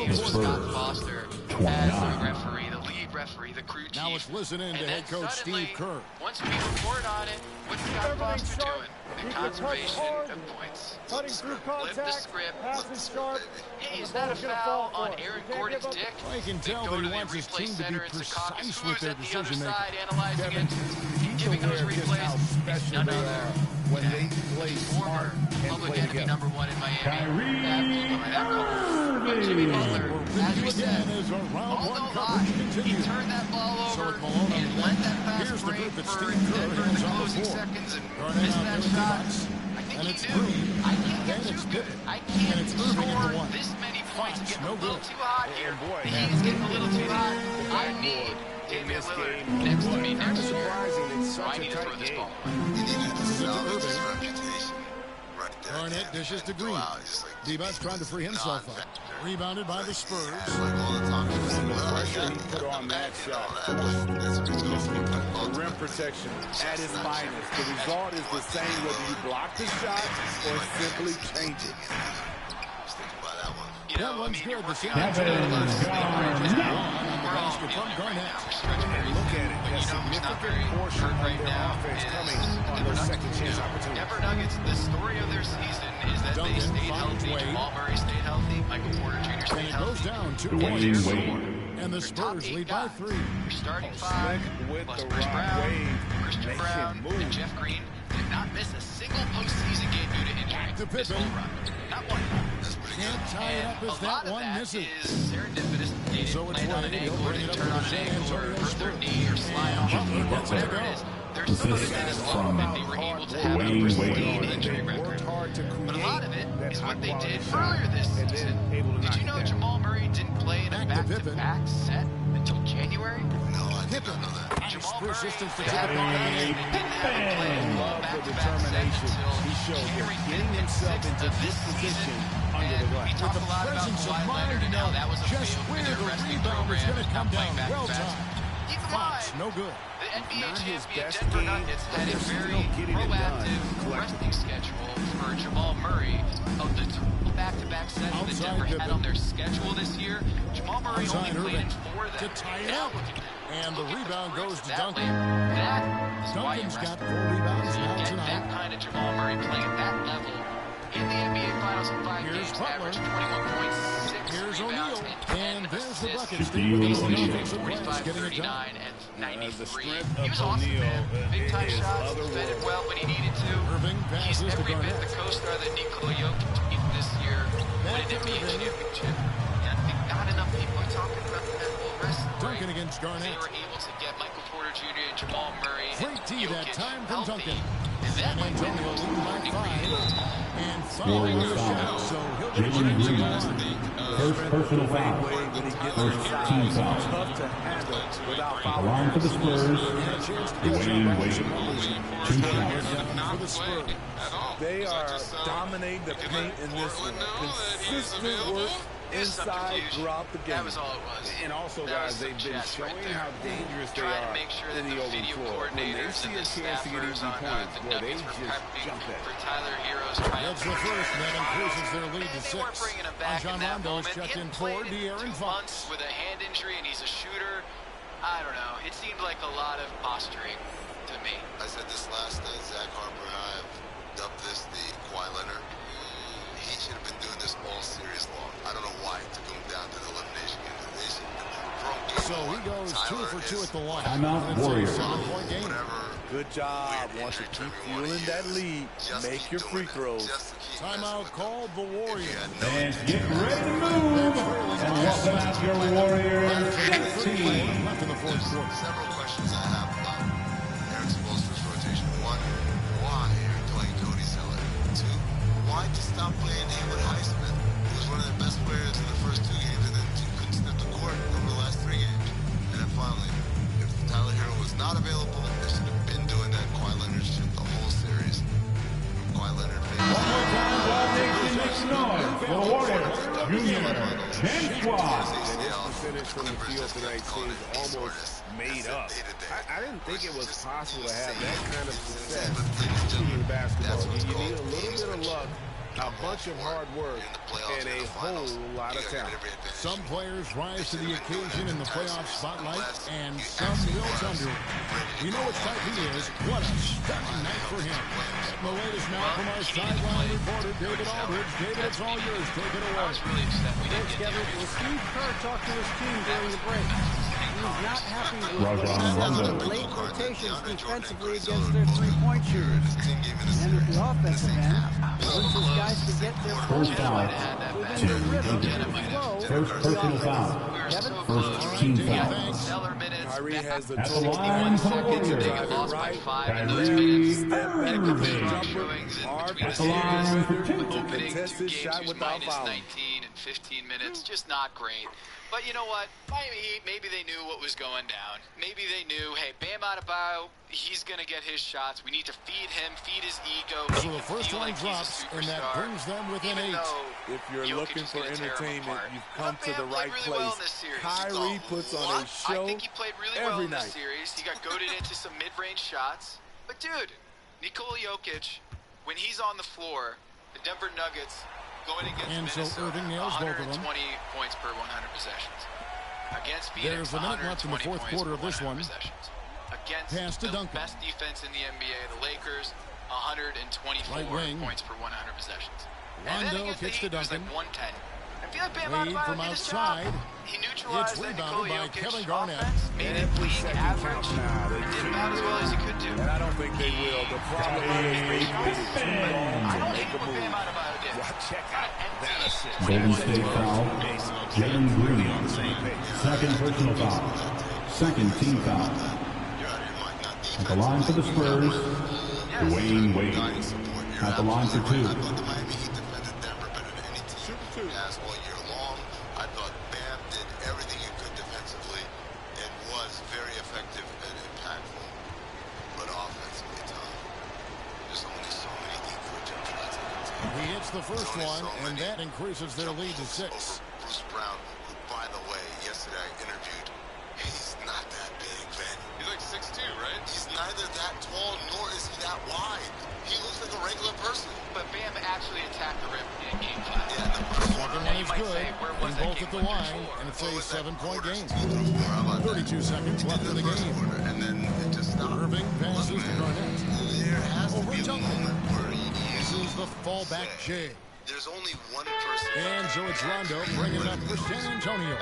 Pittsburgh Foster 29. as the referee, the lead referee, the crew chief. Now let's listen in to head coach Steve Kerr. Once we report on it, what's Scott Foster doing? The conservation of points. Cutting through Flip the contact, script. passes sharp. Hey, is that a foul on Aaron Gordon's dick? Well, you can They tell go that to he the wants his replay team to be center, it's a caucus. precise Who's with their at the other decision side making. analyzing Kevin, it? Giving those Aware just how replays. special they are when they play smart and Public play enemy together. number 1 in Miami. That call. But Jimmy Butler, as we said, although high, he turned that ball over and let that fast break for Denver in the closing seconds and missed that shot. I think he knew, I can't get too good. I can't score this many points getting a little too hot here. The heat is getting a little too hot. I need Damian Lillard next to me next year. So I need to throw this ball away. Garnett dishes to Green. D-But's trying to free himself up. Rebounded by the Spurs. The pressure he put on that shot. The rim protection at its finest. The result is the same whether you block the shot or simply change it. That one's good. The shot. From Garnett. Look at it. A significant portion of their offense coming on those second chance opportunities. Denver Nuggets, the story of their season is that they stayed healthy. Jamal Murray stayed healthy. Michael Porter Jr. stayed healthy. And it goes down 2 points. And the Spurs lead by 3. Your starting 5 plus Bruce Brown, Christian Brown, and Jeff Green did not miss a single postseason game due to injury. This whole run. Not one. Can't tie it up as that one misses. Serendipitous. They didn't land on an ankle or didn't turn on an ankle or hurt their knee or slide off or whatever it is. There's some of that is all about they were able to have a pristine injury record. But a lot of it is what they did earlier this season. Did you know Jamal Murray didn't play in a back-to-back set until January? No, I did not know that. Jamal Murray didn't have a play back-to-back set until January 5th and 6th of this season. And we talk a lot about Kawhi Leonard and how that was a failure for their wrestling program and not playing back-to-back. Keep in mind, no good. The NBA champion Denver Nuggets had a very proactive resting schedule for Jamal Murray. Of the 2 back-to-back sets that Denver had on their schedule this year, Jamal Murray only played in 4 of them. And the rebound goes to Duncan. That is why you Duncan's rest. got 4 rebounds now Get tonight. that kind of Jamal Murray playing at that level in the NBA Finals in 5 games, average 21.6 rebounds and there's the assists. bucket. Shooting 45, 39, and 93. He was awesome, man. Big time shots, defended well when he needed to. He's every bit the co-star that Nikola Jokic this year won an NBA championship. And I think not enough people are talking about that whole rest of the Duncan against Garnett. They were able to get Michael Porter Jr. and Jamal Murray and Great tee that Jokic time from healthy. Duncan. And that might be the most important for you. And following the shot, so he'll get First personal foul. First team foul. Tough to handle without fouling. Alarm for the Spurs. Dwayne Wade. 2 shots. They are dominating the paint in this one. Consistent work inside throughout the game. That was all it was. And also, guys, they've been showing how dangerous they Trying are to make sure that in the the video open floor. When they coordinators see and a the chance to get staffers easy on points, the boy, they Nuggets were just prepping jump at for it. Tyler Hero's That's triumph. the first. That increases their lead to They weren't 6. bringing him back John in that Rondo is moment. He checked in hadn't for played in De'Aaron 2 months Fox. with a hand injury, and he's a shooter. I don't know. It seemed like a lot of posturing to me. I said this last night, Zach Harper and I have dubbed this the Kawhi Leonard. He should have been doing this all series long. I don't know why it took him down to the elimination game. They should have been from game So he one. goes Tyler 2 for 2 at the line. Timeout, And it's a Warriors. 7-point game. Good job. Once you keep fueling that lead, make your free throws. Timeout called the Warriors. Fans, get ready to move. And welcome out your Warriors 16. Left in the fourth quarter. Several questions I have about Eric Spoelstra's rotation. 1, why are you playing Cody Zeller? 2, why did you stop playing Haywood Highsmith? He was one of the best players in the first 2 games, and then couldn't step the court over the last 3 games. And then finally, if Tyler Hero was not available, they should have been doing that Kawhi Leonard shit the whole series. Kawhi Leonard One more time, Wild Nation makes noise for the Warriors. Junior James Squad. Percentage from the field tonight seems almost made up. I didn't think it was possible to have that kind of success in basketball. You need a little bit of luck, a bunch of hard work, and a whole lot of talent. Some players rise to the occasion in the playoff spotlight, and some built under it. We know what type he is. What a stunning night for him. And the latest now from our sideline reporter, David Aldridge. David, it's all yours. Take it away. Thanks, Kevin. Well, Steve Kerr talked to his team during the break. He's not happy with the late rotations defensively against their three-point shooters. And at the offensive end, once his guys to get their First foul. within the rhythm and flow. First personal foul. First team foul. Kyrie has the At the total line for the Warriors. Kyrie Irving. hard At the line for 2. contested shot without fouling. 15 minutes. Just not great. But you know what? Miami Heat, maybe they knew what was going down. Maybe they knew, hey, Bam Adebayo, he's going to get his shots. We need to feed him, feed his ego. So the first one drops, and that brings them within 8. If you're looking for entertainment, you've come to the right place. Kyrie puts on a show I think he played really well in this series. He got goaded into some mid-range shots. But, dude, Nikola Jokic, when he's on the floor, the Denver Nuggets going against Minnesota, 120 points per 100 possessions. Against Phoenix, there's a minute left in the fourth quarter of this one. Against the best defense in the NBA, the Lakers, 124 points per 100 possessions. And then against the Heat, it was like 110. I feel like Bam Adebayo did his job. He neutralized the Nikola Jokic offense, made it league average, did about as well as he could do. And I don't think they will. The problem is they I don't hate what Bam Adebayo did. Check out that assist. Golden State foul. Jalen Green. Second personal foul. Second team foul. At the line for the Spurs, Dwayne Wade. At the line for 2. All year long. I thought Bam did everything he could defensively and was very effective and impactful. But offensively, Tom, there's only so many deep jump shots I can take. He hits the first one, and that increases their lead to 6. Over Bruce Brown, who, by the way, yesterday I interviewed. He's not that big, Ben. He's like 6'2", right? He's neither that tall nor is he that wide. He looks like a regular person. But Bam actually attacked the rim in Game 5. Yeah, the first one is good, and both at the line, and it's a 7-point game. 32 seconds left in the game. And then it just stopped. Irving passes to Garnett. There has to be a moment where this is the fallback J. There's only one person. And so it's Rondo bringing it up for San Antonio.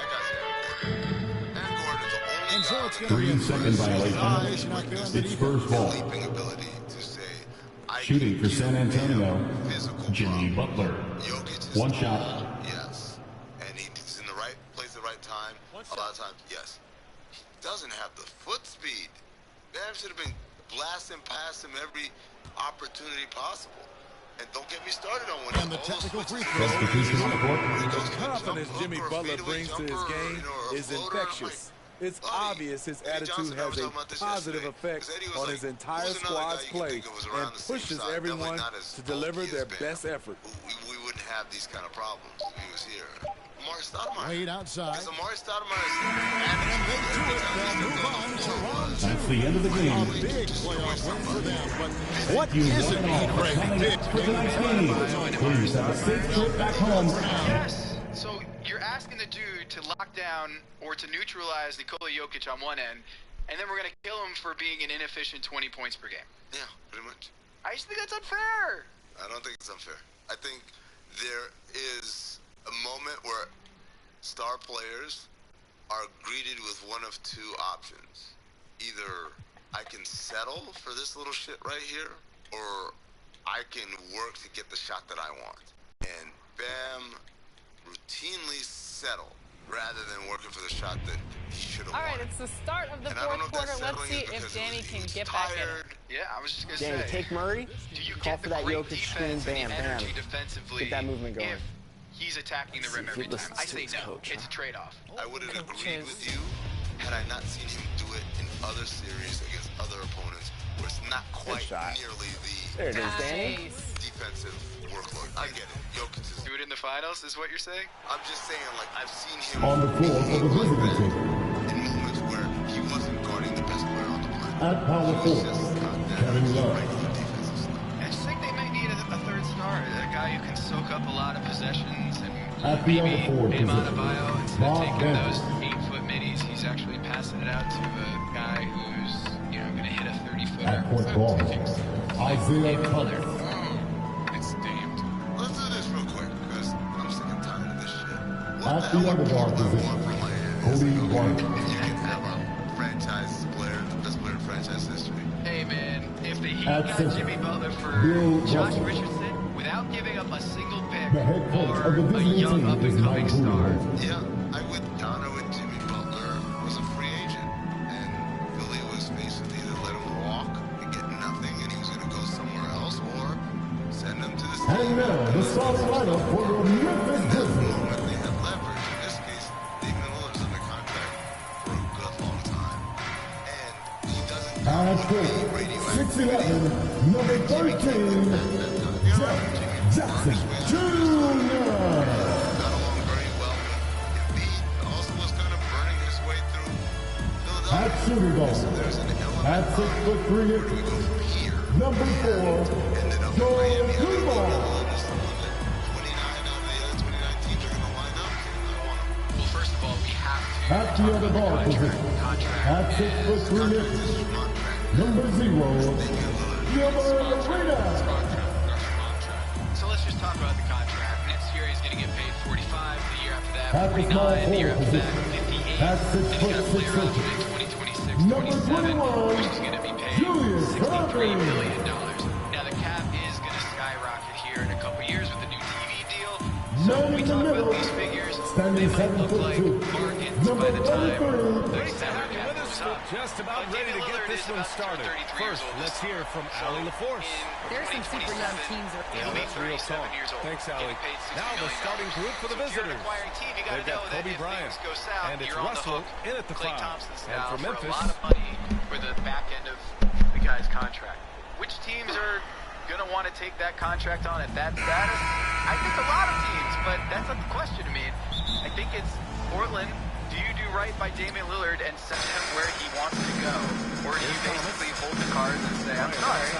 And so it's going to be a 3-second violation. It's Spurs ball. Shooting for San Antonio, Jimmy Butler. One shot. Yes. And he's in the right place at the right time. A lot of times, yes. He doesn't have the foot speed. Bam should have been blasting past him every opportunity possible. And don't get me started on one. And the technical free throw. The confidence Jimmy Butler brings to his game is infectious. It's obvious his attitude has a positive effect on his entire squad's play and pushes everyone to deliver their best effort. We wouldn't have these kind of problems if he was here. Amari Stoudemire. Wade outside. Amari Stoudemire is That's the end of the game. A big playoff win for them, but what isn't big for tonight's game? Please have a safe trip back home. Yes. So you're asking the dude to lock down or to neutralize Nikola Jokic on one end, and then we're going to kill him for being an inefficient 20 points per game. Yeah, pretty much. I just think that's unfair. I don't think it's unfair. I think there is a moment where star players are greeted with one of two options. Either I can settle for this little shit right here, or I can work to get the shot that I want. And Bam routinely settle rather than working for the shot that he should have wanted. All right, it's the start of the fourth quarter. Let's see if Danny can get back in it. Yeah, I was just going to say. Danny, take Murray, call for that Jokic screen, bam, bam. Get that movement going. If he's attacking the rim every time. I say no, it's a trade-off. I would have agreed with you had I not seen him do it in other series against other opponents where it's not quite nearly the there it is, Danny. Defensive workload. I get it. Jokic is do it in the finals, is what you're saying? I'm just saying, like, I've seen him on the floor for the visiting team in moments where he wasn't guarding the best player on the planet. At power forward, Kevin Love. I just think they may need a third star, a guy who can soak up a lot of possessions and at the maybe other forward Bam position, Adebayo, instead of taking those 8-foot middies, he's actually passing it out to a guy who's, you know, going to hit a 30-footer. At point guard, Isaiah Cutler. It's damned. Let's do this real quick, because I'm sick and tired of this shit. At the other guard position, Cody White. You can have a franchise player, the best player in franchise history. Hey, man, if the Heat At got center, Jimmy Butler for Bill Josh Russell. Richardson without giving up a single pick The head coach or of the a visiting young team is up-and-coming Mike star. Budenholzer. Yeah, I would Dono and Jimmy Butler was a free agent, and Philly was faced with either let him walk and get nothing, and he was going to go somewhere else, or send him to the And now, the starting lineup for your Memphis Grizzlies. Shane Jackson Jr. Got along very well with Embiid. Also was kind of burning his way through Philadelphia. At shooting guard, So there's an element at 6'3", where we go from here. number 4, Ended up in Joel Miami. Dumars. 29 out of the other 29 teams are going to line up. Well, first of all, we have to At the other ball position, at 6'3", number 0, So let's just talk about the contract. Next year he's going to get paid 45. The year after that, at the 49. small The year forward after that, position, 58. at Then he's got a 6'6", player option in 2026, number 27, 21, which is going to be paid Julius $63 million. Randle. Now the cap is going to skyrocket here in a couple years with the new TV deal. So Man when we in the talk about middle, these figures, standing they might look like 7'2", bargains number by the time 33. the salary cap goes up. Just about ready to get this one started. First, let's hear from Allie LaForce. There's some super young teams. He'll be That's real 37 talk. years old. Thanks, Allie. Getting paid $60 Now the million. starting group for the So if you're an visitors. acquiring team, you got They've to know got that Kobe if Bryant, things go south, and it's you're on the Russell hook. in at the Klay 5. Thompson And style for for a Memphis, lot of money for the back end of the guy's contract. Which teams are going to want to take that contract on at that status? I think a lot of teams, but that's not the question to me. I think it's Portland. Do you do right by Damian Lillard and send him where he wants to go? Or do you basically hold the cards and say, I'm sorry,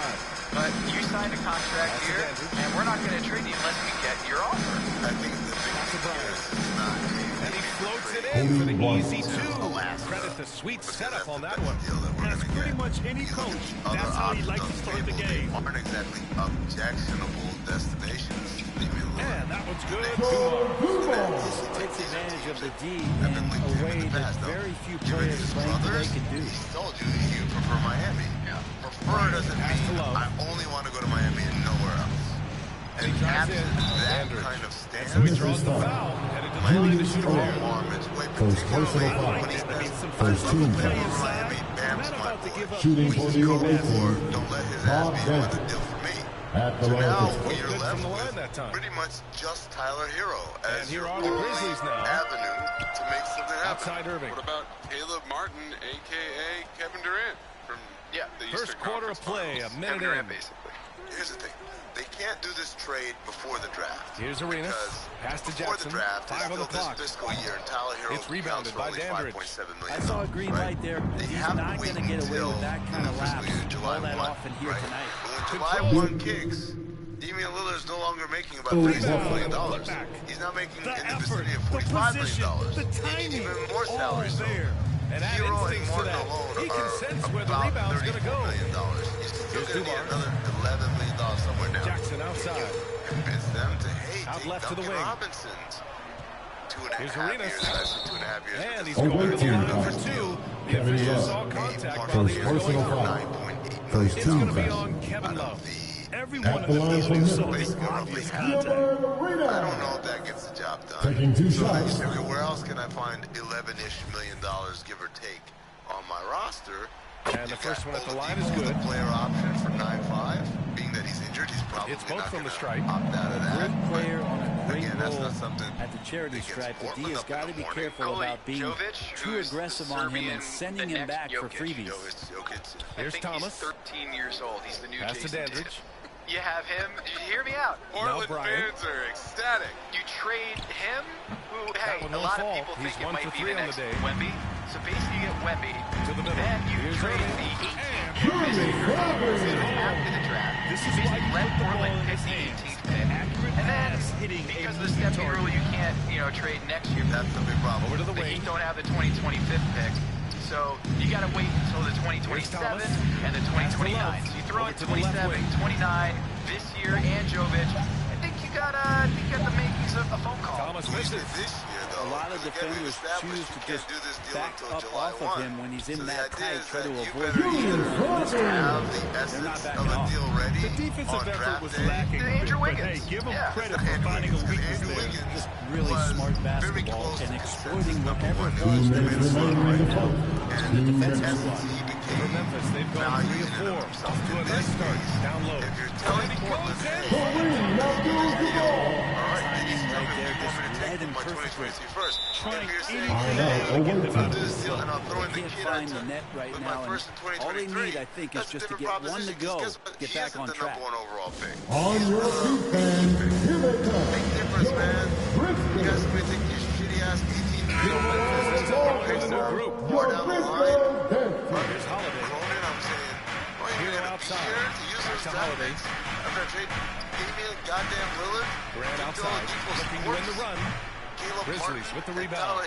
but you signed a contract here, and we're not going to trade you unless we get your offer? I think the biggest here is not and he floats it in for the easy 2. Credit the sweet setup on that one. That's pretty much any coach. That's how he likes to start the game. Aren't exactly objectionable destinations. And that one's good. Takes advantage of the D in a way that very few players think they can do. He told you you prefer Miami. Yeah. Prefer doesn't mean I only want to go to Miami and nowhere else. And absent that kind of stance, so he draws the foul. Headed to the line to shoot there. First personal foul. First team foul. Shooting for the away team, Bob Denver. At the so line now position. you're left from the line that time. pretty much just Tyler Hero as And here your are the only Grizzlies now. avenue to make something happen. Outside Irving. What about Caleb Martin, a.k.a. Kevin Durant from the First Eastern quarter of Conference play, a Finals? minute Durant, in. basically. Here's the thing. They can't do this trade before the draft. Here's Arenas. Pass to Before Jackson. the draft, 5 on the it's still clock. this fiscal year, and Tyler Hero It's rebounded by Dandridge. $5.7 I million. saw a green light there. He's not going to get away with that kind of lapse. July All that 1, off in here right? tonight. But when July 1 kicks, Damian Lillard is no longer making about $37 million. He's now making in the vicinity of $45 million. The timing, even more salary. So And add Hero and instincts to Martin that. alone He can sense are where the about rebound's going to go. $34 million. He's still Here's going to need Dumars. another $11 million somewhere down. Jackson outside. Convince them to, hey, Out take left to the Duncan wing. Robinson's 2.5 Here's years, Arenas. actually 2.5 years. And he's Away going to the team line foul. for 2. The Kevin officials Love. saw contact while First he was personal going foul. through. First It's team going to be foul. on Kevin Love. Every At one of the them line feels for so Memphis. obvious Gilbert contact. I don't Arenas. know if that gets the job done. Taking 2 So shots. okay, where else can I find $11-ish million, give or take, on my roster? And the first one at the line is Oladipo, good. the player option for 9.5. Being that he's injured, he's probably It's both not from the gonna stripe. opt out of that. Great player on a great Again, that's role not something at the charity stripe. But D has got to be careful Nikola about being Jovic, too who's aggressive the on him Serbian, and sending the him next back for Jokic. freebies. I Here's think Thomas. he's 13 years old. He's the new Pass to Jason Dandridge. Tatum. You have him. Hear me out. Portland Bryant. fans are ecstatic. You trade him, who, hey, one a won't lot fall. of people He's think it 1 might for be 3 the on next the day. Wemby. So basically you get Wemby. To the middle. Then you Here's trade Irving. the 18th pick after the draft. This You is why basically you let put the ball Portland in pick his the hands. 18th pick. Accurate And then, pass hitting a because of the moving stepping target. rule, you can't, trade next year. That's the big problem. Over to the The wing. Heat don't have the 2025th pick. So you got to wait until the 2027 and the 2029. So you throw in 27, 29 this year and Jovic. I think you got the makings of a phone call. Thomas misses. This year, though, A lot of defenders choose to just back up off of him when he's in that tight, try to avoid have the the They're essence not of backing a off. deal ready The defensive on effort draft was day. lacking. Andrew But Wiggins. hey, give him Yeah. credit for finding a weakness Andrew there. Wiggins Just really was smart very basketball close and to exploiting consensus whatever number it one. was Two that minutes was remaining in the fight. And Two the minutes. essence he For became Memphis, they've gone 3 of 4. Off to a nice start. Down low. If you're telling Portland, hey, Kareem Abdul-Jabbar. all right, you need Timing to tell right me there what you just want me to led take him my 2023 first. Trying anything this deal, and I'll throw in the can't kid find the net right now. And all they need, I think, is just to get one to go, get back on track. On your feet, fans, here they come. Big difference, man. You guys may think these shitty ass 18 group. More down the line. Here's Holiday. Cronin, I'm saying, why are you Hero gonna be outside. here to use those Holiday. tactics after I trade Damian goddamn Lillard? Grant outside, looking to win the run. Grizzlies with the rebound.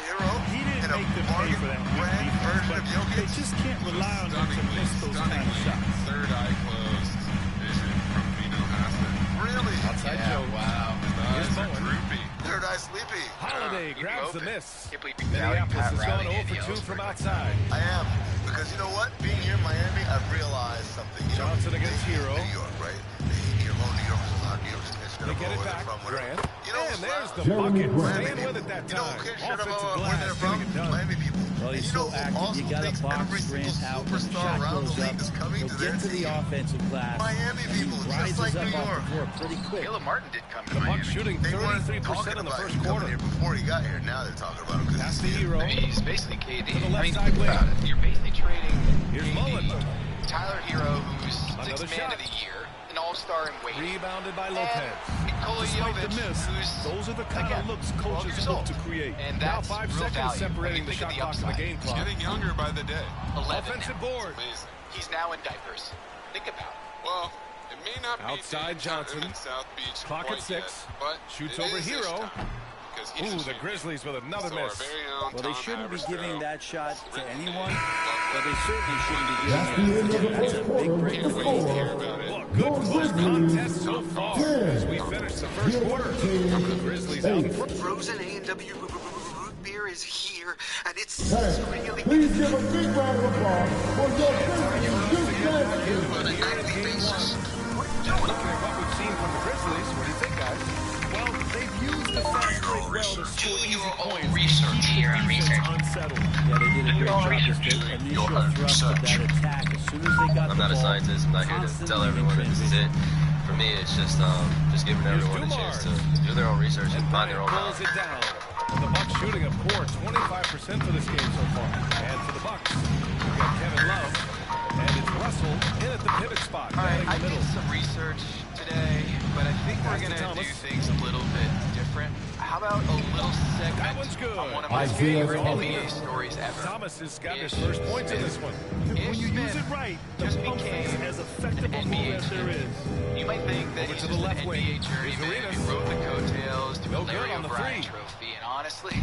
He didn't make them pay for that weak defense, but they just can't rely on him to miss those kind of shots. Third eye closed. Vision from Vino Hassett. Really? Outside Joe. Wow. Here's Bowen. Droopy. Third eye sleepy. Holiday grabs the miss. Can't believe Minneapolis has gone Riley 0 for 2 from outside. I am. Because you know what? Being here in Miami, I've realized something. You Johnson know, against Hero. New York, right? New York is a lot. New York's They get it back. Grant. You know, and there's the Jeremy bucket. Grant. Staying with it that You know, time. okay, shut up, Offensive where glass. they're Getting from, it done. Miami people. Well, he's And so you know who active. also You got to thinks box every single Grant out. When the superstar shot around goes the league up, is coming he'll to their get to the team? offensive glass. Miami people, just Rises like up New off York. the floor pretty quick. Caleb Martin did come to The Miami. Bucks shooting They weren't 33% talking in the about first him coming quarter. here before he got here. Now they're talking about him because That's he's the Hero. I mean, he's basically KD. To the left I mean, side think about wing. it. You're basically trading Here's KD, Mullen. Tyler Hero, who's Another sixth man shot. of the year, an all-star in weight. Rebounded by Lopez. Nikola Despite Jovic, the miss, who's those are the kind again, of looks 12 coaches years look old. to create. And Now that's 5 real seconds value. separating the Think shot of clock and the upside. game clock. Getting younger by the day. 11 Offensive now. board. Amazing. He's now in diapers. Think about it. Well, it may not be Outside downtown Johnson. in South Beach Clock quite at 6. yet, but Shoots it over is ish Hero. time, because he's a Ooh, the champion. Grizzlies with another So our miss. very own Well, they Tom shouldn't be Haberstroh giving that shot to written anyone, in but they certainly shouldn't be That's giving the end it of the to him. That's first a big quarter. break The for score. him. Look, good close contest so far as we finish the first quarter. The Grizzlies out in front. Frozen A&W root beer is here, and it's Hey, really please give a big round of applause for your Grizzlies champions. on a nightly basis. Looking at what we've seen from the Grizzlies, what do you think, guys? Well, they've used the fast break well to score easy points. research here on research. Unsettled. Yeah, they did a great job with the initial thrust of that attack. As soon as they got I'm the not a ball, scientist. I'm not here to tell everyone that this is it. For me, it's just giving everyone a chance to do their own research and find their own Pulls balance. it down. And the Bucks shooting a poor 25% for this game so far. And for the Bucks, we've got Kevin Love, and it's Russell in at the pivot spot. All right, down I in the did middle. some research today, but I think we're Pass to going to Thomas. do things a little bit different. How about a little segment That one's good. on one of my Isaiah favorite Thomas. NBA stories ever? Thomas has got his first points in this one. When you use it right, the just pump became fake is as effective a move as there is. You might think that Over he's to the just left an wing. NBA journeyman Here's who rode the coattails to No a good Larry on the O'Brien three. trophy, and honestly,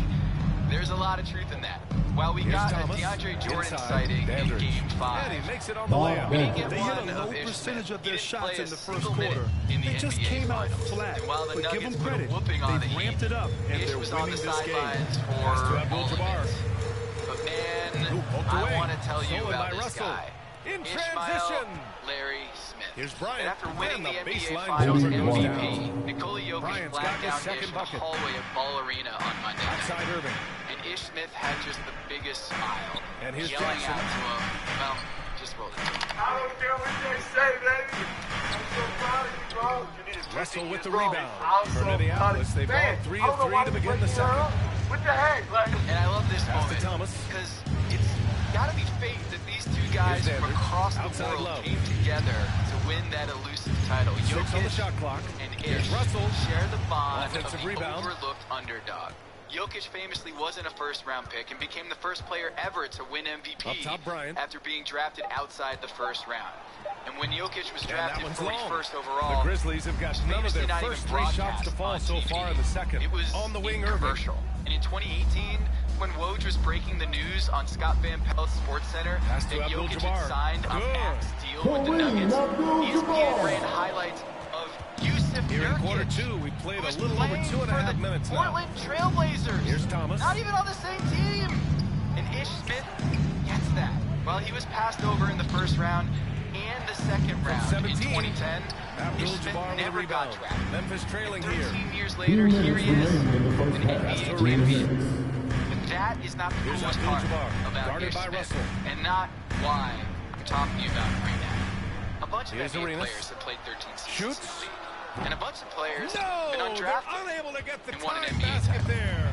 there's a lot of truth in that. While we Here's got Thomas. a DeAndre Jordan Inside. sighting in Dandridge. Game 5, And he makes it on the Bob layup. we didn't get They hit one a low of Ish percentage Smith. of their He didn't shots play in a the first single minute quarter. in the They just NBA came out Finals. flat. And while the But give Nuggets them put a credit. whooping on the They've Heat, ramped it up, and Ish they're was on winning the this game. sidelines Pass to for all Abdul-Jabbar. of it. But man, Poked I away. want to tell you Stolen about by this Russell. guy. In Ishmael transition. Larry Smith. Here's Bryant. And after winning And the the NBA baseline Finals jumper goes MVP, Nikola Jokic Bryant's got flagged his down second Ish in the bucket. hallway of Ball Arena on Monday night. Outside Irving. And Ish Smith had just the biggest smile. And here's yelling Jackson. out to him, well, just roll it. I don't care what they say, baby. I'm so proud of you, bro. Russell with the rebound. For Minneapolis, they've gone 3 of 3 to begin the second. What the heck? Like, And I love this Pass to moment Thomas. because it's got to be fate that these two guys Here's from Dandridge. across the Outside world Love. came together to win that elusive title. 6 on the Jokic shot clock. and Here's Ish Russell. share the bond Offensive of the rebound. overlooked underdog. Jokic famously wasn't a first-round pick and became the first player ever to win MVP Up top, Bryant. after being drafted outside the first round. And when Jokic was And that drafted one's 41st long. overall, The Grizzlies have got none of their famously not first even 3 shots to broadcast fall on so TV. far in the second. It was on the wing, a Irving. commercial. And in 2018, when Woj was breaking the news on Scott Van Pelt's SportsCenter Pass to that Jokic Abdul-Jabbar. had signed a Good. max deal with the Nuggets, ESPN ran highlights of Yusuf Here in quarter Nurkic, 2, we played who a was little over playing 2.5 for the minutes now. Portland Trailblazers. Here's Thomas. Not even on the same team. And Ish Smith gets that. While he was passed over in the first round and the second round in 17, 2010, Ish Smith Abdul-Jabbar with a never got rebound. drafted. Memphis trailing 13 here. years later, here he is, an NBA champion. Minutes. But that is not the Here's coolest part Abdul-Jabbar, about guarded Ish by Smith, Russell. and not why I'm talking to you about him right now. A bunch Here's of NBA Arenas. players have played 13 seasons Shoots. in the league, and a bunch of players have been No, they're undrafted unable to get the and won an time NBA basket title. there.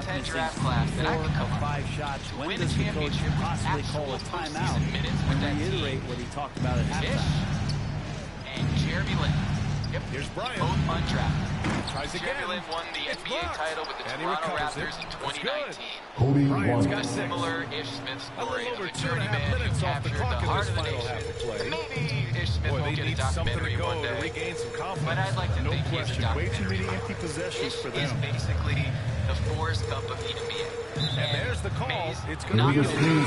top 10 draft class that I could come up 5 shots. to When win a does the coach championship with possibly call a actual timeout postseason minutes with and that reiterate team what he talked about at halftime. And Jeremy Lin. Yep. Here's Bryant. Both undrafted. Tries again. Jeremy Lin won the NBA title with the Toronto Raptors in 2019. Bryant's got a similar Ish Smith story of a journeyman who captured the heart of the nation. Maybe Ish Smith will get a documentary one day. But I'd like to think he's a Way too many documentary. empty possessions for Ish is them. basically the Forrest Gump of the NBA. And there's the call. It's going to be a screen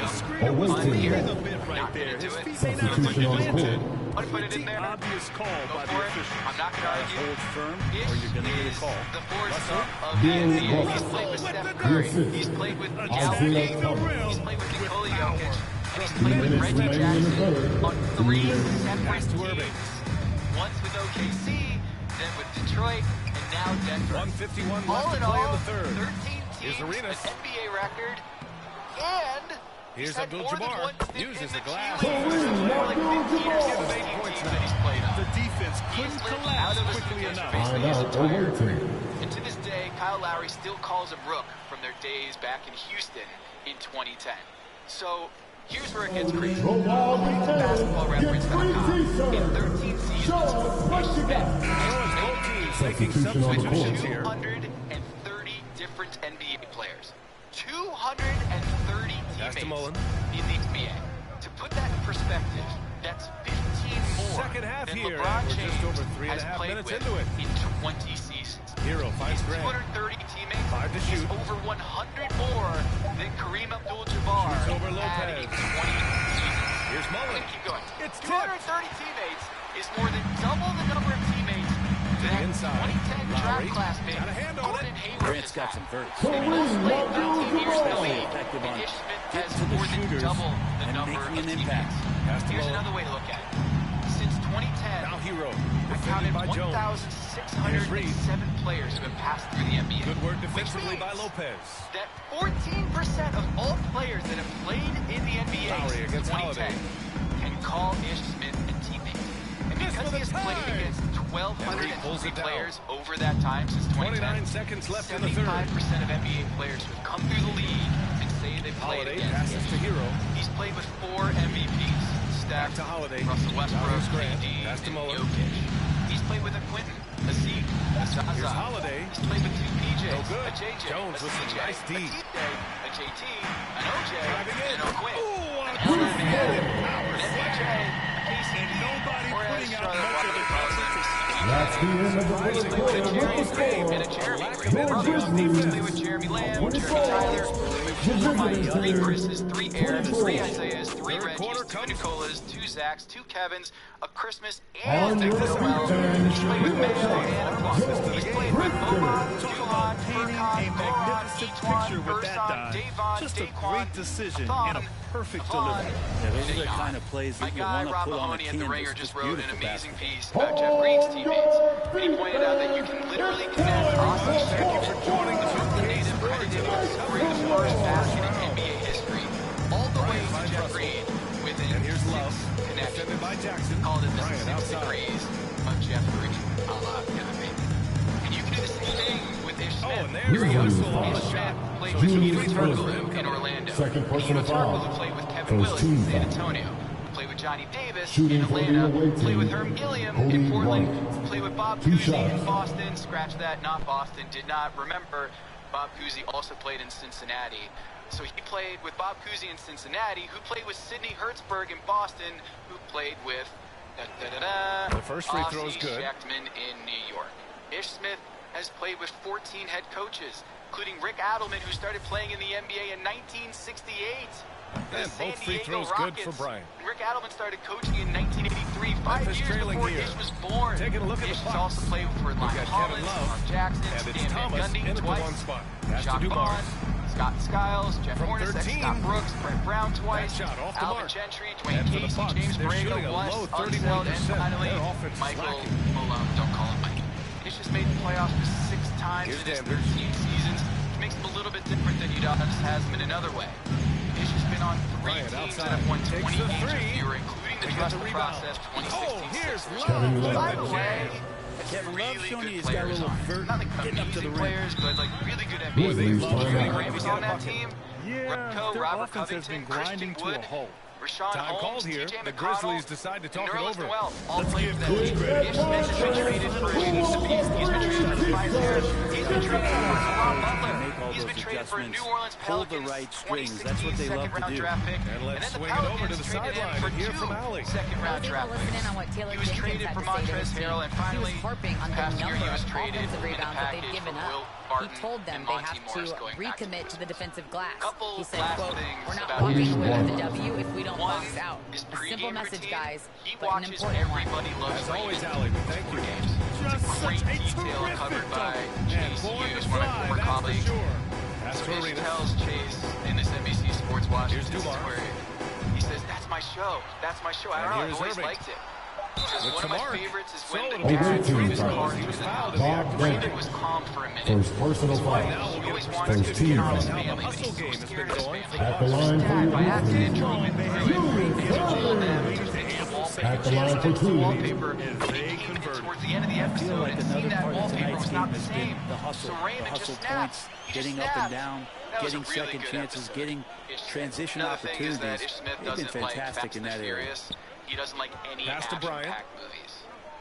screen. Awaiting. The bit right there. His feet may not have Substitution on the court. I'll put it in there. Obvious call by the official. I'm not going to argue. Hold firm, or you're going to get a call. The Forrest Gump of the NBA. He's played with Steph Curry. He's played with Gal King. He's played with Nikola Jokic. And he's played with Reggie Jackson on 3 separate teams. Once with OKC, then with Detroit, and now Denver. 151 All left in to play in all, the third. 13 Here's teams, Arenas. an NBA record, and Here's had more than Abdul-Jabbar. one stint Uses in the glass. G League. More like 15 or 16 points teams that he's played on. The defense couldn't He's lived collapse out of his quickly position enough. basically his entire Awaiting. career. And to this day, Kyle Lowry still calls him Rook from their days back in Houston in 2010. So here's where it gets crazy. BasketballReference.com. In 13 seasons, Ish Smith has Substitution on the court. 230 different NBA players. 230 teammates in the NBA. To put that in perspective, that's 15 more Second half than here. LeBron We're James just over 3.5 has played minutes with into it. in 20 seasons. Hero finds Grant. 230 teammates. 5 to He's shoot. over 100 more than Kareem Abdul-Jabbar Shoots over had Lopez. in 20 seasons. Here's I'm Mullen. gonna keep going. It's 230 teammates is more than double the number of teammates that inside. 2010 draft Lowry. classmate Got a hand on Gordon it. Hayward Grant's has got had. some vert. They both played 18 years in the league, Effective on and Ish Smith getting has to the more than shooters double the and number making of an impact. teammates. Here's another way to look at it. Since 2010, Now Hero. I Defended counted by Jones. 1,607 players who have passed through the NBA. Good work Which defensively by means Lopez. that 14% of all players that have played in the NBA Lowry since against 2010 can call Ish Smith a teammate. And because he has played against 1,250 players over that time since 2010, 29 seconds left in the third. 75% of NBA players who have come through the league and say they've played Holiday against passes him. to Hero. He's played with 4 MVPs. Back Steph, to Holiday. Russell Westbrook, Now Grant. KD, Pass to and Mullen. Jokic. He's played with a Quentin, a Zeke, a Zaza. Here's Holiday. He's played with 2 PJs, No good. a JJ, Jones a with some CJ, nice D. a TJ, a JT, an OJ, Driving in. and an O'Quinn. Ooh, An on LMA, a an MJ, a KCD, And nobody or as putting out Charlotte much of Barkley an calls him, That's the end of the first He's played quarter. with a With Jerry the Green and a score, Jeremy your Green brothers. He's Grizzlies played with Jeremy Lamb, Jeremy 24, Tyler, your 4 Mike, Grizzlies 3 Chris's, 3 Aaron's, 3 24. Isaiah's, 3 Third quarter Reggie's, 2 comes. Nicolas, 2 Zach's, 2 Kevin's, a Christmas, On and your a Noel. defense, He's played with your Mitchell and a Plum. He's played with Boban, Juhan, Painting a Furkan, Goran, magnificent Etwan, picture with that Ursan, dive. Davon, Just a Daquan, great decision Thon, and a perfect Avon, delivery. Yeah, those are the Dayon. kind of plays My that you guy, want to Rob put on a Mahoney at The canvas. Ringer just Just wrote an beautiful amazing basketball. piece about Jeff Green's teammates. And he pointed out that you can literally connect Austin Sheffield for joining the native credited with scoring the first basket in NBA history, all the way to Jeff Green within And here's 6 Love. connections. Defended by Jackson. Called it the Bryant 6 outside. degrees of Jeff Green. A la Kevin Bacon. And you can do the same thing with Ish Smith. Oh, and there's the whistle on the Ish shot. Smith played So with Julius Guido Randle. Turkoglu in Orlando. Second personal Guido foul. Turkoglu played with Kevin First Willis team in San foul. Antonio. Played with Johnny Davis Shooting in for the Atlanta. away Played with team, Herm Gilliam Cody in Portland. White. Played with Bob 2 Cousy in shots. Boston. Scratch that, not Boston. Did not remember. Bob Cousy also played in Cincinnati. So he played with Bob Cousy in Cincinnati, who played with Sidney Hertzberg in Boston, who played with The first free throw is Ossie good. Schechtman in New York. Ish Smith has played with 14 head coaches, including Rick Adelman, who started playing in the NBA in 1968. The And San both free Diego throws good Rockets. for Bryant. Rick Adelman started coaching in 1983, 5 Memphis years trailing before here. Ish was born. Taking a look at Ish the has Bucks. also played for We've Lyle got Kevin Collins, Love, Mark Jackson, and it's Stan Van Thomas Gundy in at the twice, one spot. Pass to Jacques Dumars. Vaughn, Scott Skiles, Jeff From Hornacek, 13. Scott Brooks, Brett Brown twice, That shot off the Alvin mark. Gentry, And Dwayne for the Casey, Bucks, James they're Borrego, shooting a Wes low Unseld, and 31%. finally Their offense is Michael lacking. Malone. Don't call him Mike. Ish has made the playoffs 6 times Here's in his Denver. 13 seasons, which makes him a little bit different than Udonis has him in another way. Ish has been on 3 Bryant teams outside. that have won Takes 20 the games or three. fewer, including the They get trust the the rebound. process Oh, 2016 here's Sixers. Kevin Love. By the way, Kevin Love really showing good you he's got a players little on it. vert Not like getting up to the amazing rim. players, but like really good Grizzlies NBA. find Jimmy out. Graham was on that team. Yeah, Rutko, their Robert offense has Covington, been grinding Christian to a Wood, halt. Rashawn Time Holmes, called here. TJ The McConnell, Grizzlies decide to talk it over. Noel, all Let's played give for that Coach team. credit. Ish Smith has been traded for He's been traded for Spice Harris. He's been traded for Rob Butler. He's been traded for New Orleans Pelicans. Right strings. That's what they love to do. Draft pick. And let's then swing it over to the sideline and hear from Allie. Second-round draft picks. He was traded for Montrezl Harrell, and finally, harping on the past year number he was of traded offensive in the rebounds that they've package given for up. Will Barton He told them and they Monty have Morris to going back recommit to the defensive glass. Couple He said, last quote, things we're not about walking away Smith. with the W if we don't One box out. is A simple pregame message, routine. guys, He but an watches important one. Everybody Loves As always, Raymond Allie, thank you. games. It's a great detail covered by Chase Hughes, one of my former colleagues. So Ish tells Chase in this NBC Sports Washington where he says, that's my show. That's my show. I don't know, I've always liked it. One of my favorites is when the dad threw his car through the house. Raymond was calm for a minute. First personal foul. He always wanted to be around his family, but he's so scared of his family. At the line for Dad, by accident, you. drove him through it. He told them to take the wallpaper. At the line for two. Wallpaper. He came in towards the end of the episode and seen that wallpaper was not the same. So Raymond just snaps. Getting up and down, getting second chances, getting transition opportunities. They've been fantastic in that area. He doesn't like any Pass to Bryant. action-packed movies.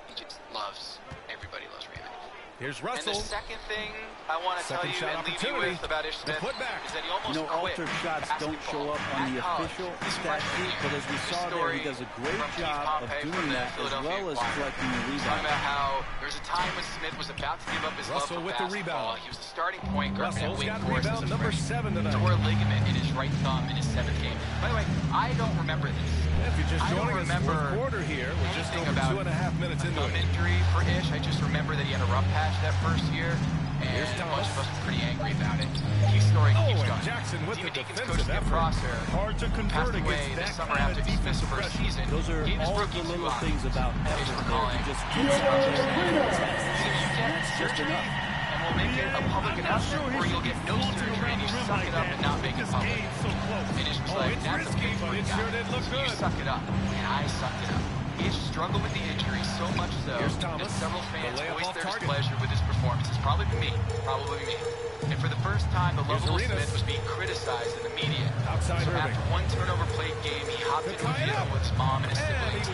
He just loves, everybody loves Raymond. Here's Russell. And the second thing I want to tell you and leave you with about Ish Smith is that he almost quit altered shots don't show up on the official stat sheet, but as we saw there, he does a great job of doing that as well as collecting the Talking rebound. about how there's a time when Smith was about to give up his Russell love with for the basketball. rebound. He was the starting point guard at Russell's Wake got Forest rebound as a number freshman. 7 tonight. Tore a ligament in his right thumb in his 7th game. By the way, I don't remember this. If you're just I don't joining us, remember fourth quarter here. We're just over about 2.5 minutes into thumb it. injury for Ish. I just remember that he had a rough patch that first year, and Here's a Thomas. bunch of us were pretty angry about it. Keith Story keeps and going. Jackson with Demon the Deacons defensive coach Skip effort. Prosser Hard to convert passed away against this that summer kind after of Smith's defensive first pressure. season. Those are Gave his all rookie the little 2 things about Thanks effort for there. calling. You just get out there and test. That's just enough. And we'll make it a public announcement where you'll get no surgery and you suck it up and not make it public. And Ish was like, that's okay for you guys. You suck it up. And I sucked it up. Ish struggled with the injury so much so that several fans voiced their displeasure with his performances. Probably me. And for the first time, the level of Smith was being criticized in the media. So after one turnover plate game, he hopped into a vehicle with his mom and his siblings.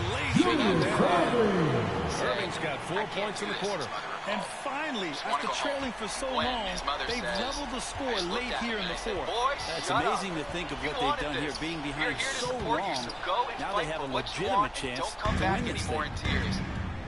Irving's got 4 points in the quarter. And finally, after trailing for so long, they've leveled the score late here in the fourth. It's amazing to think of what they've done here, being behind so long. Now they have a legitimate chance to win this thing.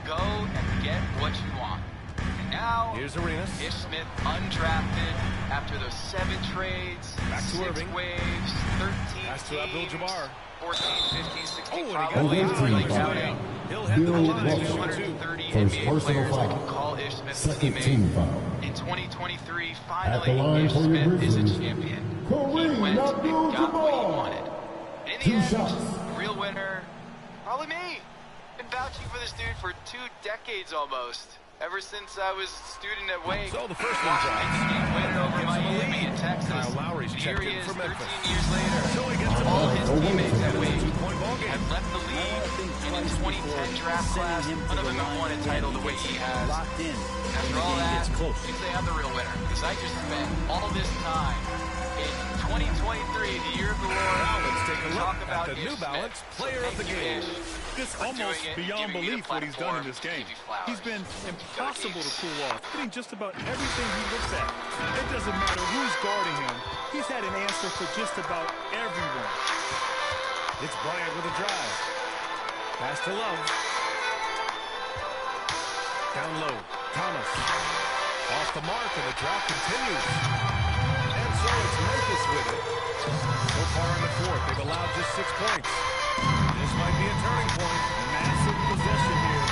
Go and get what you want. And now, here's Arenas. Ish Smith undrafted after those 7 trades, Back to 6 Irving. waves, 13 Pass to Abdul-Jabbar. 14, 15, 16, Oh, probably and he got really the counting. He'll head to the line. 230 First NBA personal players that foul. can call Ish Smith a Second teammate. team foul. In 2023, At the finally, line Ish for your Smith is a Grizzlies. champion. He Kareem went and got what he Abdul-Jabbar. wanted. In the 2 end, shots. the real winner, probably me. Been vouching for this dude for 2 decades almost. Ever since I was a student at Wake. So the first one watching drive. his game win over Miami and Texas. Kyle Lowry's And here checked he in is for 13 Memphis. years later. So he gets the All ball. his teammates at Wake Two-point ball game. have left the league, and in 2010 draft class, none of them have won a title the way he has. Locked in. After all that, means they have the real winner. Because I just spent all this time in 2023, the year of the Lord. Let's take a look talk about at the Ish New Balance Smith. player of the Thank you, game. Ish. It's for almost doing it, beyond giving me the belief what he's done in this platform game. to give you flowers. He's been impossible to pull off, hitting just about everything he looks at. It doesn't matter who's guarding him. He's had an answer for just about everyone. It's Bryant with a drive. Pass to Love. Down low. Thomas. Off the mark, and the drought continues. And so it's Memphis with it. So far in the fourth, they've allowed just 6 points. This might be a turning point. Massive possession here.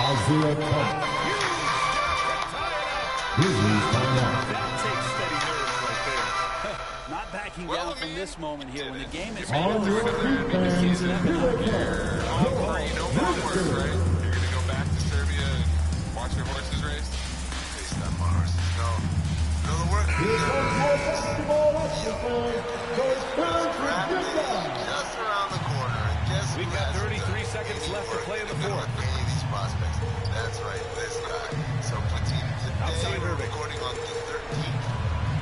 Isaiah Thomas. Grizzlies timeout. That takes steady nerves right there. Not backing down from this moment here. When the game is On your feet, fans. Here they come. You know what works, right? You're going to go back to Serbia and watch your horses race? Face that my horses. No, the work. Here comes more basketball action, fans. So it's time for kickoff. Just around the corner. And guess who We've got has 33 seconds left to play in the fourth. Any of these prospects. That's right, this guy. So Platine, today we're recording on the 13th.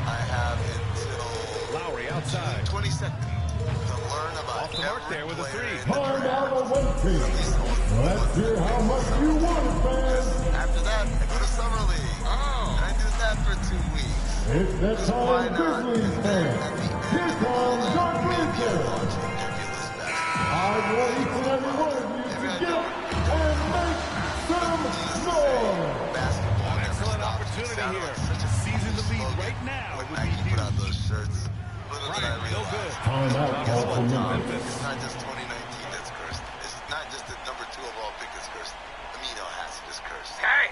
I have until Lowry outside. 22nd. the mark there with a 3. Time out awaiting. Let's hear how much you want it, fans. After that, I go to Summer League. And I do that for 2 weeks. It's that time, Grizzlies fans. Here comes your Grizzlies. I want each and every one of you to get up and make some noise. An excellent opportunity here to season the lead right now. When Nike put out those shirts, little did I realize. Time out call for Memphis. It's not just 2019 that's cursed. It's not just the number 2 overall pick that's cursed. Amino Hassett is cursed. Hey!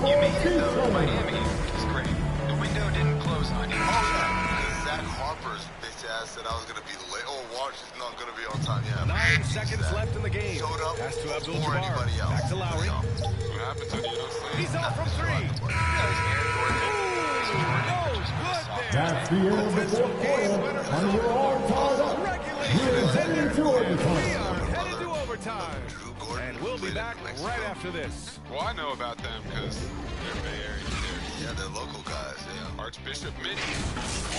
You made it though, Miami, which is great. The window didn't close on you. Oh yeah, because Zach Harper's bitch ass said I was gonna be late. Oh, Walsh is not gonna be on time. Yeah. 9 seconds left in the game. Showed up Pass to before anybody Abdul-Jabbar. else. Back to Lowry. What happened to you? He's off from 3. That's the end of the fourth quarter, and we're all tied up. We're heading to overtime. We are headed to overtime. And we'll be back right after this. Well, I know about them because they're Bay Area kids. Yeah, they're local guys, yeah. Archbishop Mini,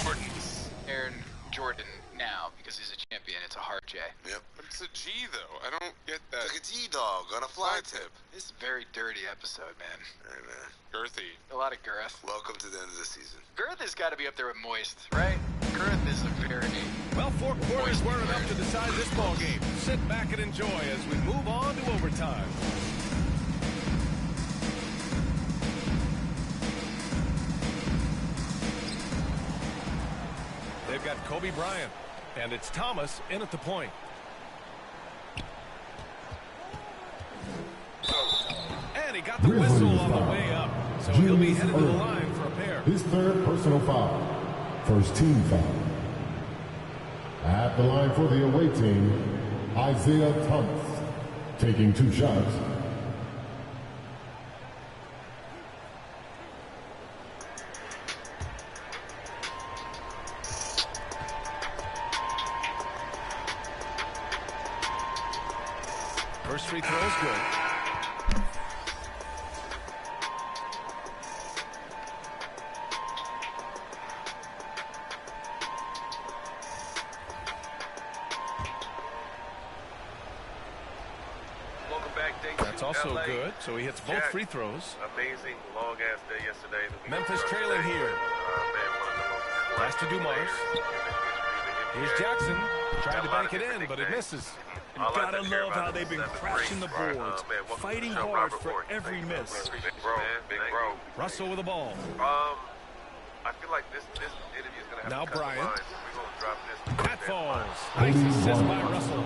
Gordons. Aaron Jordan now, because he's a champion. It's a hard J. Yep. But it's a G, though. I don't get that. Like a G-Dog on a fly tip. This is a very dirty episode, man. Hey, man. Girthy. A lot of girth. Welcome to the end of the season. Girth has got to be up there with moist, right? Girth is a very... Well, 4 quarters were enough to decide this ball game. Sit back and enjoy as we move on to overtime. They've got Kobe Bryant, and it's Thomas in at the point. And he got the whistle on the way up, so he'll be headed to the line for a pair. His third personal foul. First team foul. At the line for the away team, Isaiah Thomas, taking 2 shots. First free throw is good. That's also good, so he hits both free throws. Amazing long-ass day yesterday. Memphis trailing here. Pass to Dumars. Here's Jackson, trying to bank it in, but it misses. You gotta love how they've been crashing the boards, fighting hard for every miss. Russell with the ball. I feel like this interview is gonna have now to cut Bryant. the lines. We're gonna drop this. That falls. Nice assist by Russell.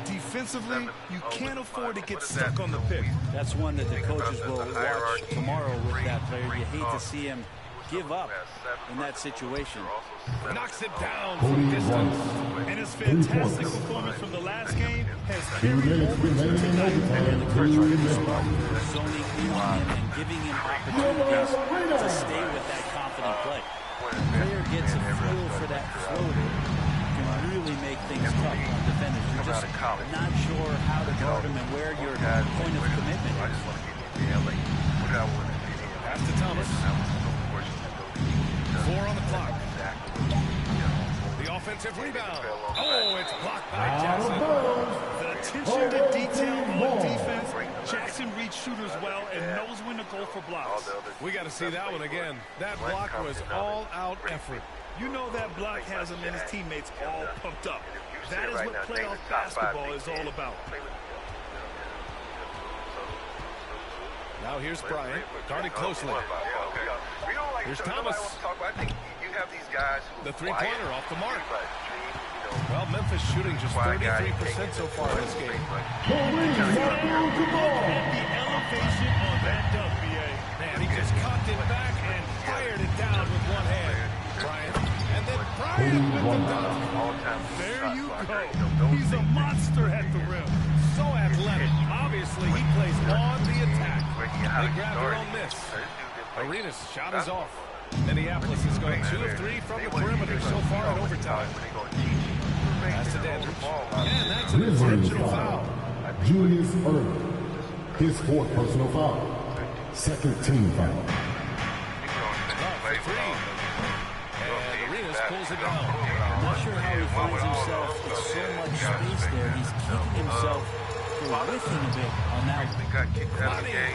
Defensively, you can't afford to get stuck on the pick. That's one that the coaches will watch tomorrow with that player. You hate to see him give up in that situation. Knocks it down from distance. And his fantastic performance from the last game has 2 minutes remaining in overtime. 2 minutes. Zoning in on him and giving him opportunities to stay with that confident play. Player gets a feel for that floater, can really make things tough on defenders. You're just not sure how to guard him and where your point of commitment is. Pass to Thomas. 4 on the clock. The offensive rebound. Oh, it's blocked by Jackson. The attention to detail on defense. Jackson reads shooters well and knows when to go for blocks. We got to see that one again. That block was all-out effort. You know that block has him and his teammates all pumped up. That is what playoff basketball is all about. Now here's Bryant, guarded closely. Here's Thomas. The three-pointer off the mark. Well, Memphis shooting just 33% so far in this game. The elevation on that WBA. Man, he just cocked it back and fired it down with one hand. Bryant. And then Bryant with the dunk. There you go. He's a monster at the rim. So athletic. Obviously, he plays on the attack. They grab their own miss. Arenas' shot is off. Minneapolis has gone 2 of 3 from the perimeter so far in overtime. Pass to Dandridge. And that's an intentional foul. Julius Irving, his 4th personal foul. Second team foul. Love for 3. And Arenas pulls it down. Not sure how he finds himself with so much space there. He's keeping himself whiffing a bit on that one. We got kicked out of the game.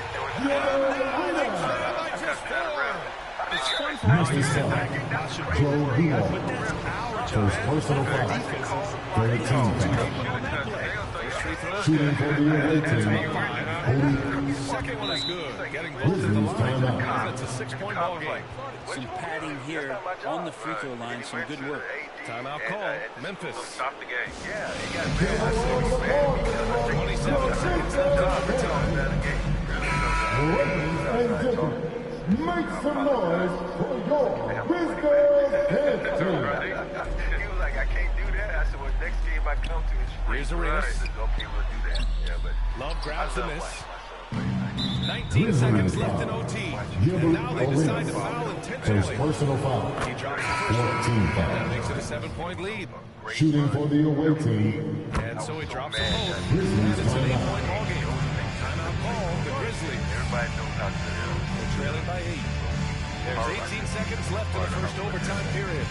It's fun for us to say, Joe Beal. First personal foul. Third team foul. Shooting for the away team. Second one is good. Getting close to the line. That's a 6-point ball game. Some padding here on the free throw line. Some good work. Timeout call. Memphis. Stop the game. Yeah, he got 27 seconds left in overtime. Ladies and gentlemen, make some noise for your Briscoe head team. He was like, I can't do that. I said, well, next game I come to is free. Here's Arenas. Okay, we'll do that. Yeah, but Love grabs the miss. 19 seconds left in OT. And now they decide to foul intentionally. First personal foul. He drops the first one. Team foul. That makes it a 7-point lead. Shooting for the away team. And so he drops them both. And it's an 8-point ball game. Timeout call, the Grizzlies. everybody knows how to do it. They're trailing by 8. There's 18 seconds left in the first overtime period.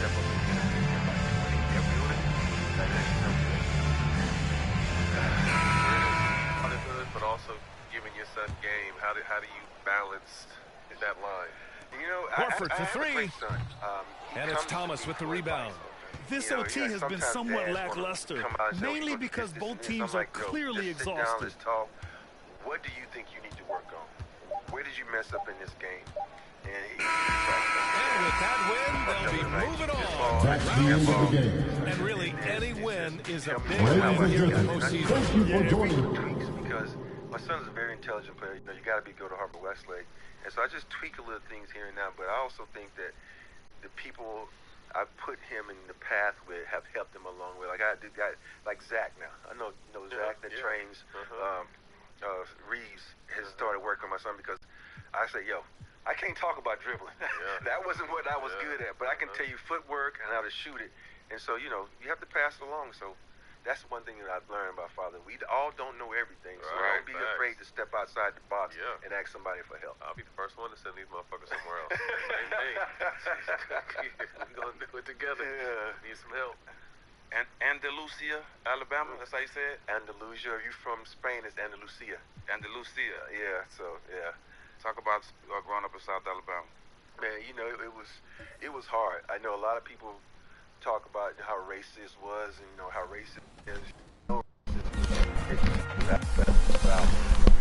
But also giving your son game. How do you balance that line? You know, Horford for I have a three. great son. And it's Thomas with the rebound. This OT has been somewhat lackluster, mainly because both teams are clearly exhausted. What do you think you need to work on? Where did you mess up in this game? And with that win, they'll be moving on. That's the end of the game. And really, any win is a big Ladies win and here in the gentlemen, postseason. thank you for joining. Because my son is a very intelligent player. You know, you got to go to Harvard Westlake. And so I just tweak a little things here and now. But I also think that the people I've put him in the path with have helped him along with. Like I do guys like Zach now. I know Zach that trains Reeves has started working on my son because I say, yo, I can't talk about dribbling. That wasn't what I was good at, but I can tell you footwork and how to shoot it. And so, you know, you have to pass it along. So that's one thing that I've learned about father. We all don't know everything, so don't be afraid to step outside the box and ask somebody for help. I'll be the first one to send these motherfuckers somewhere else. Same thing. We're going to do it together. Need some help. And Andalusia, Alabama, that's how you say it? Andalusia. Are you from Spain? It's Andalusia. Andalusia. Yeah, so, yeah. Talk about growing up in South Alabama. Man, you know, it was hard. I know a lot of people talk about how racist was and, you know, how racist is.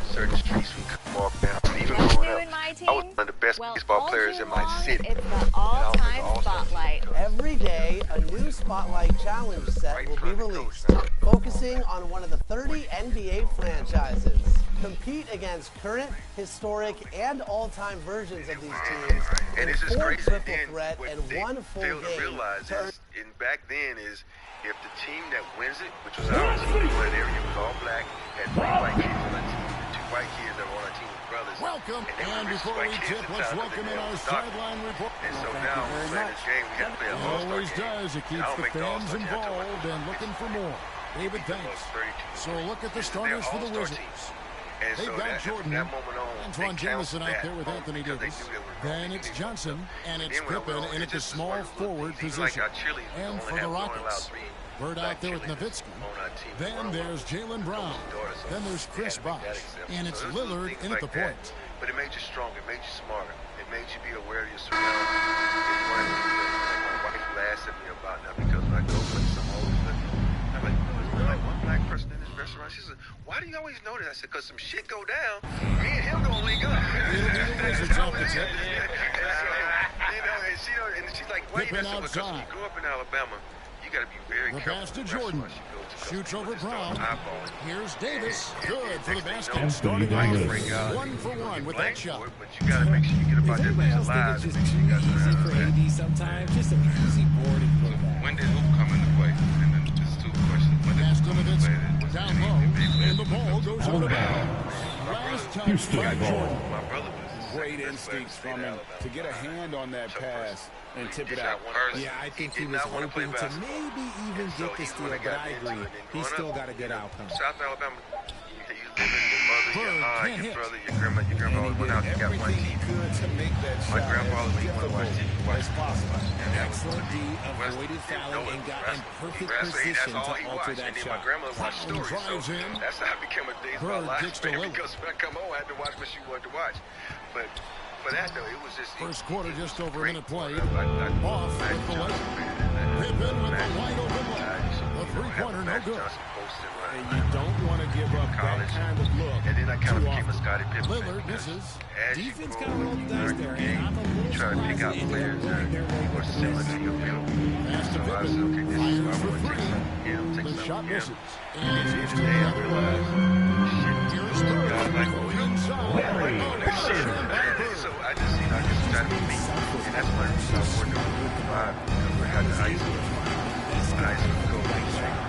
Certain streets we could walk down. Even growing up, I was one of the best baseball players in my city. It's the all-time spotlight. Every day, a new Spotlight Challenge set will be released, focusing on one of the 30 NBA franchises. Compete against current, historic, and all-time versions of these teams in 4 triple threat and 1 full game. Realize is, back then is if the team that wins it, which was our team, that area was all black, had 3 white kids on our team, 2 white kids that were on our team with brothers. Welcome, and before we tip, let's welcome in our sideline report. And so now, playing this game, we have to play a all-star always game. does. It keeps the fans involved and looking for more. David, thanks. So look at the starters for the Wizards. They've got Jordan, Antoine Jamison out there with Anthony Davis. Then it's Johnson, and it's Pippen in at the small forward position. And for the Rockets, Bird out there with Nowitzki. Then there's Jaylen Brown. Then there's Chris Bosh. And it's Lillard in at the point. But it made you stronger. It made you smarter. It made you be aware of your surroundings. It's one of the things that my wife laughs at me about now because when I go places, I'm always looking. I'm like, there's like one black person in this restaurant. She says, why do you always know that? I said, because some shit go down, me and him gonna link up. You know, and she's like, why you messing with us? Because when you grew up in Alabama, you got to be very careful. The pass to Jordan. Shoots over Brown. Here's Davis. Good for the basket. Starting 1 for 1 with that shot. But you got to make sure you get about that bitch alive. It's just too easy for AD sometimes. Just an easy boarding for that. When did hoop come into play? And then just 2 questions. When did hoop play? Down low, and the ball goes out of bounds. Last time by Jordan. Great instincts from him to get a hand on that pass and tip it out. Yeah, I think he was hoping to maybe even get the steal, but I agree. He's still got a good outcome. South Alabama, you live in the mother Your brother, your grandma always went out and got one TV. My grandfather, when he wanted to watch TV, watched possible. Excellent D, avoided fouling and got in perfect position to alter that and then shot. my grandmother watched stories, so that's how I became a Days of Our Lives fan, because when I come home, I had to watch what she wanted to watch. But for that, though, it was just... First quarter, just over a minute played. Off with the left. Pippen with the wide open look. The three-pointer, no good. And you don't want to give up that kind of look. And then I kind of became a Scottie Pippen. Lillard misses. Defense kind of rolled the dice there, and I'm a little try to pick out players that are similar to your build. So I was okay, this is why I want to take some from him, take some from him. And today I realized, shit, guys like, oh, shit. So I just, I just try to be me. And that's why I was working on the vibe, because we had the ice go like that.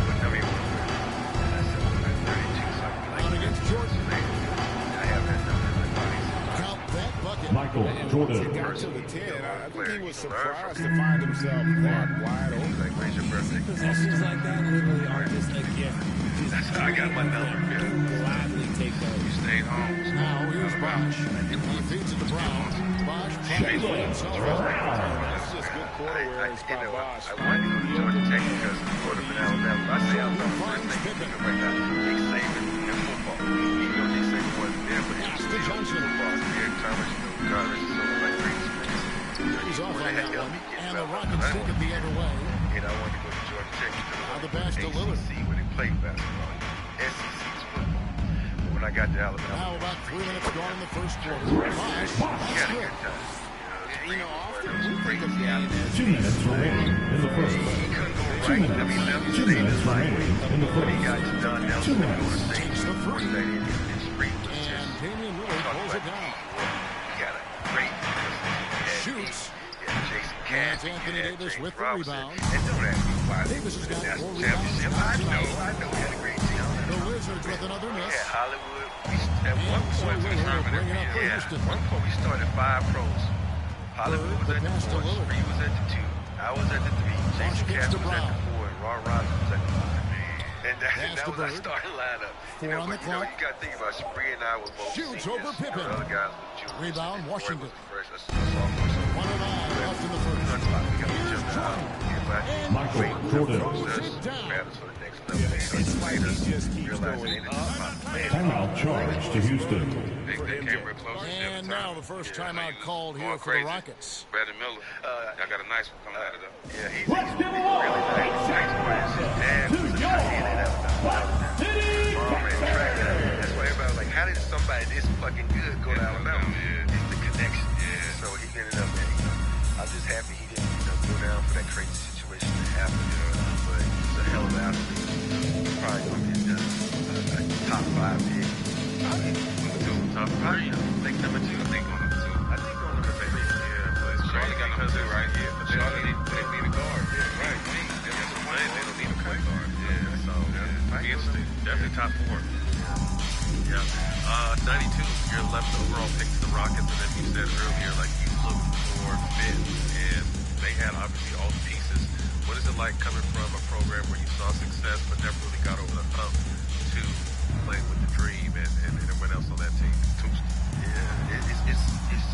But I mean, against Jordan. I have that number in my body. Count that bucket. Michael Jordan. Got to the 10. I think he was surprised to find himself that wide open. Like, where's your birthday? Possessions like that literally are just a gift. I got my number. Gladly take those. You stayed home. Now here's Bosch. He feeds it to Brown. Bosch tries to himself. That's just good quarter wear by Bosch. I wanted to go to Georgia Tech because the quarterback in Alabama. I say I was on the first thing right now. Nick Saban in football. Even though Nick Saban wasn't there, but he was still football. Eric Thomas, regardless, so like great experience. He's off on that one. And the Rockets take it the other way. And I wanted to go to Georgia Tech because the pass to Lillard. when they played basketball. SEC is football. But when I got to Alabama, now about 3 minutes gone in the first quarter. Bosch had a good time. You know, often we think of the game as 2 minutes remaining in the first quarter. 2 minutes. 2 minutes remaining in the first. 2 minutes. Takes the three. And Damian Lillard pulls it down. He got a great shoots. Jason That's Anthony Davis with the rebound. And don't ask me why. Davis has got 4 rebounds. I know. We had a great team. The Wizards with another miss. Yeah, Hollywood. At one point, we started 5 pros. Hollywood was at the 4, Spree was at the 2, I was at the 3, Jason Katz was at the 4, and Ron Robinson was at the 5. And that was our starting lineup. You know, but you got to think about Spree and I were both shoots seniors. over Pippen. The other guys were juniors. Rebound, Washington. Was the sophomore, so 109 left in the first. Here's Jordan. Michael Jordan. it's like he just keeps going up. Timeout charge to Houston. And now the first timeout called here for the Rockets. Brandon Miller. I got a nice one coming out of there. Yeah, he's really nice. His dad was that's why everybody was like, how did somebody this fucking good go to Alabama? It's the connection. So he ended up there. I'm just happy he didn't go down for that crazy situation that happened. But he's a hell of an athlete. He's probably going to get a top 5 pick. Top 3. I think number 2. I think on number 2. I think on number 2. Yeah, but Charlotte got number 2, right? Yeah, but Charlotte they need a guard. Yeah, right. They don't need a point guard. Yeah, so be interesting. Definitely top 4. Yeah. 92, your 11th overall pick to the Rockets, and as you said earlier, like you look for fit, and they had obviously all the pieces. What is it like coming from a program where you saw success but never really got over the hump to playing with the dream and everyone else on that team? Yeah, it's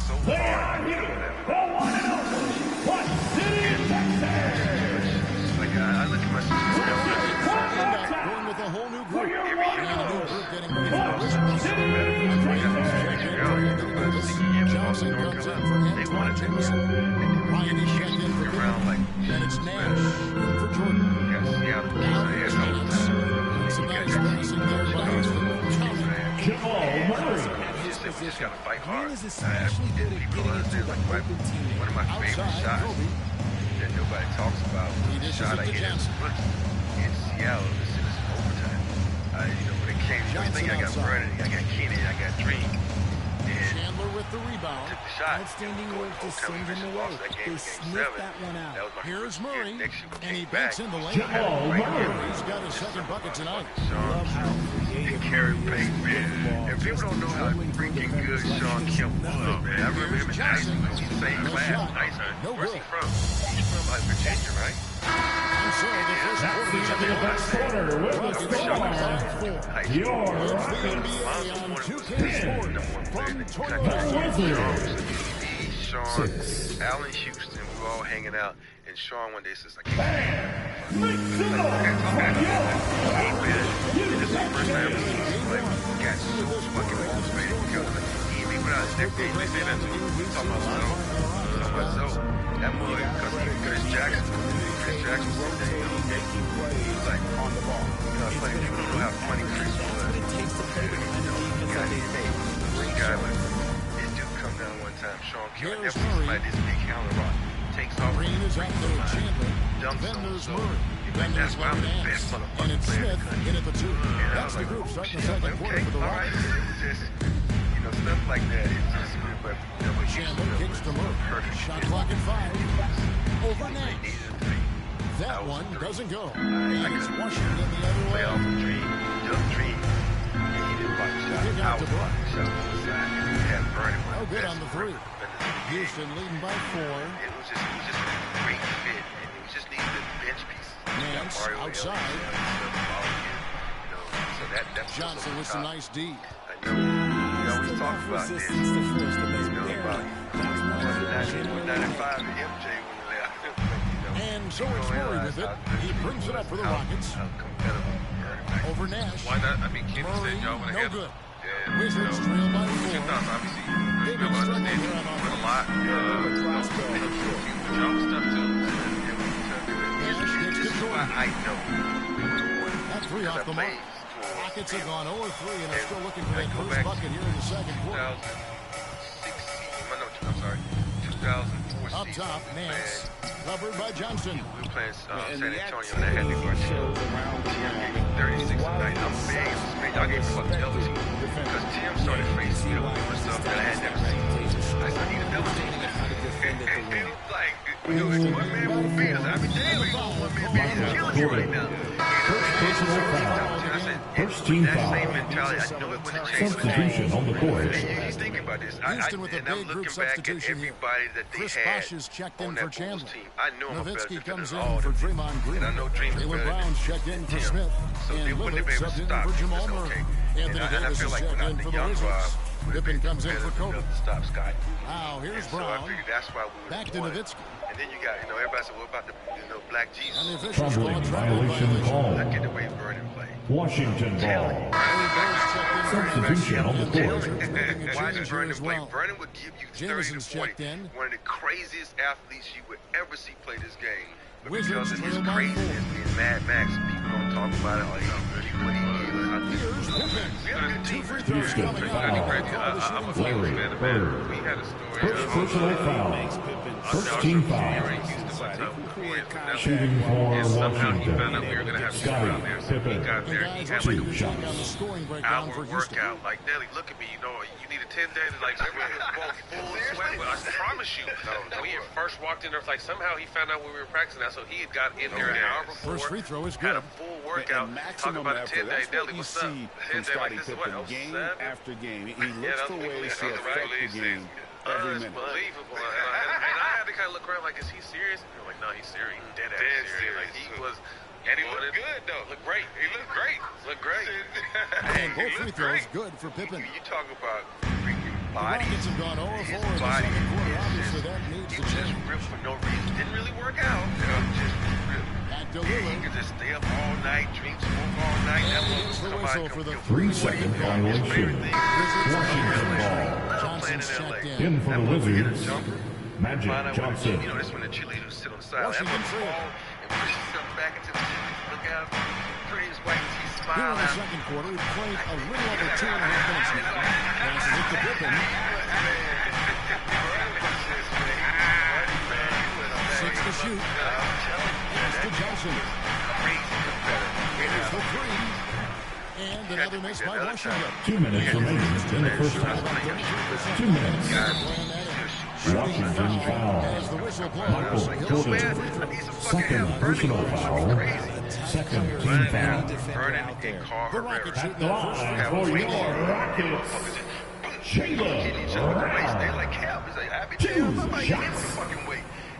so hard. Like I look at my sister. Going with a whole new group. And a new group getting ready for the Johnson comes in for Antoine Jameson. Ryan is checked in for Pippen. And it's Nash in for Jordan. Now here's Nance. Some nice passing there by Jamal Murray. You just got to fight hard. People understand like one of my favorite shots that nobody talks about was the shot I hit in Seattle. This is overtime. When it came, you think I got Vernon, I got Kenny, I got Dream. Chandler with the rebound. Took the shot. Outstanding work to send him away. They sniffed that one out. Here's Murray, and he banks in the lane. Jamal Murray. He's got his second bucket tonight. He carried pace, man. And people don't know how freaking good Sean Kemp was, man. I remember him in high school. He's the same class in high school. Where's he from? He's from Virginia, right? And so That's the end of the first quarter with the score. Your Rockets 10. Sean, Allen Houston, we were all hanging out, and Sean one day says, like, Make some noise for your Rockets. this is the first time I've ever seen him, like, got so fucking motivated because, like, he even went out his next day, they say that to me, talking about Zoe, that boy, because Chris Jackson said that, you know, he was like, on the ball, you know, funny, people don't know how funny Chris was, you know, great guy, but it do come down one time, Sean Kelly, never seen somebody this big counter rock, takes off, Green is out there at Chandler. dumps Then on there's Zoe. Murray. Then That's there's why I'm the Larry best Nance. And motherfucker it's player in Smith the country. in at the 2. And I That's was the like, group oh, starting the shit. second Like, quarter okay, for the all right. Rockets. It was just, you know, stuff like that. It's just weird, but you know, what Chandler Houston kicks to Murray. perfect. Shot clock at 5. Over They Nance. needed a three. That one doesn't go. And it's Washington the other way. Playoff dream, young dream. And he didn't block the shot. Kick I out was to blocking the shot on the side. He had Vernon. Oh, good on the 3. Houston leading by 4. It was just a great fit, and it just needed a bench piece. Nance outside. Johnson with some nice D. I know. We always talk about this. You know, about 195 and MJ when they left. And so it's Murray with it. He brings it up for the Rockets. Over Nash. Why not? I mean, Kenny said y'all would have No had good. Yeah, Wizards trail by 4. Your thoughts, obviously, there's no understanding with a lot. Jump stuff too. I know. That 3 off the mark. Rockets have gone 0-3 and are still looking for that first bucket here in the second quarter. 2004 Up top, Nance. Covered by Johnson. We were playing San Antonio and I had to guard Tim. Tim gave me 36 a night. I'm big. Y'all gave me fucking double team. Because Tim started facing me with stuff that I had never seen. I said, I need a double team. And it was like, you know, it's one man won't beat us. I mean, damn, we going one man beat us. Killing you right now. First personal foul. First team foul. Substitution on the court. You think about this. Houston with a and I'm big group looking back at substitution here. everybody that they Chris had Bosh is checked in on for that Bulls Chandler. team. I know I'm a better Nowitzki comes defender in than for all them. Draymond Green. And I know Dream is Jalen better than Brown's checked in for Tim. Smith. So they And wouldn't Lillard have been able subbed to in stop for him. Jamal It's Murray. okay. Anthony And I Davis feel is like checked without in the for the young Wizards. Pippen comes in for Kobe. Stop Scott. Wow, here's So I Brown. figured that's why we Back to won. Nowitzki. And then you got, you know, everybody said, what about the, you know, Black Jesus? And the officials Troubling call a travel violation call. Look at the way Vernon played. Washington ball. Substitution on the court. Why did Vernon play? Vernon would give you 30 to Jameson's 40. checked in. One of the craziest athletes you would ever see play this game. But Wizards because of his trail by craziness, being Mad Max, people don't talk about it. Or, you know, what he did. Here's Pippen. We had a good team. Free throws Houston coming foul. out. Larry Bird. We had a story. First personal foul. First team foul. Shooting for Washington. Scottie Pippen. Two shots. Hour workout. Like, Nelly, look at me. You know, you need a 10 days to, like, full sweat. But I promise you, when we had first walked in there, like, somehow he found out when we were practicing that, so he had got in there an hour before. First free throw is Had good. a full workout. Talking about a 10-day. Nelly, what's up? 10-day, like, this is what, Game 07? after game. He Yeah, looks that's for big ways league to season, affect right? the game every minute. Unbelievable. And I had to kind of look around like, is he serious? And they're like, no, he's serious. Dead serious. Like, he was. And he looked good, though. Looked great. He looked great. Looked great. And both free throws good for Pippen. You talk about freaking The body. Rockets have gone 0 His 4 in the body second quarter. is Obviously, just, that needs he to was just change. ripped for no reason. Didn't really work out. You know, just ripped. Back to He Lillard. could just stay up all night, drink, smoke all night. And That here's was the somebody whistle come for the kill 3-second violation. Washington ball. Johnson's checked in. In for the Wizards. Magic Find out what Johnson. you know, that's when the cheerleaders sit on the side. That Washington little free. ball and push yourself back into the cheerleaders. Look out. Praise white teeth, Here smile in the out. second quarter, we've played a little over 2.5 minutes now. Passes it to Pippen. 6 to shoot. Pass to Johnson. Here's the 3. And another miss by Washington. 2 minutes remaining in the first half. 2 minutes. Washington foul. As the whistle blows, Michael Jordan. Second personal foul. Second team foul. the Rockets shoot At the their first free line throw. for your Rockets. Jalen Brown. 2 shots.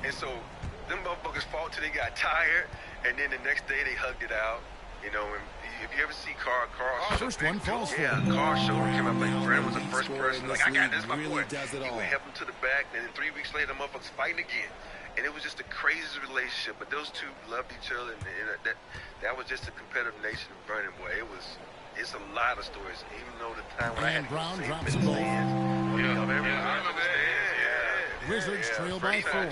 And so them motherfuckers fought till they got tired, And then the next day they hugged it out. You know, and if you ever see Carl first one falls for him. Carl shoulder came up like Brandon was the first person. Like, I got this, my boy. He would help him to the back, and then 3 weeks later, the motherfuckers fighting again. And it was just the craziest relationship. But those two loved each other, and that was just a competitive nation of Burning Boy. It's a lot of stories. Even though the time when I had Brown to drops the ball. Wizards trail by 4.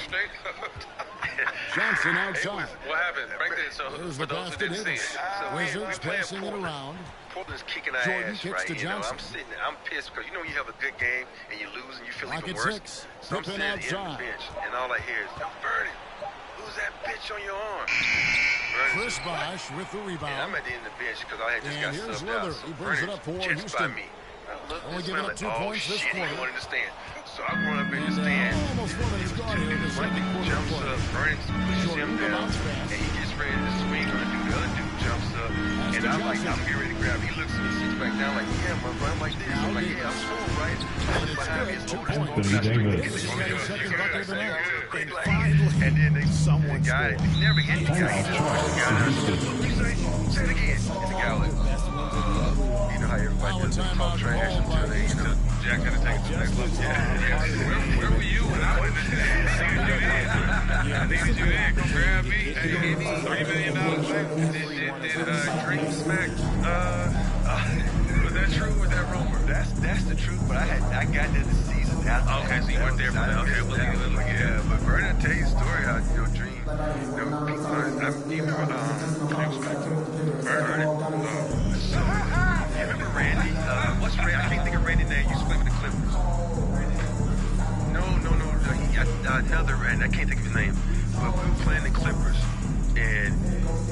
Johnson outside. What happened? Break this. So There's for the those pass who to didn't see Davis. it. Wizards passing it around. Portland's kicking our Jordan ass, kicks right? to You know, Johnson. I'm pissed because you know you have a good game and you lose and you feel Lock even at worse. 6. So I'm Pippen sitting in the outside. bench and all I hear is, Vernon, who's that bitch on your arm? Chris Bosh with the rebound. And I'm at the end of the bench because I had just And got here's subbed out. Lillard. So He brings it Vernon's up for just by Houston. me. Only giving up 2 points this shit, quarter. he wanted to stand. So I run up in the stand. Almost 4 minutes gone here in the second quarter. Jumps up, Vernon pushes him down, and he gets ready to swing on the dude. The other dude jumps up, and I'm like, I'm getting ready to grab him. He looks at me, sits back down like, yeah, my bro, I'm like this. I'm like, yeah, I'm full, right? And behind me is and then the guy, he never hit the guy. He just pushed the guy down. Say it again. And the guy like, you know how everybody does talk trash until they, you know, Jack had to take it to the next level. Where were you when I was in there? I needed you in. Come grab me. Hey, $3 million back. Did Dream smack? Was that true or was that rumor? That's the truth, but I got there the season after. Okay, so you weren't there for that. Okay, well, yeah, but Vernon, tell you a story how, you know, Dream, you know, people, you remember, Vernon, so, you remember Randy? What's Randy? I can't think of Randy's name. You used to play with the Clippers. No. Another Randy. I can't think of his name. But we were playing the Clippers, and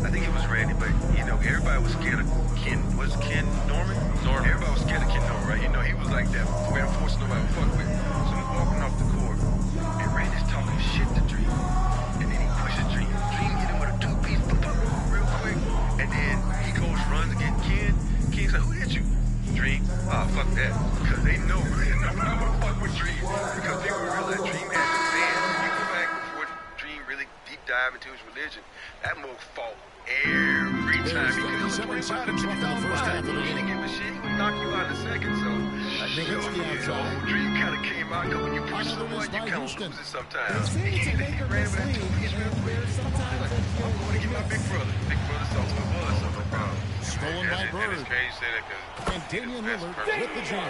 I think it was Randy, but, you know, everybody was scared of Ken. Was Ken Norman? Everybody was scared of Ken Norman, right? You know, he was like that. We didn't force nobody to fuck with. So we walking off the court, and Randy's talking shit to Dream. And then he pushes Dream. Dream hit him with a 2-piece, real quick. And then he goes, runs against Ken. Ken's like, who hit you? Dream. Fuck that. Because they know I'm not going to fuck with Dream. Because they would realize Dream had the fans. You go back before Dream really deep dive into his religion. That move fought every time he could. 7 seconds left in the first half of the He didn't give a shit. He would knock you out in a second. So, Dream kind of came out. Because when you push someone, you kind of lose it sometimes. He ran with that 2-piece real quick. I'm going to get my big brother. Big brother saw who it was. So no problem. Stolen by Bird. It's crazy you say that because And Damian Lillard with the jam.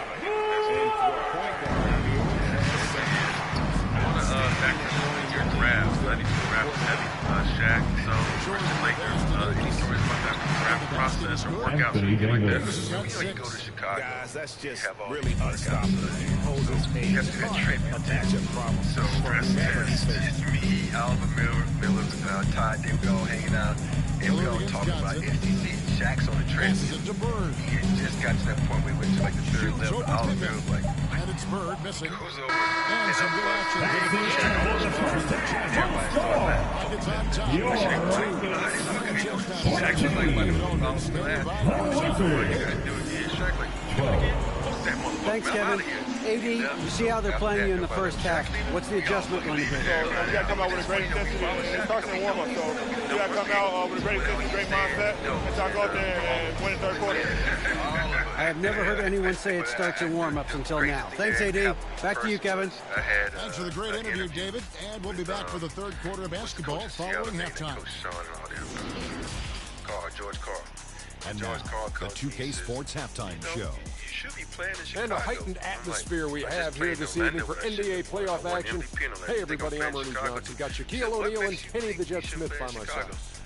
back in your drafts, I need to draft heavy. Shaq, so versus Lakers. Any stories about that draft process or workouts or anything like that? You go to Chicago. Guys, that's just really unstoppable. Poses a matchup problem. So it's me, Alva Miller, Todd, they were all hanging out, and we all talking about SEC. Shaq's on the transfer. He had just got to that point where we went to like the third level. Alva Miller was like, and it's Bird missing. Goes over. And some good action. It's on top. Thanks, Kevin. AD, you see how they're playing you in the first half. What's the adjustment going to be? So you got to come out with a great intensity. It starts in the warm-up, so you got to come out with a great intensity, great mindset, and try to go out there and win the third quarter. I have never heard anyone say it starts in warm-ups until now. Thanks, AD. Back to you, Kevin. Thanks for the great interview, David. And we'll be back for the third quarter of basketball following halftime. George Carl. And now, the 2K Sports Halftime Show. And a heightened atmosphere we have here this evening for NBA playoff action. Hey everybody, I'm Ernie Johnson. Got Shaquille O'Neal and Kenny the Jet Smith by myself.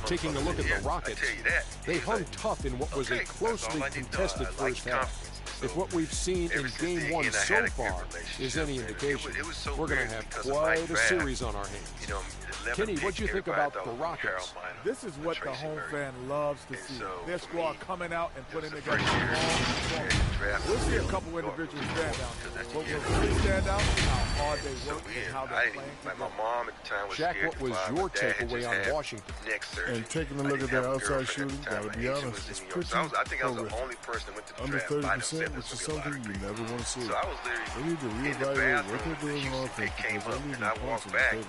Taking a look at the Rockets, they hung tough in what was a closely contested first half. If what we've seen in Game 1 so far is any indication, we're going to have quite a series on our hands. Kenny, what do you think about the Rockets? This is what the home fan loves to see. Their squad coming out and putting together a strong performance. We'll see a couple individuals stand out. But what really stand out is how hard they work and how they're playing together. My mom at the time was Shaq, what was your takeaway on Washington? And taking a look at their outside shooting, gotta be honest, it's pretty I think I was the only person that went to the under draft 30%, which is something you never want to see. So I was They need to literally in the reevaluate what bathroom they're doing on they offense came because up they need and I points walked on the back table.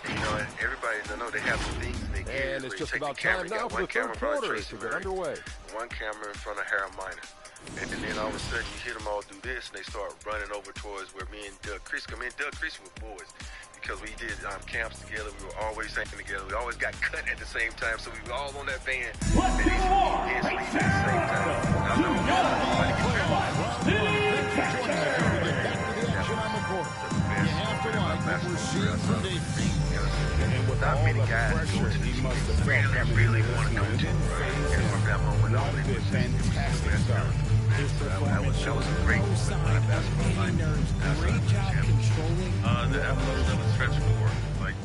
You know, and everybody, I know they have some things in their gears. And it's just about time now for the third quarter to get underway. One camera in front of Harold Miner. And then all of a sudden you hear them all do this, and they start running over towards where me and Doug Creasy, were boys. Because we did camps together, we were always hanging together. We always got cut at the same time, so we were all on that van. And they did sleep at the same time. I know nobody can tell. Not many guys really want to come to, right? And from that moment on, it was fantastic stuff. That was a great basketball life. Great job controlling. The episode of stretch 4, like,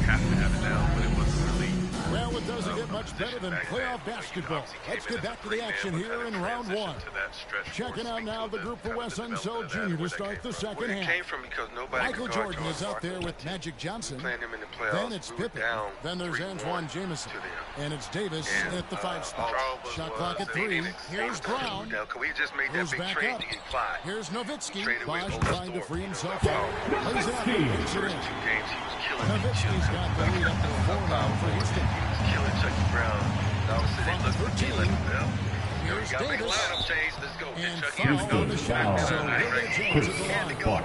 have to have it down, but it wasn't really. Well, it doesn't get much better than playoff basketball. Let's get back to the action here in round one. Checking out now the group for Wes Unseld Jr. to start the second half. Michael Jordan is out there with Magic Johnson. Then it's Pippen. Then there's Antoine Jameson. And it's Davis at the 5 spot. Shot clock at 3. Here's Brown. Goes back up. Here's Nowitzki. Bosch trying to free himself out. Plays it up and makes it in. Nowitzki's got the lead up to 4 now for Houston. Killing Chucky Brown. From 13. Here's Davis. And foul on the shot. So Billy James at the line.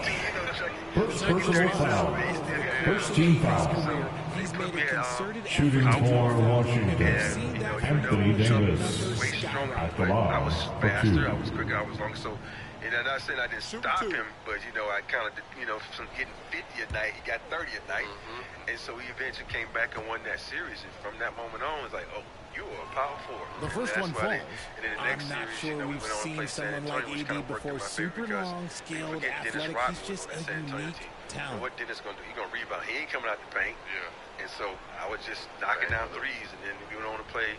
First personal foul. First team foul. Shooting for Washington, Anthony Davis. At the line I was for faster, 2. I was quicker, I was longer. So, and I'm not saying I didn't stop him, but, you know, I kind of, you know, from getting 50 a night, he got 30 a night. And so he eventually came back and won that series. And from that moment on, it's like, oh, you are a power forward. The first one falls. I'm not sure we've seen someone like AD before. Super long, skilled, athletic. He's just a unique talent. What Dennis going to do? He's going to rebound. He ain't coming out the paint. And so I was just knocking down threes. And then we went on to play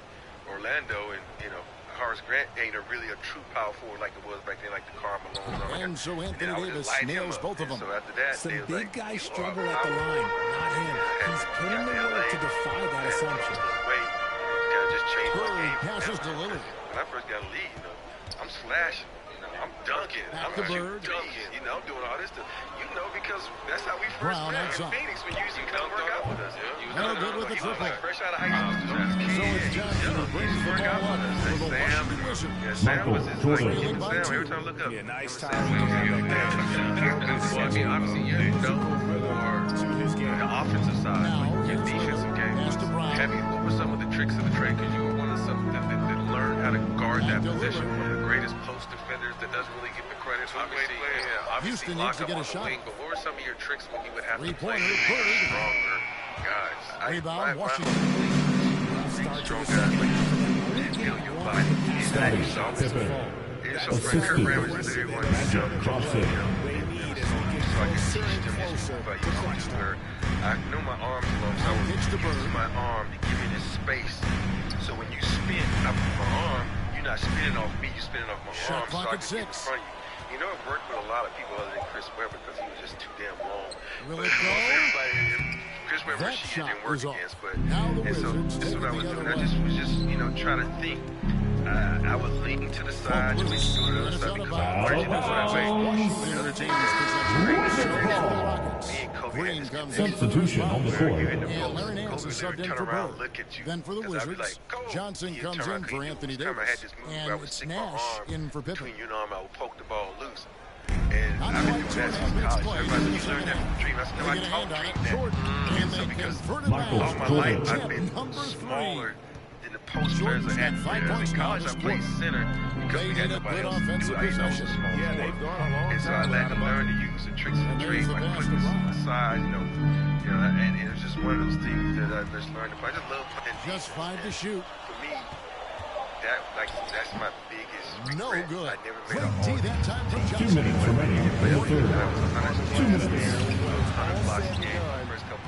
Orlando. And, you know, Horace Grant ain't really a true power forward like it was back then, like the Karl Malone. And so Anthony Davis nails both of them. So after that, some big guys struggle at the line, not him. He's put in the work to defy that assumption. Curry passes to Lillard. When I first got a lead, you know, I'm slashing, you know, I'm dunking, I'm shooting threes, you know, I'm doing all this stuff, you know, because that's how we first met in Phoenix when you used to come work out with us. No good with the triple. Like fresh out of high school. So it's Johnson who brings the ball up for the Washington Wizards. Sam was his like, Sam, every time I look up. Yeah, nice time. I mean, obviously, you know, for the offensive side, like your defensive game. What were some of the tricks of the trade? Because you were one of some that learned how to guard that position. One of the greatest post defenders that doesn't really get the credit. Obviously, lock up on the wing. But what were some of your tricks when you would have to play stronger guys? Rebound, Washington. Strong guys like feel your body. Assisted Magic Johnson. So I could teach them this move I used to where I know my arms long, so I would use my arm to give me this space. So when you spin up my arm, you're not spinning off me, you're spinning off my arm. So I can get in front of you. You know, it worked with a lot of people other than Chris Webber because he was just too damn long. Will but it go? Chris Webber, she didn't work against, but and so this is what I was doing. I was just, you know, trying to think. I was leaning to the side, just doing other stuff because I'm working this way. The other team was Substitution on the court. And Larry Nance is subbed in for Bird. Then for the Wizards, Johnson comes in for Anthony Davis. And it's Nash in for Pippen. You know, I would poke the ball loose. And I've been doing that since college. Everybody said, you learned that from Dream. I said, no, I taught Dream that. So because all my life I've been smaller than the post players or athletes. In college, I played center because we had nobody else to do it. I was a small forward. And so I let them learn to use the tricks of the trade, like putting aside, you know, and it was just one of those things that I just learned. I just love playing just 5 to shoot. For me, that's my biggest regret. No good. I never made a all that time from 2 minutes remaining in the third. 2 minutes.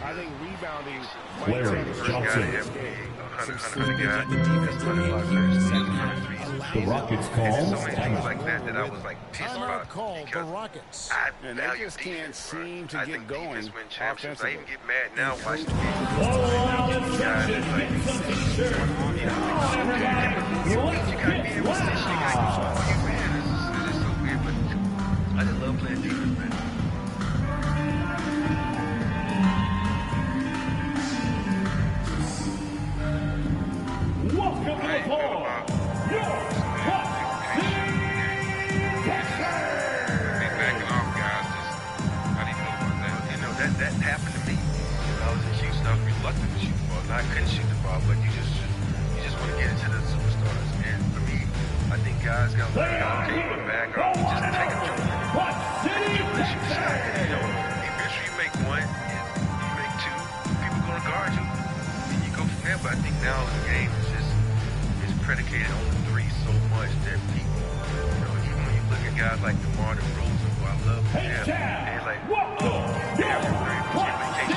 I think rebounding. Larry Johnson. The Rockets call timeout. Like that I was like pissed about call the Rockets. And they just can't seem to get going offensively. I even get mad now watching the I just love playing defense, man. guys got to learn how to keep it back or just take a jump. Eventually you make one, you make two, people going to guard you, and you go from there. But I think now the game is predicated on the three so much that people, even when you look at guys like DeMar DeRozan, who I love to death, they're like, they have a 30%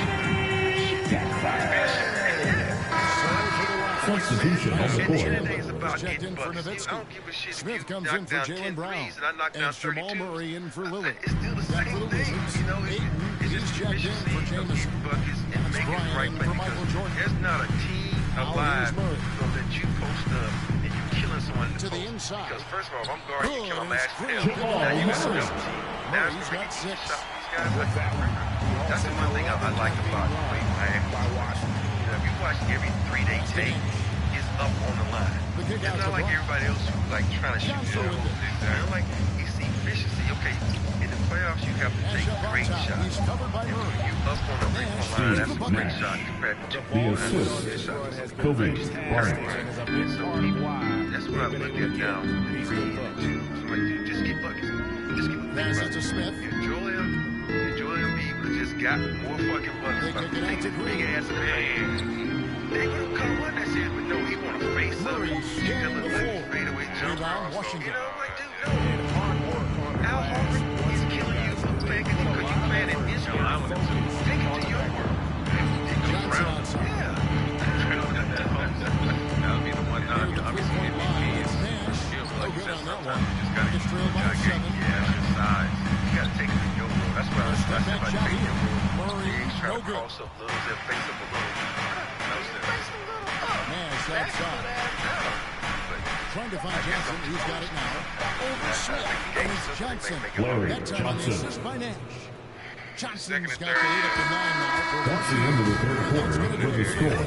Substitution on the board. Checked in for Nowitzki. Smith comes in for Jaylen Brown. And Jamal Murray in for Lillard. Back for the Wizards. Ayton, he's checked in for Jamison. It's Bryant in for Michael Jordan. There's not a team alive that you post up and you killing someone to the inside. Because first of all, if I'm guarding, you kill him last hell. Now you got a team. Now he's got 6. That's the one thing I like about the way Miami watch. If you watch every 3-day tape, it's up on the line. It's not like everybody else who's like trying to shoot it out. I'm like, it's efficiency. Okay, in the playoffs, you have to take great shots. And when you up on the line, that's a great shot compared to the assist. Kobe Bryant. That's what I look at now. So like, dude, just get buckets. Just get buckets. Pass to Smith. Joel Embiid would have just got more fucking buckets. But take his big ass man. They would have come on that shit, but no, he want to face up. He's still a straight away jumper. Washington. Like, dude, no. Al Horford is killing you for playing because you playing in Israel. I want to take it to your world. Yeah. That'll be the one time. Obviously, MVP is still like that sometimes. You just gotta get your size. You gotta take it to your world. That's what I said. If I take your world, Diggs try to cross up, lose their face up a little. Trying to find Johnson. He's got it now. Over Smith. And it's Johnson. That time on the assist by Nash. Johnson's got the lead up to 9 now. That's the end of the third quarter with the score.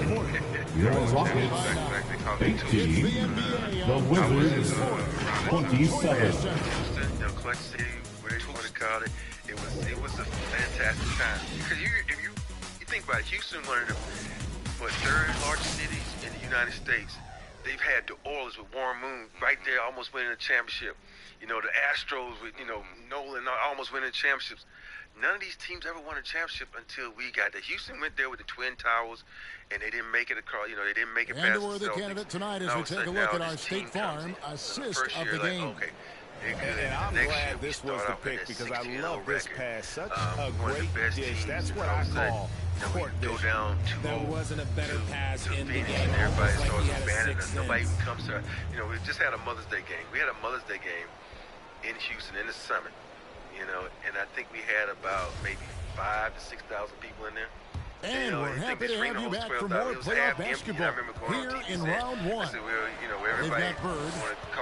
Your Rockets 18. The Wizards 27. Clutch City, whatever you want to call it. It was a fantastic time. Because if you think about it, Houston, one of the third largest cities in the United States. They've had the Oilers with Warren Moon right there, almost winning a championship. The Astros with Nolan almost winning championships. None of these teams ever won a championship until we got there. Houston went there with the Twin Towers, and they didn't make it across. They didn't make it past the Celtics. And the candidate tonight as we take a look at our State Farm assist of the game. Okay. And I'm glad this was the pick because I love this pass. Such a great dish. That's what I call court dish. There wasn't a better pass in the game. Everybody starts like abandoning us. Nobody even comes to we just had a Mother's Day game. We had a Mother's Day game in Houston in the Summit. And I think we had about maybe 5,000 to 6,000 people in there. And we're happy to have you back for more playoff basketball here in round 1. They've got Bird,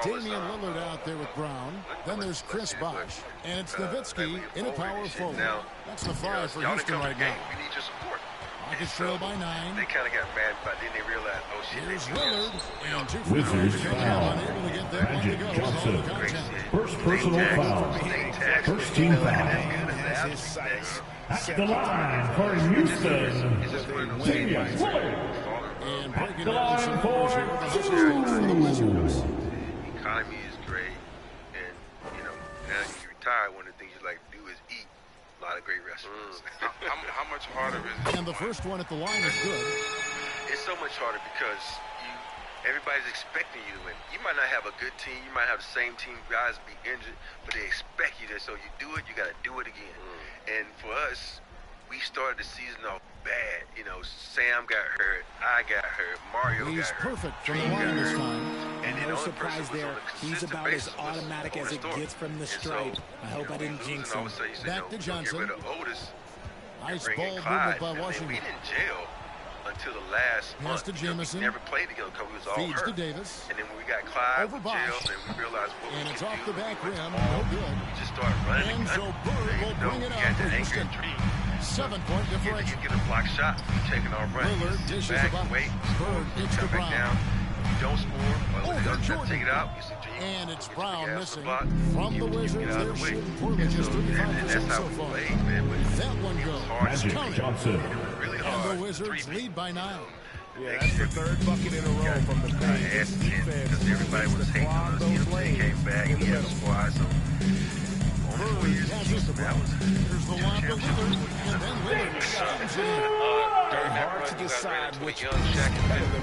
Damian Lillard out there with Brown. Then there's Chris Bosh. And it's Nowitzki in a power forward. That's the 5 for Houston right now. We need your support. Rockets trail by 9. They kind of got mad, but then they realized, oh shit. Here's Lillard. And 2 Wizards foul. Magic Johnson. First personal foul. First team foul. At the line for Houston, Damian Lillard. And breaking down some numbers here for the Wizards. The economy is great, and now you retire, one of the things you like to do is eat a lot of great restaurants. How much harder is it? And the first one at the line is good. It's so much harder because everybody's expecting you to win. You might not have a good team, you might have the same team, guys be injured, but they expect you to. So you do it, you got to do it again. And for us, we started the season off bad. Sam got hurt, I got hurt, Mario He's got hurt. Perfect from the line this time. And no surprise there. He's about as automatic as it gets from the stripe. I hope I didn't jinx him. Back to Johnson. Get rid of Otis. Nice ball movement by Washington. We didn't jail until the last month. To Jamison. We never played together because we was all Feeds hurt. to Davis. And then when we got Clyde over jail, then we realized what and we it's could off do. the back rim. No good. We just started running. And so Bird will bring it out for Houston. 7-point differential. You get a block shot, you're taking our run. Lillard dishes back, about. wait, Bird gets to back Brown. down. You don't score. Jordan. Take it out. And it's Brown missing from the Wizards. They're shooting poorly, just 35% so far. That one goes. Magic Johnson. Really and the Wizards lead by 9. Yeah, that's the third bucket in a row from the bench. Because everybody was hating on us. You know, they came back and he had a squad. So only 4 years in Houston, that was two championships. During that run, you guys ran into a young Shaq and Pippen.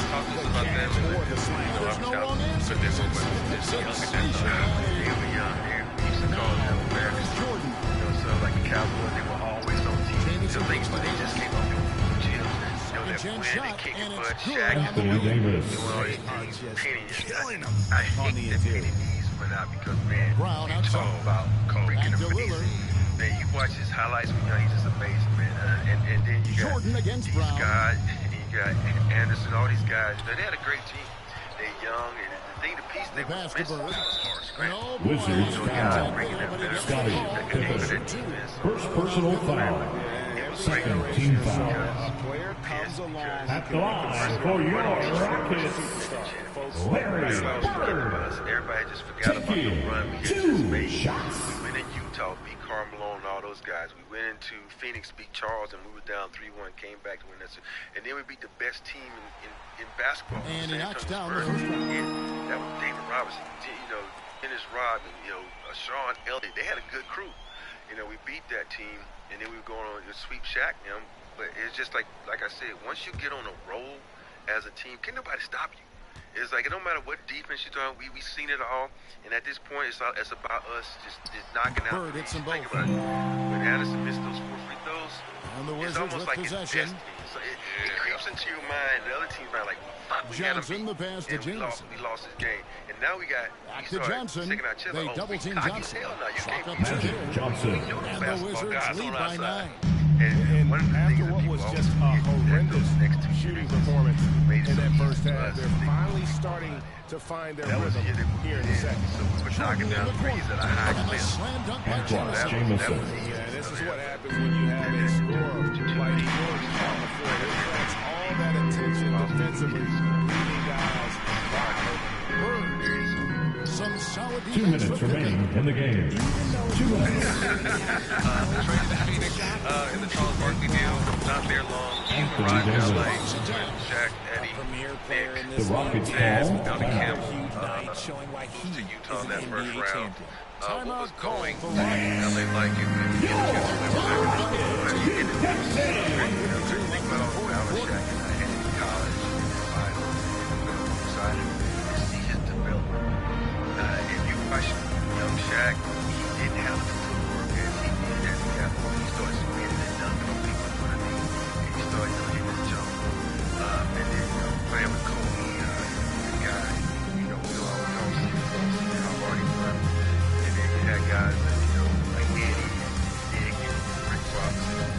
Talk to us about them. Obviously, I was good there, but they're so young at that time. They were young. We used to call them America's Jordan. You know, so like the Cowboys, they were always on TV. So things, but they just came up with Jim. You know, that win and kicking butt, Shaq and doing all these pennies. I hate that penny knees went out because, man, you talk about breaking the pennies. Man, you watch his highlights when he's just amazing, man. And then you got Scott, and you got Anderson, all these guys. You know, they had a great team. They're young, and the thing, the piece they were missing was Horace Grant. Wizards foul. Scotty Pippen. First personal foul. Second team foul. At the line for your Rockets, Larry Bird. Everybody just forgot about the run we just made. We went in Utah, beat Carmelo and all those guys. We went into Phoenix, beat Charles, and we were down 3-1, came back to win that. And then we beat the best team in basketball. And he knocks down the first round. That was David Robinson, you know, Dennis Rodman, you know, Sean Elliott. They had a good crew. You know, we beat that team, and then we were going on to sweep Shaq them. But it's just like I said, once you get on a roll as a team, can't nobody stop you. It's like it don't matter what defense you're doing. We've seen it all, and at this point, it's about us just knocking out. Bird hits them both. When Addison missed those 4 free throws, and the it's almost like it's destiny. So it creeps into your mind. The other team's mind, like, fuck, we got him. The pass to Johnson. We lost this game, and now we started Johnson. taking our chest. They double team Johnson. Johnson. And the Wizards lead by 9. And after what was just a horrendous shooting performance in that first half, they're finally starting to find their rhythm here in the second. So we were knocking down threes at a high clip. Jameson. Yeah, this is what happens when you have a scorer like Jordan on the floor. It attracts all that attention defensively, leading guys wide open. Some solid 2 minutes remaining in the game. 2 minutes. In the Charles Barkley deal, not there long. Arrived in LA with Shaq, Eddie, Nick, The Rockets call down to camp showing why he to Utah in that first NBA round. champion. What was going on LA like it? If you question young Shaq, he didn't have the footwork as he did as he got older. He started spinning and dunking on people in front of me, and he started doing his jump. And then, playing with Kobe, the guy, we all see how hard he runs. And then you had guys that, like Eddie, Nick, Rick Robinson.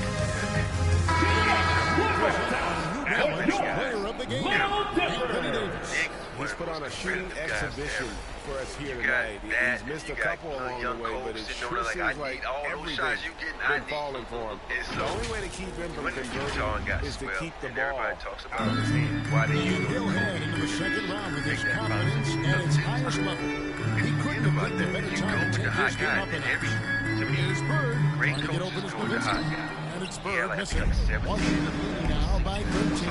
Player of the game. Anthony Davis. He's put on a shooting exhibition for us here tonight. He's missed a couple along the way, but it sure seems like everything's been falling for him. The only way to keep him from converting is to keep the ball out of his hand. He'll head into the second round with his confidence at its highest level. He couldn't have picked a better time to take this game up a notch. Here's Bird trying to get open his Nowitzki. And it's Bird missing. One leading now by 13.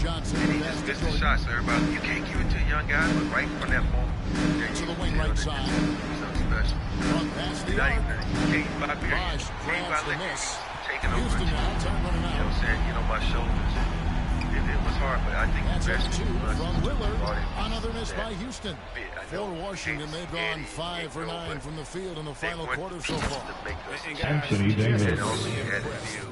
Johnson missed the shots, everybody. You can't give it to a young guy, but right from that moment. To the wing right side. Front pass the arc. Bosch grabs the miss. Houston now, time running out. You know what I'm saying? My shoulders. It was hard, but I think that's the best 2 from Lillard. Another miss by Houston. For Washington, they've gone 5 for 9 from the field in the final quarter so far. Anthony Davis.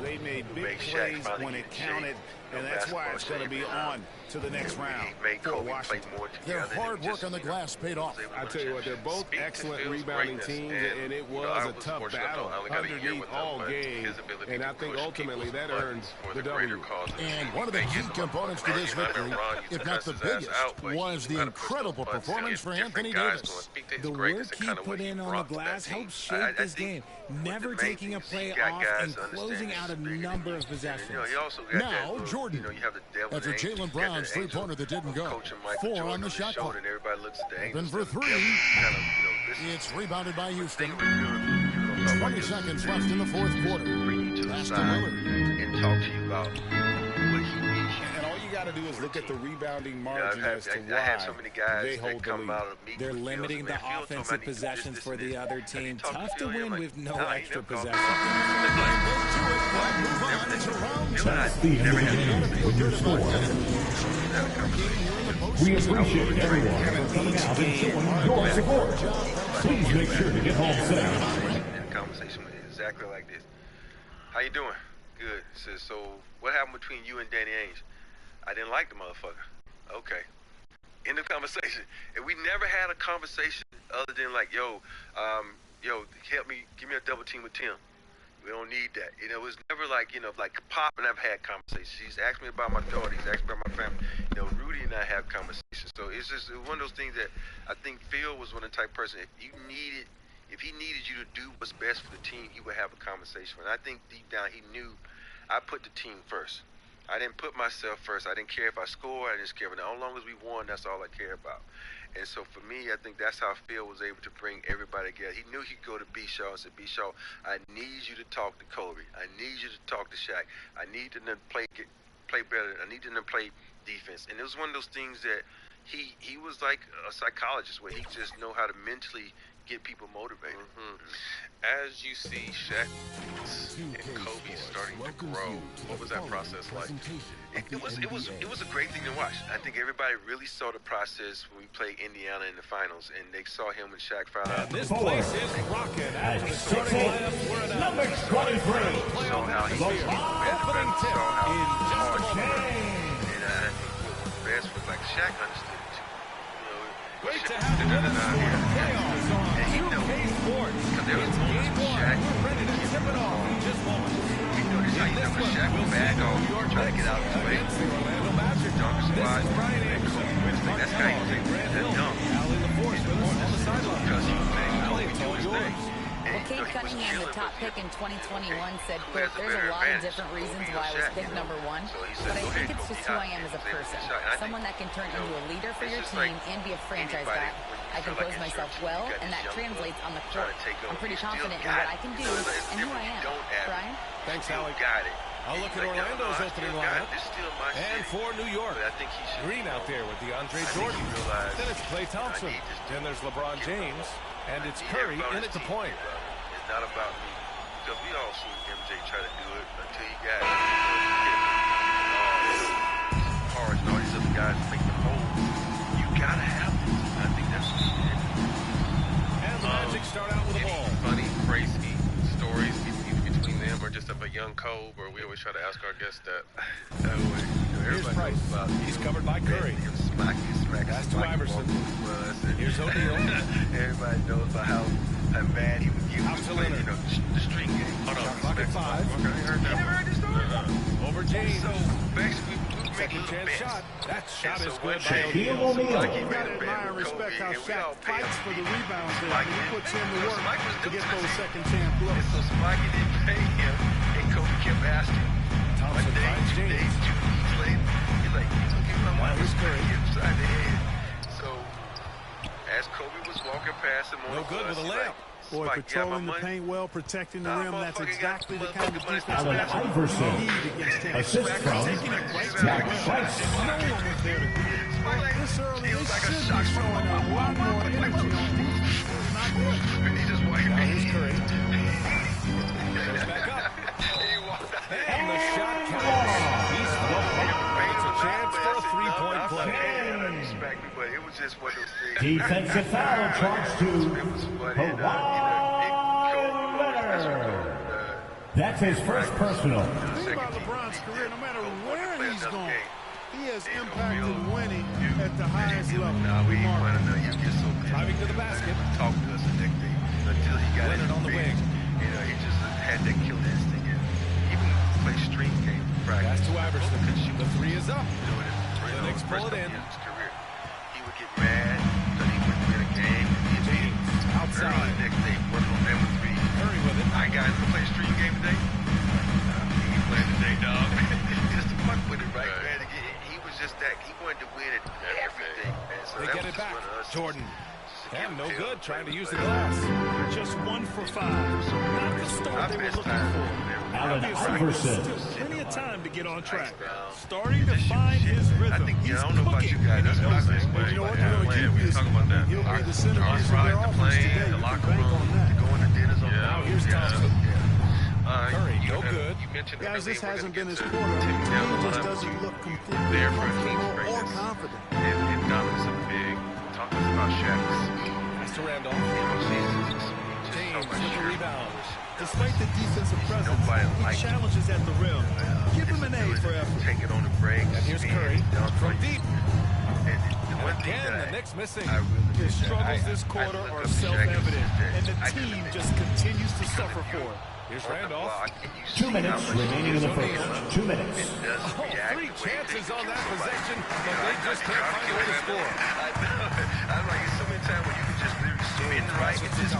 They made big plays when it counted, and that's why it's going to be on to the next round for Washington. Their hard work on the glass paid off. I tell you what, they're both excellent rebounding teams, and it was a tough battle underneath all game. And I think ultimately that earns the W. And one of the key components to this victory, if not the biggest, was the incredible performance for Anthony Davis. The work he put in on the glass helped shape this game, never taking a play off and closing out a number of possessions. Now, Jordan, after Jaylen Brown's three-pointer that didn't go, 4 on the shot clock. Open for 3. It's rebounded by Houston. 20 seconds left in the fourth quarter. Pass to Lillard. And talk to you about what he needs. And all you got to do is look at the rebounding margin as to why they hold the lead. They're limiting the offensive possessions for the other team. Tough to win with no extra possession. That's the end of the game with your score. We appreciate everyone for coming out and showing your support. Please make sure to get home safe. Conversation exactly like this. How you doing? Good. Says, so what happened between you and Danny Ainge? I didn't like the motherfucker. Okay. End of conversation. And we never had a conversation other than like, yo, help me, give me a double team with Tim. We don't need that. You know, it was never like, like Pop and I've had conversations. He's asked me about my daughter. He's asked me about my family. Rudy and I have conversations. So it's just one of those things that I think Phil was one of the type of person, if he needed you to do what's best for the team, he would have a conversation. And I think deep down he knew I put the team first. I didn't put myself first. I didn't care if I scored. I didn't care. But as long as we won, that's all I care about. And so for me, I think that's how Phil was able to bring everybody together. He knew he'd go to B. Shaw and say, B. Shaw, I need you to talk to Kobe. I need you to talk to Shaq. I need them to play better. I need them to play defense. And it was one of those things that he was like a psychologist where he just know how to mentally get people motivated. As you see Shaq and Kobe starting to grow, what was that process like? It was a great thing to watch. I think everybody really saw the process when we played Indiana in the finals, and they saw him and Shaq found out. This place is rocking. At starting lineup, number 23. Saw how he was opening tip in just a moment. And I think what was best was like Shaq understood it too. Great to have you with us for the playoffs on 2K Sports. It's game one. We're ready to tip it off in just moments. In this one, we'll bag on trying to get out of his way. This is Brian Anderson. That's how you take that dunk. Allie LaForce with us on the sideline. Because he was saying, Allie, it's all yours. Well, Kate Cunningham, the top pick in 2021, said, quote, there's a lot of different reasons why I was picked number one, but I think it's just who I am as a person. Someone that can turn into a leader for your team and be a franchise guy. I compose myself well, and that translates on the court. I'm pretty confident in what I can do and who I am. Brian? Thanks, Allie. I'll look at Orlando's opening lineup. And for New York, Green out there with DeAndre Jordan. Then it's Klay Thompson. Then there's LeBron James. And it's Curry in at the point. It's not about me. Because we all seen MJ try to do it until he got it. Hard and all these other guys make the hole. You gotta have it. I think that's what he did. And the Magic start out with the ball. Funny, crazy stories between them or just of a young Kobe, or we always try to ask our guests that. Here's Price. He's covered by Curry. Pass to Iverson. Here's O'Neal. Everybody knows about how bad he would get out to Leonard. The string game. Hold on. Clock at 5. You never heard this story? Over James. So basically, second chance shot. That shot is good by O'Neal. You got to admire and respect how Shaq fights for the rebounds there. And he puts in the work to get those second chance looks. So Spikey didn't pay him, and Kobe kept asking. Thompson finds James. He's like, he's going to give my money. He's Curry inside the head. So, as Kobe was walking past him, no good with a layup. Boy, patrolling the paint well, protecting the rim. That's exactly the kind of defense Allen Iverson. Assist from Jack Price. No one was there to do it. This early, they should be showing a lot more energy on defense. Not good. Now here's Curry. Goes back up. And the shot counts. He's it's a chance for a three-point play. Defensive foul charged to Kawhi Leonard. That's his first personal. The thing about LeBron's career, no matter where he's gone, he has impacted winning at the highest level. Driving to the basket. Talk to us until he got Leonard on the wing. He just had that kill instinct. Even play stream game practice. Pass to Iverson. The three is up. The next bullet in. His career. He would get mad because he wouldn't win a game. James outside. The next day, working on that with three. Curry with it. I guys to play stream game today. He ain't playing today, dog. Just to fuck with it, right? Man, he was just that. He wanted to win at everything. Man. So they get it back. Jordan. And no good, trying to use the glass. Just 1 for 5. Not the start they were looking for. Allen Iverson. Plenty of time to get on track. Starting to find his rhythm. He's I don't know about you guys. That's what I was explaining. You know what they're going to give you is talking about that. he'll be the centerpiece of their offense today. The You can locker bank room, on that. to go in the dinners on Now here's Thompson. Curry, no good. You mentioned Guys, this hasn't been his quarter. Tim To down me, the this line. doesn't look completely There for a team's comfortable or greatness. confident. And dominance of big. Talk to us about Shaq's. Pass to Randolph. James with the rebound. Despite the defensive presence, he challenges at the rim. Give him an A for effort. Take it on the break. And here's Curry from deep. Again, the Knicks missing. His struggles this quarter are self-evident, and the team just continues to suffer for it. Here's Randolph. 2 minutes remaining in the first. 2 minutes. Oh, 3 chances on that possession, but they just can't find a way to score. I'm like, so many times when you can just literally spin right and just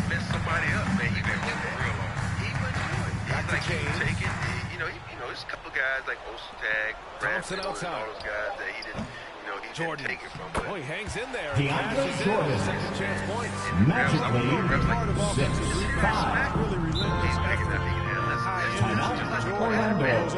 mess somebody up, man. He been moving real long. He wouldn't do it. He's like, he take it. There's a couple guys like Ostag, Thompson Bradford, outside. all those guys that he didn't, Jordan. take it from. But Oh, he hangs in there. DeAndre Jordan. Second chance points. Magically, 6. 5. Really relentless effort. Timeout, Orlando. If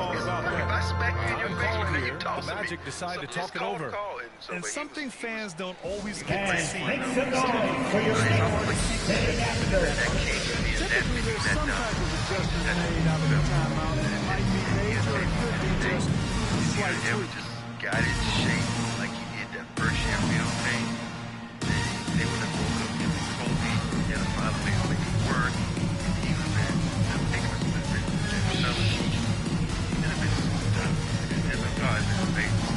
I smack you in your face, Call you here. toss The me. Magic decide to So talk it it's called over. a call, And but something fans don't always get to And see. make some noise for your Knicks sitting after. Typically, there's some type of adjustment made out of the timeout. It might be major, or it could be just slight tweak. got it shaped like he did that first year field thing. They would have woke up in Kobe and a final thing make it work. He would have been, the Lakers would have been another team. He would have been done. And like, God, it's amazing.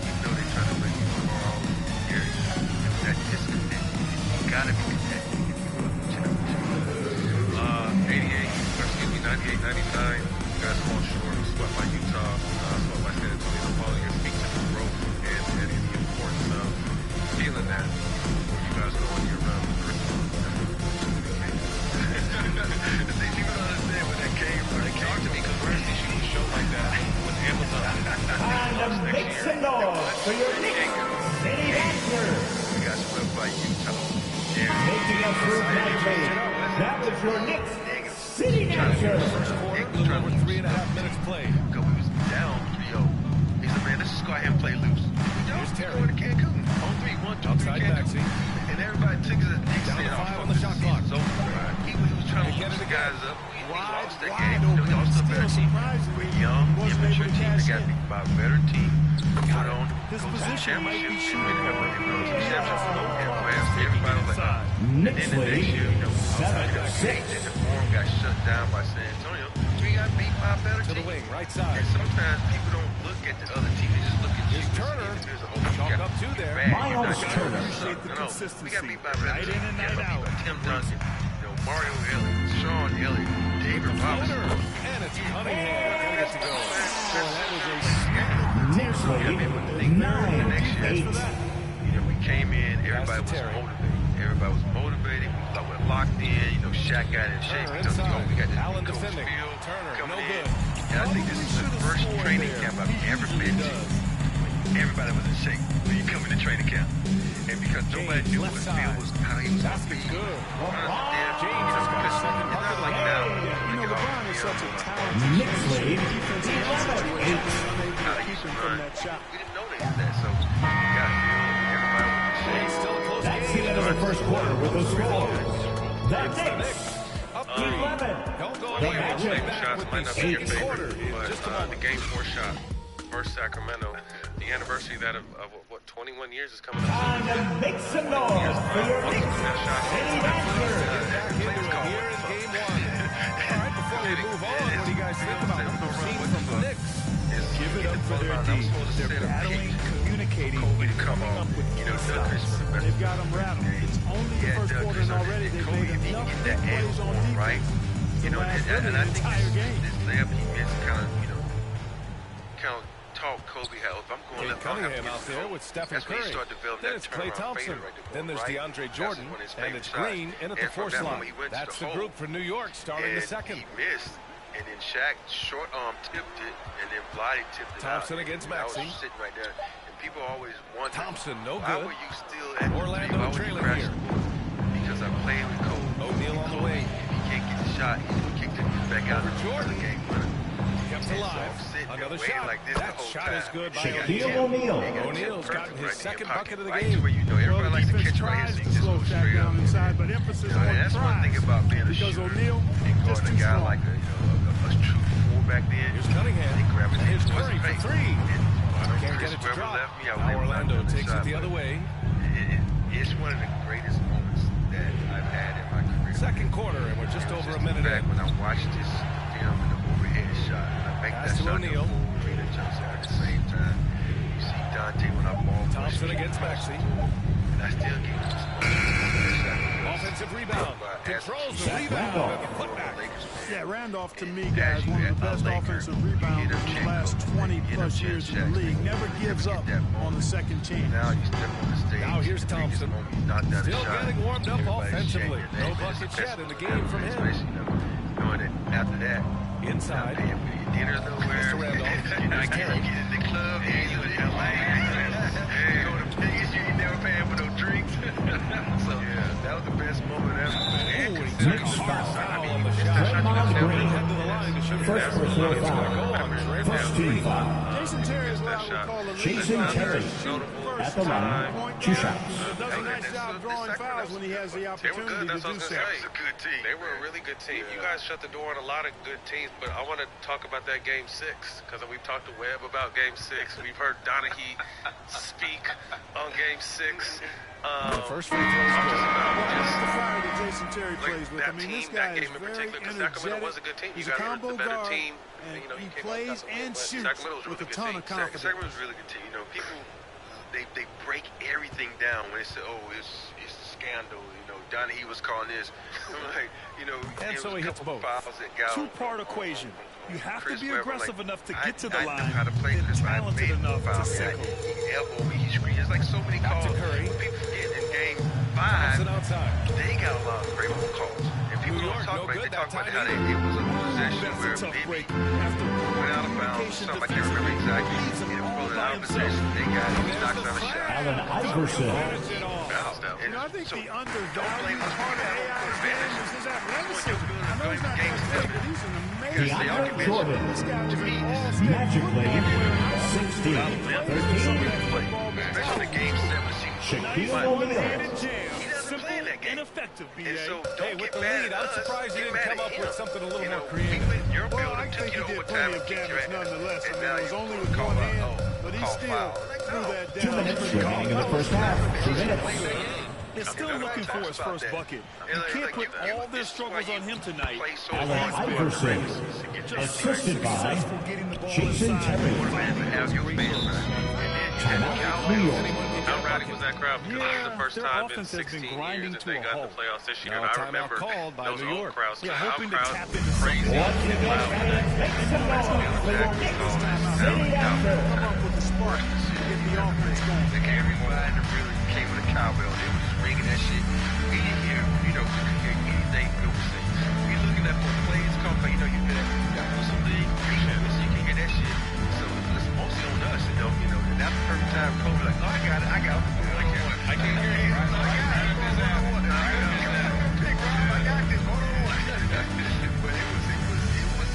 Even though they try to bring you Carl and Gary, there was that disconnect. You gotta be connected if you want to championship. 98, 99. Guys fall short, swept by Utah, swept by San Antonio. Following your feet to the growth and the importance of feeling that before you guys go on your run. People don't understand where that came from. They came to me because where's the shooting show like that with Amazon? And make some noise for your Knicks City Raptors. We got swept by Utah. Making up for Magic. That was your Knicks City Raptors. Little over 3.5 minutes played. He was down 3-0. He said, man, let's just go ahead and play loose. Here's Terry. Going to Cancun. On 3, 1, 2, 3, Outside Cancun. Maxey. And everybody took his next Down to set 5 off on the shot clock. So he was trying to Get get it the again. guys up. He Wide, lost that wide game. open. Y'all still Still better team. surprisingly, We're young, wasn't immature able to team. cash They got in. beat by a better team. Put on. His go to the position might be championship. shooting And guard. everybody knows the championship. And West, everybody was like, Knicks and then the next lead year, outside of 7-6. and the form got shut down by San Antonio. We got beat by a better To team. the wing, right side. And sometimes people don't look at the other team. They just look at Here's you. Turner. There's a Chalk up 2 there. Miles Turner. Appreciate the We got consistency. beat by a better Night team. in and night out. Tim Duncan, Mario Elliott, Sean Elliott, David Robinson. And it's Cunningham. He'll get to go. Knicks lead 9-8. We came in, everybody was motivated. Everybody was motivated. We thought we're locked in. Shaq got in shape because we got Allen this defending. field Turner, coming no in. good. And I think this is the first training camp I've ever been to. Everybody was in shape when you come into training camp. And because nobody knew what field was, how he was going to be. Good. James has got a second bucket like now. LeBron is such a talented Knicks lead defensive 11-8. keep him from that shot. We didn't know they did that, so we got everybody was in shape. Still a close That's game. the end of the first quarter with the scores. The Knicks Up 11. Don't go The anywhere. We'll be Magic back Shots with might the not be your second quarter favorite, in just a but moment. the game 4 shot versus Sacramento, the anniversary of that of what 21 years is coming up. And make some noise for your Knicks City Raptors. Here is game 1. All right, before we move on, what do you guys think about what we've seen from the Knicks? Give it up for their D. They're battling, communicating, and coming up with good stuff. They've got them rattled. It's only the first quarter, and already they've made enough big plays on defense to last really the entire game. This layup he missed kind of taught Kobe how if I'm going Kate up, I don't have to Cunningham get out there the with goal. Stephen That's when you Curry. start developing Then that it's Klay turnaround Thompson. fader right there, Then there's right? DeAndre That's Jordan. when his And favorite it's shot. Green in at the And from 4 that slot. moment, he went to That's the hole. group for New York starting the And second. he missed, and then Shaq short arm tipped it, and then Vlade tipped it Thompson out. against And I was Maxey. sitting right there, and people always wonder, Thompson, no why good. were you still at Orlando why would you trailing crash here. the board? Because I played with Kobe. O'Neal on the Kobe, way. if he can't get the shot, he kicked it back out Over Jordan. for the game winner. Kept back to live. Another shot. That shot is good by Shaquille O'Neal. O'Neal's gotten his second bucket of the game. Well, the defense tries to slow Shaq down inside, but emphasis on that's one thing tries. about being a Because shooter O'Neal just too a guy strong. like a true fullback then. Here's Cunningham. Here's Curry for three. Can't get it to drop. Now Orlando takes it the other way. It's one of the greatest moments that I've had in my career. Second quarter, and we're just over a minute back in. when I watched this film in the overhead shot. I make Pass that to shot O'Neal. Arena jumps out at the same time. You see Dante when I ball Thompson against Maxey. and I still get this. Offensive rebound. Controls the rebound and the putback. Yeah, Randolph, to me, guys, one of the best offensive rebounders in the last 20-plus years in the league. Never gives up on the second chance. Now you step on the stage. Now here's Thompson. Still getting warmed up offensively. No bucket yet in the game from him. Knowing that after that, inside. Dinner's nowhere. I can't get in the club. Yeah, you in LA. Hey, go to Vegas. You ain't never paying for no drinks. So yeah, that was the best moment ever. Mixed foul on the shot. Draymond Green. First personal foul. First team foul. Jason Terry is what I would call a Jason Terry at the line. 2 shots. Does a nice job drawing fouls when he has the opportunity to do so. They were a really good team. You guys shut the door on a lot of good teams, but I want to talk about that Game 6 because we've talked to Webb about Game 6. We've heard Donahue speak on Game 6. The first free throw is good. The fire that Jason Terry plays with. I mean, this guy is very Sacramento was a good team. He's You a guys combo were the better guard, team. and You he came plays out and shoots with a ton of confidence. Sacramento's a really good team. You know, people they break everything down when they say, "Oh, it's a scandal." You know, Donahue was calling this. I'm like, you know, and so he hits both. Two-part equation. You have to be aggressive enough to get to the line, I know how to play and talented enough to sickle. He elbowed me. He screamed. It's like so many calls. Curry. People forget in Game 5, outside. they got a lot of great calls. And people don't talk about it. They talk about how it was a possession where maybe went out of bounds. Something I can't remember exactly. And pulled it out of possession. They got it. He knocks out a shot. Allen Iverson. And I think the undervalued part of AI's game is his athleticism. I know he's not going to play, but he's an amazing DeAndre Jordan. This guy was an all-star. Magically, 16. 13. Especially Game 7. Shaquille O'Neal. Simple and effective, B.A. Hey, with the lead, I'm surprised you didn't come up with something a little more creative. Well, I think he did plenty of damage nonetheless. I mean, it was only with one hand, but he still threw that down. 2 minutes remaining in the first half. 2 minutes. He's still looking for his first bucket. You can't put all their struggles on him tonight. Allen Iverson. Assisted by Jason Terry. Timeout, New York. How rowdy was that crowd? Because it was the first their time in offense has 16 been grinding years that to they a got halt. the playoffs this year. Now And a I timeout remember called by those New old York. crowds. Yeah, Our hoping to crowds tap were into crazy. something. Once again, fans, make some noise for your Knicks City After. Come up with the spark to get the offense going. Like everybody really came with a cowbell. They was just ringing that shit. We didn't hear, you know, we could hear anything Bill was saying. We looking at the plays come, you know, you got to do something. So you can hear that shit. So it's mostly on us, you know. And that's the perfect time Kobe like, oh, I got it. I can't hear you. I got this. Hold on. But it was.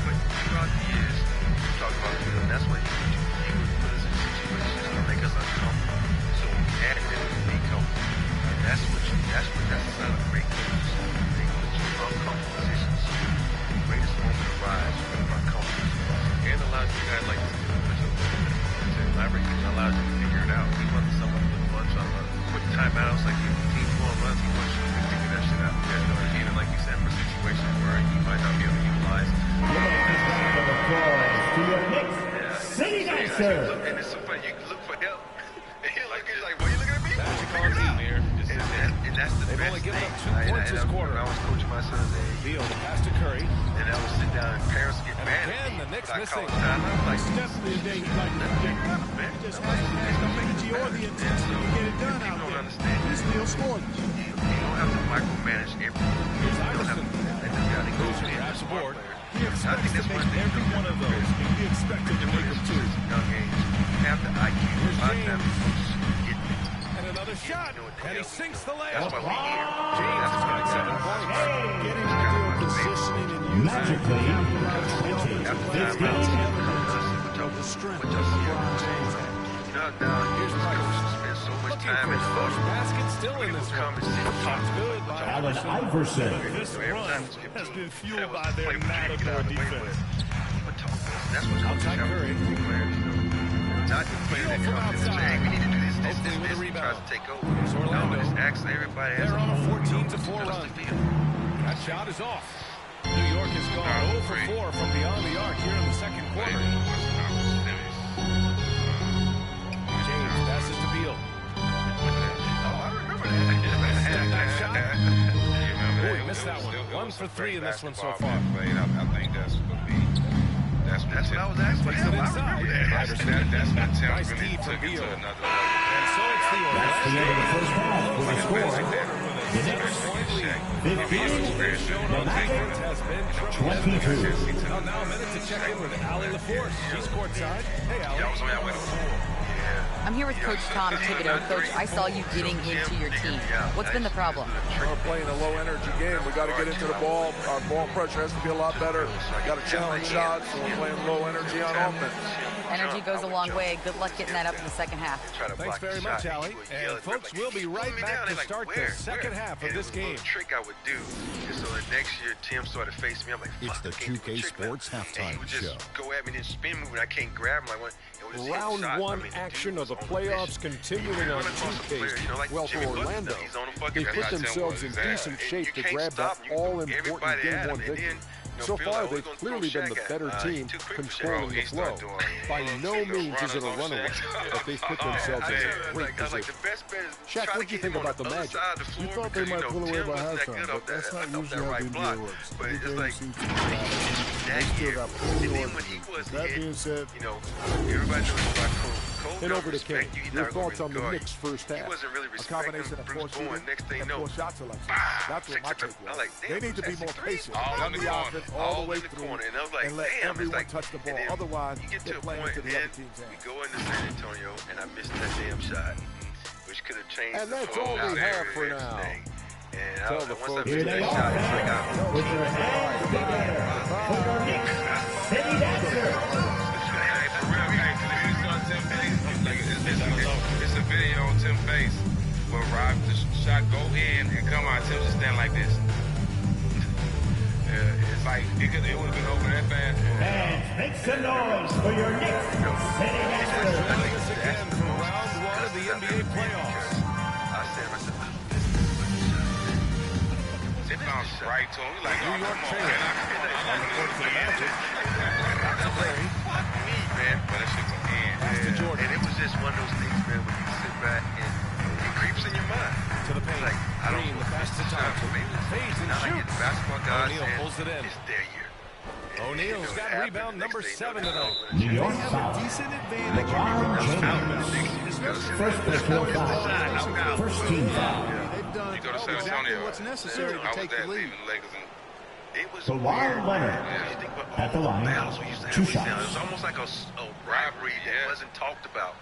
But throughout the years, we talked about it, and that's what he would put us in situations to make us uncomfortable. So we had to be comfortable. And that's the sign of great coaches. They put you in uncomfortable positions. The greatest moment arrives when you're uncomfortable. And allows you guys like to elaborate. It allows you to figure it out. He wasn't someone with lunch on quick timeouts like the team going runs. He wants you to figure that shit out. You know, even like you said, for situations where you might not be able to utilize. Round of applause to your Knicks City Dancer. And it's so funny. You look for help. And he's like, "What are you looking at me?" Magic on team here. And that's the They've best only given thing. up 2 points this quarter. When I was coaching my sons, Beal, the pass to Curry. and I would sit down and parents get And mad again, at me. the Knicks I missing. call time. I'm like, Definitely a day he'd like to get. He just hasn't had the energy or the intensity to get it done out there. He still scored. you don't have to micromanage everything. Here's You don't have Iverson. to let the guy that goes in Grabs the board. He expects to make every one of those, and he expected to make them too. young age. You have the IQ. Here's A lot of times James. coaches get And another another shot, and he sinks the layup. That's why we here. James has got 7 points. Getting ideal positioning and using Magically, 20, 15. the strength of LeBron James. Here's Price. Spend so much time in the first basket still in this one. Shots good by Allen Iverson. This run has been fueled by their matador defense. That's what's outside Curry. Not the player that comes in and says, hey, we need to do this, With a and rebound. tries to take over. Here's Orlando. No, it's actually everybody has They're on a 14-4 touch run. the field. That shot is off. New York has gone 0 for 4 from beyond the arc here in the second quarter. James passes to Beal. Step back shot. Oh, he missed that one. 1 for 3 in this one so far. I think that's going to be... That's what I was asking for. Takes it inside. That's what Tim Nice really D from took it Beal. to another level. And so it's the That's the end of the first half with a score. The Knicks, 15. The Magic, has been 22. Now a minute to check in with Allie LaForce. She's courtside. Hey, Allie. I'm here with Coach Tom Thibodeau. Coach, I saw you getting into your team. What's been the problem? We're playing a low-energy game. We got to get into the ball. Our ball pressure has to be a lot better. Got to challenge shots. So we're playing low energy on offense. Energy goes a long way. Good luck getting that up in the second half. Thanks very much, Allie. And folks, we'll be right back to start the second half of this game. The trick I would do is so the next year Tim started facing me. I'm like, It's the 2K Sports Halftime he would just Show. go at me and then spin move, and I can't grab him. Round one action of the playoffs continuing on 2K. Well, for Orlando, they put themselves in decent shape to grab that all-important Game 1 victory. So far, they've clearly been the better team controlling the flow. By no means is it a runaway, but they've put themselves in a great position. Shaq, what did you think about the Magic? You thought they might pull away by halftime, but that's not usually how the NBA works. Every game seems to be bad. They still got plenty of work. That being said, everybody knows about Cole. And over to Kenny. Your thoughts on the Knicks' first half? A combination of poor shooting and poor shot selection. That's what my take was. They need to be more patient. Run the offense all the way through and let everyone touch the ball. Otherwise, they're playing into the other team's hands. We go into San Antonio, and I missed that damn shot, which could have changed and that's the whole all we have for everything. now. And Tell the once I folks missed Here they that are, shot, it's like fans, with their hands together for your Knicks City Dancer. It's a video on Tim's face where Rob, the shot go in and come out. Tim just stand like this. It's like it would have been over that fast. Fans, make some noise for your Knicks City Dancer. Joining us again from round one of the NBA playoffs. It bounced right to him. Like, New York Trainer on the court for the Magic. Back to Larry. Fuck me, man. But that shit was in. Pass to Jordan. And it was just one of those things, man, when you sit back and it creeps in your mind. To the paint. Like, I don't Green, the pass to Thompson. Fades and shoots. Basketball guys, O'Neal pulls it in. it's their year. O'Neal's got rebound number 7 tonight. New York Have a foul. decent advantage. LeBron James. First personal foul. First team foul. They've done You go to San exactly Antonio. what's necessary to I was take at the lead. leaving Lakers and It was Kawhi Leonard You think about at the all line. battles we used to have 2 with them. It shots. was almost like a rivalry that wasn't talked about.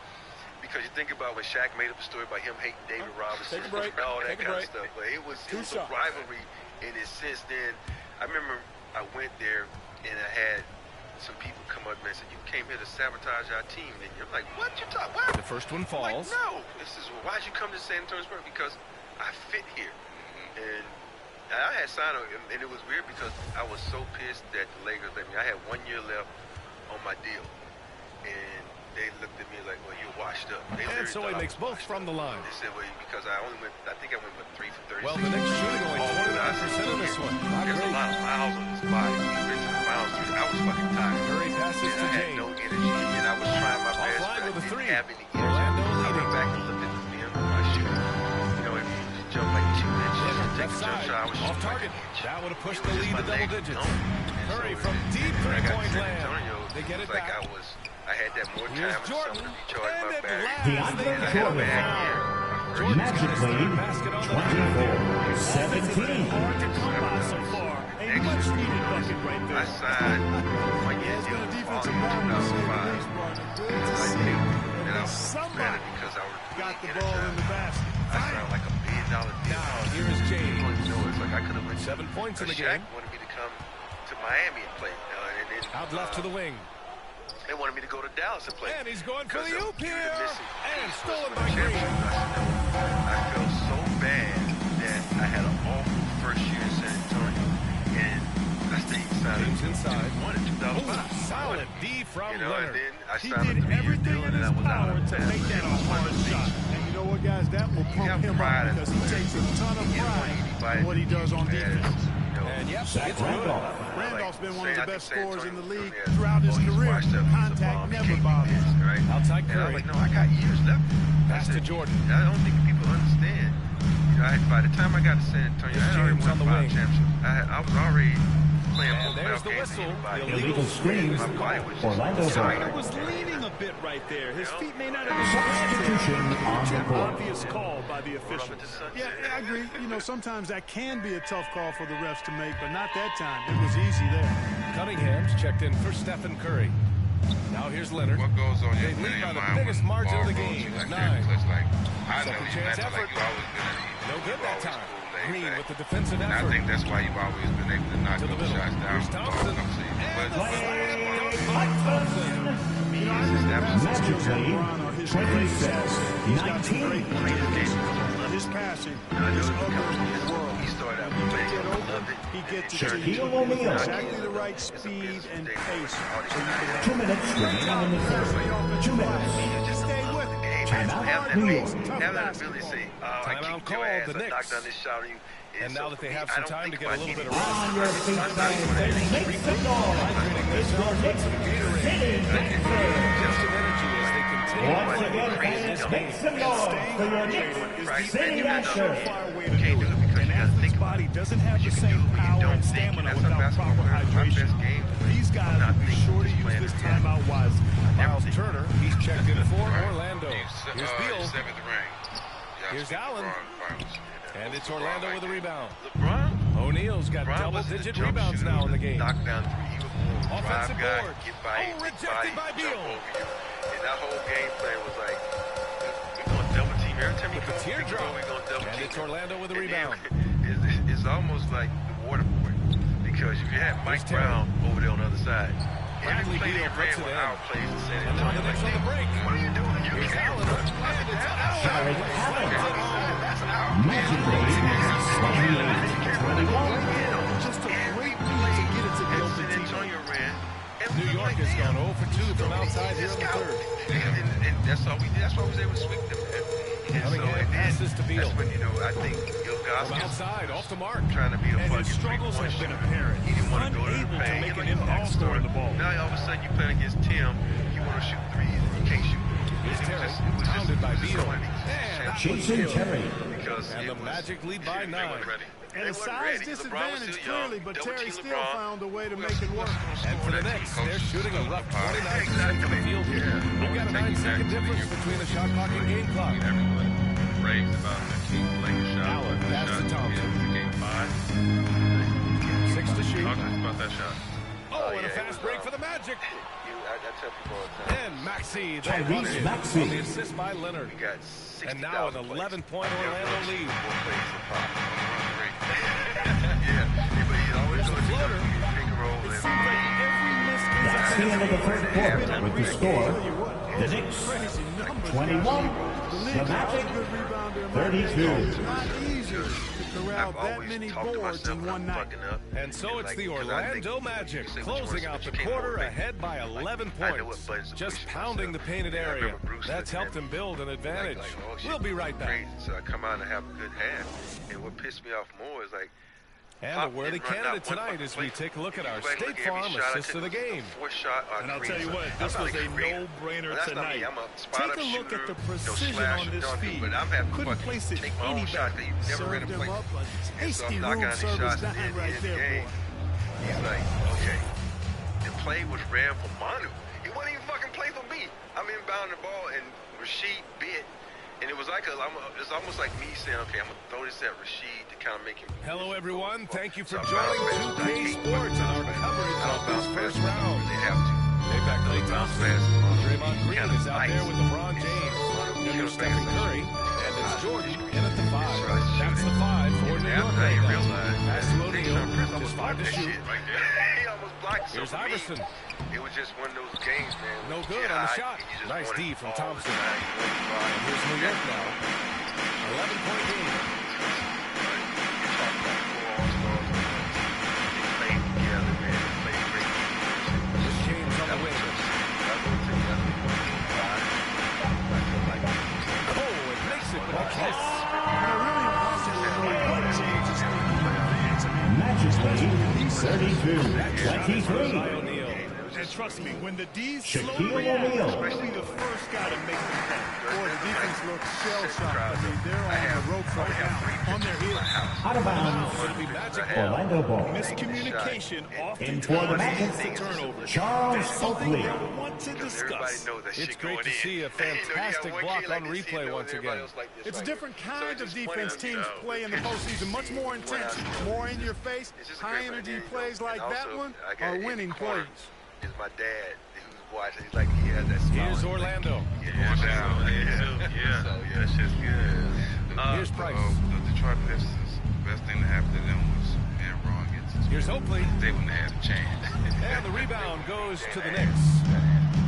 Because you think about when Shaq made up a story about him hating David Robinson Take a break. and all that Take a kind of break. stuff. But it was a shots. rivalry in its sense. Then I remember I went there and I had some people come up to me and said, "You came here to sabotage our team." And you're like, "What you talking? What?" The first one I'm falls. like, no. This is why'd you come to San Antonio Spurs? Because I fit here. And I had signed up, and it was weird because I was so pissed that the Lakers let me. I had 1 year left on my deal, and they looked at me like, "Well, you're washed up." They And so he makes both from the line. They said, "Well, because I only went. I think I went 3 for 36." Well, the Knicks shooting only 29% on this one. Not There's a great. lot of miles on this body. We've been to the miles. I was fucking tired. Curry passes to I had James. no energy, and I was trying my best. Offline but with a I didn't three. have any energy. Orlando I leading. went back and looked at the film of my shooting. You know, if you just jump like 2 inches, Left take a jump side, shot, I was off shooting target. like an inch. That would have pushed It the was lead just to my double legs digits. numb. Curry So from deep when I got to three-point San land. Antonio, They get it it was like back. I had that more time Here's in the Jordan. summer to be charged And my at back. last, DeAndre they I had a Jordan. bad year. Jordan Magic got his third lead basket on the 24-17. Hard to come by so far. A much needed bucket right I there. signed 1 year There's deal been a in defensive August battle to say the 2005. least, Barton. Good to I see. think that I was Somebody mad because I was got the really ball in the basket. deal. Now, here is James. It's like I could have went 7 points in the Shaq game. wanted me to come to Miami and play. And then, Out left to the wing. They wanted me to go to Dallas and play. And he's going for the oop here. And piece stolen was by the Green. I felt so bad that I had an awful first year in San Antonio. And I stayed James inside. Won in 2005. Solid D from And Leonard. then I He signed did a 3-year everything deal, in and his I was out power of to that. make that a hard shot. And you know what, guys? That will pump him up because he takes a ton of pride in what he does on defense. And yep, Zach it's Randolph. Randolph's been one of the best scorers in the league Antonio throughout his has career. washed up. He's a Contact bomb. He never can't bothers miss, him. right? Outside And I Curry. was like, no, I got years left. Pass to Jordan. I don't think people understand. You know, by the time I got to San Antonio, I had already James won on the 5 wing. championships. I was already playing And there's playoff the games. whistle. Illegal screens. Orlando Tiger ball. was leaning a bit right there. His feet may not have been planted. Substitution on the An court. obvious call by the officials. Yeah, I agree. You know, sometimes that can be a tough call for the refs to make, but not that time. It was easy there. Cunningham's checked in for Stephen Curry. Now here's Leonard. What goes on They your lead by the mind biggest when margin of the ball game. rolls It's like 9. that? Because, like, I know Second you chance acting effort. like you always been No good that always time. cool, laid Green back. with the defensive And I effort. think that's why you've always been able to knock To the those middle. shots down. Here's Thompson. But You know, I think the passing skills of Magically, LeBron are his 26, greatest asset. He's got some 19. great players. His passing is other in the world. He started out He with get Vegas. I open, loved it. he gets it to Shaquille you. O'Neal. Exactly the right speed and pace. So you can 2 minutes remaining in the third. 2 minutes. Just stay with it. Timeout, New York. Have that ability to say, I Timeout kicked your called, ass, the I Knicks. knocked down this shot on you. And now that they have I some don't time to think get a about little bit of anything. On your feet, guys. Make some noise. It's your Knicks City Gangsters. Just of energy as they continue. Once again, fans, make some noise for your Knicks City Gangsters. An athlete's body doesn't have the same power and stamina without proper hydration. These guys will be sure to use this timeout wisely. Miles Turner, he's checked in for Orlando. Here's Beal. 7th ring. Here's Allen. And it's Orlando with a rebound. LeBron? O'Neal's got double-digit rebounds now in the game. Knock down 3. He was more Offensive drive guy, board. get by you, Rejected by jump Beal. over you. And that whole game plan was like, we're going to double team. Every time you With the come teardrop. we're going to double And team. it's Orlando with a And then rebound. It's almost like the waterboard. Because you had Mike Brown over there on the other side. Every Bradley play Beal they ran puts it with in. our plays in San And now the Antonio. Knicks on the break. What are you doing? You Here's can't Allen. run. And it's Allen. Jared Allen. That's our Magically, 28-21. Just a great play to get it to the open San team. Antonio ran. And New York has gone 0 for 2 from outside here in the third. And that's all we did. That's why we was able to sweep them. And so Cunningham passes to Beal. that's when, you know, I think Gil From Goskins outside, off the mark. trying to be a And fucking his struggles have been apparent. He didn't want to go to Unable the to paint. make an He was impact all-star. scoring the ball. Now all of a sudden you playing against Tim, you want to shoot threes and you can't shoot. Here's Terry, It was pounded by Beal. so And Jason Terry. because And it the was- Magic lead by they 9. weren't ready. And They a wasn't size ready. LeBron was disadvantage, still young. clearly, but Double Terry team still LeBron. found a way to make it work. And for the Knicks, they're shooting a rough 29% from the field here. Yeah. We've got a 9-second difference between the shot clock and game clock. Everyone raves about the King playing shot. Allen, pass to Thompson. Game 5. 6 to shoot. Talk to us about that shot. Oh, and a yeah, it fast was, break for the Magic. I tell people all the time. And Maxey, the Tyrese runner, Maxey. on the assist by Leonard. We got 60,000 And now an 11-point Orlando lead. He's the floater. It seems like every miss is That's the end of the third quarter with the score. The Knicks, crazy numbers. 21. The Magic, 32. It's not easy to corral that many boards in one night. And so it's the Orlando Magic closing out the quarter ahead by 11 points. Just pounding the painted area. That's helped them build an advantage. We'll be right back. So I come out and have a good half. And what pissed me off more is like, And a worthy candidate tonight as we take a look at our State Farm assist of the game. And I'll tell you what, this was a no-brainer tonight. Take a look at the precision on this feed. Couldn't place it any better. Served him up a tasty room service dime right there, boy. He's like, okay. The play was ran for Manu. It wasn't even fucking play for me. I'm inbounding the ball and Rasheed bit. And it was like it's almost like me saying, okay, I'm going to throw this at Rasheed to kind of make him. Hello, everyone. Thank you for joining 2K Sports and our coverage of this first round. They have to. They've got Klay Thompson. Draymond Green is out there with LeBron James. And there's Stephen Curry. And It's Jordan in at the 5. That's the 5 for New York right now. Pass to O'Neal. Just 5 to shoot. He almost blocked. Here's Iverson. It was just one of those games, man. No good on the shot. Nice D from Thompson. And here's New York now. 11-point game. This James on the wing. Oh, it makes it with a kiss. Match is 32-23. And trust me, when the D's Shaquille slow down, O'Neal. especially the first guy to make them pay. Boy, the defense looks shell-shocked. I mean, they're on the ropes right now, on their heels. Out of bounds. Orlando ball. Miscommunication In for the Magic. turnover. Charles Oakley. I want to discuss. It's great to see a fantastic block on replay once again. It's a different kind of defense teams play in the postseason, much more intense, more in your face. High-energy plays like that one are winning plays. Is my dad who's watching. He's like, he has that smile. Here's Orlando. Yeah, so, that's just good. Here's Price. The Detroit Pistons, the best thing that happened to them was Aaron Braun gets his. Here's Oakley. They wouldn't have a chance. And the rebound goes to the Knicks.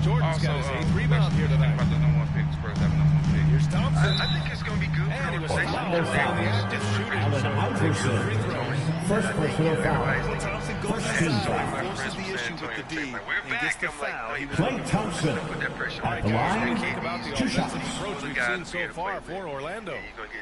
Jordan's got his 8th rebound here tonight. About the number 1 pick, Spurs have a number 1 pick. Here's Thompson. I think it's going to be good. And he was fouled on the active shooter. Iverson. First personal foul. First team foul. Forces the issue with the D and gets the foul. Klay Thompson at the line. Think about the 2 offensive shots. approach we've seen so far for Orlando.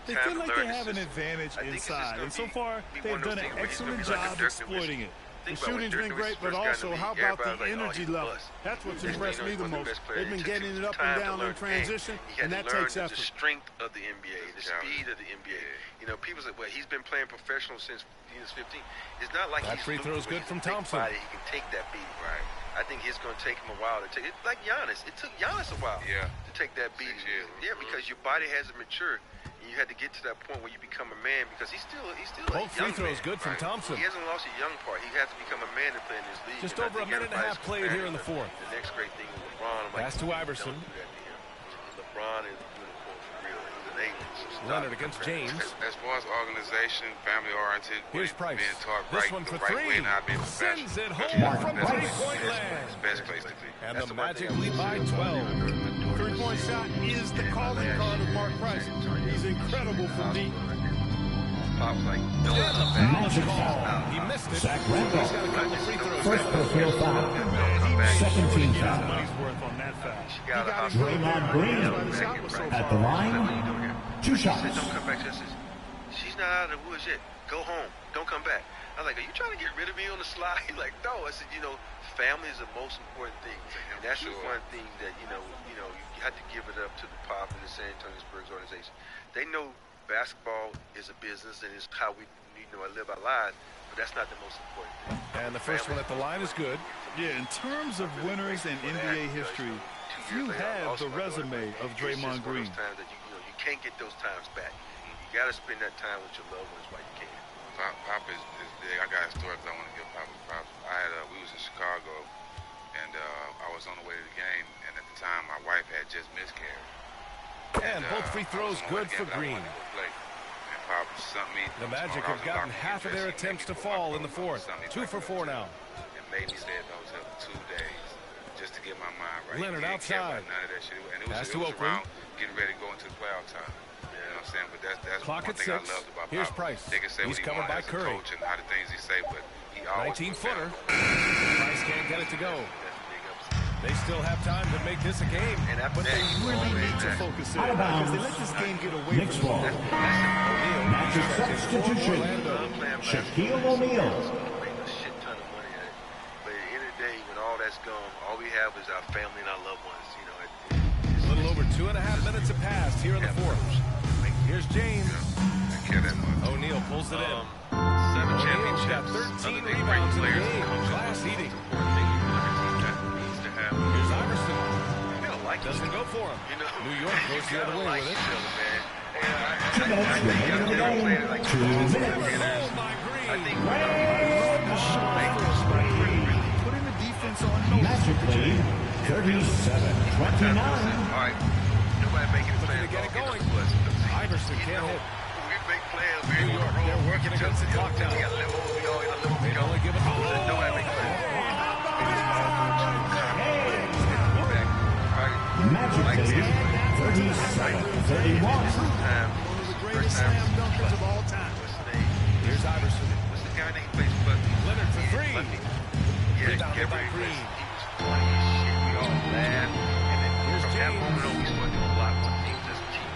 They feel like they have an advantage inside, and so far they've done an excellent job exploiting it. The shooting's been great, but also how about the energy level? That's what's impressed me the most. They've been getting it up and down in transition, and that takes effort. The strength of the NBA, the speed of the NBA. You know, people say, well, he's been playing professional since he was 15. It's not like that free throw's good from Thompson. He can take that beating. Right. I think it's going to take him a while to take it. Like Giannis. It took Giannis a while to take that beating. Yeah, because your body hasn't matured. You had to get to that point where you become a man because he's still both free throws good from Thompson. He hasn't lost a young part. He has to become a man to play in this league. Just over a minute and a half played here in the 4th. The next great thing is LeBron. Pass to Iverson. LeBron is uniform for real. He's an alien. Leonard against James. As far as organization, family-oriented, here's Price. Being taught this right, one for the right 3. way, not being Sends it home from best 3-point land. Best place to be. And the Magic lead by 12. Three-point shot is the calling card of Mark Price. He's incredible from deep. Magic foul. He missed it. Zach Randolph. He's got a couple free throws. First personal foul. Second team foul. Draymond Green at the line. 2 shots. Don't come back. She's not out of the woods yet. Go home. Don't come back. I was like, are you trying to get rid of me on the slide? He's like, no. I said, you know, family is the most important thing. And that's the one thing that, you have to give it up to the Pop and the San Antonio Spurs organization. They know basketball is a business and it's how we, live our lives, but that's not the most important thing. And the first one at the line is good. Yeah, in terms of winners in NBA history, you have the resume of Draymond Green. You can't get those times back. You got to spend that time with your loved ones while you can. Pop is big. I got a story because I want to give Pop props. We was in Chicago, and I was on the way to the game, and at the time my wife had just miscarried. And both free throws good for Green. The Magic have gotten half of their attempts to fall in the 4th. 2 for 4 now. It made me stay at the hotel for 2 days just to get my mind right. Leonard outside. None of that shit. And it was Oakley. around getting ready to go into the playoff time. You know what I'm saying? But that's clock one at thing 6. I loved about Here's Pop. Price. They can say He's what he covered by wanted as a Curry. coach and how the things he say, but he always 19-footer. Price can't get it to go. They still have time to make this a game, but they really need to focus in because they let this game get away from them. Magic substitution. Shaquille O'Neal. A shit ton of money at it. But at the end of the day, when all that's gone, all we have is our family and our loved ones. A little over 2.5 minutes have passed here in the 4th. Here's James. O'Neal pulls it in. 7 O'Neal's got championships. 13 rebounds in the game. Class eating. Here's Iverson. Doesn't go for him. New York goes the other way with it. 2 minutes remaining in the game. 2 minutes. Putting the defense on Magic lead 37-29. Nobody making it. Looking to get it going. Iverson can't hit. We make plans. New York, they're working against the clock now. They only give it Magic lead, 37-31. One of the greatest slam dunkers of all time. Here's Iverson. What's the guy named plays Bucky? Leonard for three. Yeah, Rebounded by Green. He was funny as shit. We all laughed. And then from that moment on, we started doing a lot more things as a team.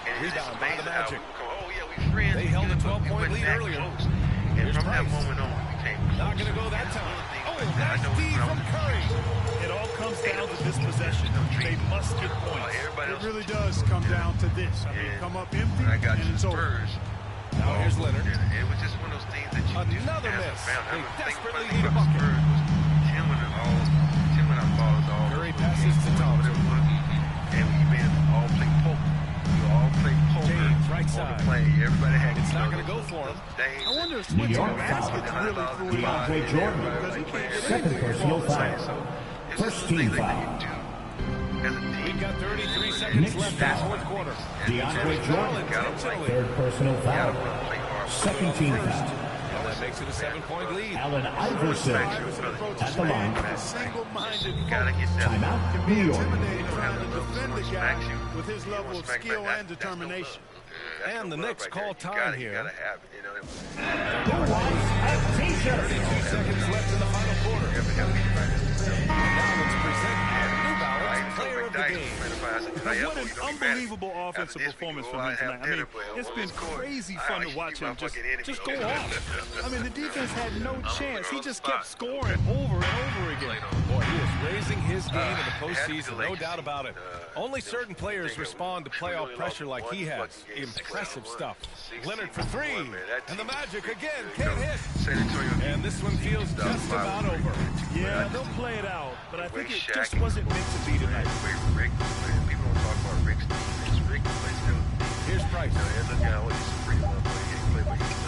And it's just Rebound by the amazing how we Magic. would go, oh yeah, we friends. They held a 12-point we lead that earlier. close. And Here's from that Price. moment on, we became close. Not going to go that time. Oh, I nice know D when I from was- Curry. It all comes down to this possession. They must get points. It really does come down to this. I mean, come up empty, I got and you it's over. Spurs. Now here's Leonard. It was just one of those things that you Another do as a miss. family. They I remember desperately thinking need a about bucket. Spurs was Tim and our fathers all. Curry passes to Thompson. And we made them all play poker. We all play poker. James, right on side. the plane. Everybody had It's not going to go for him. I wonder if New switching York baskets foul. really threw him off. DeAndre Jordan, Because he can't get second anything personal across. foul. First team foul. We've got 33 seconds left in the fourth quarter. DeAndre Jordan, Intentionally. third personal foul. Second team foul. And that makes it a 7-point lead. Allen Iverson at the line. Single-minded Timeout, can be New York. intimidating trying to defend the guy with his level of skill and determination. And the Knicks call time here. Gotta have it, you know. Who wants a t-shirt? 32 seconds left in the final quarter. And now let's present our New Balance Player of the Game. What an unbelievable offensive performance from him tonight. I mean, it's been crazy fun to watch him just go off. I mean, the defense had no chance. He just kept scoring over and over again. Boy, he is raising his game in the postseason, no doubt about it. Only certain players respond to playoff pressure like he has. Impressive stuff. Leonard for three. And the Magic again can't hit. And this one feels just about over. Yeah, they'll play it out, but I think it just wasn't meant to be tonight. People don't talk about Rick's defense. Rick plays still. Here's Price. Look at what he's a pretty well play, but he's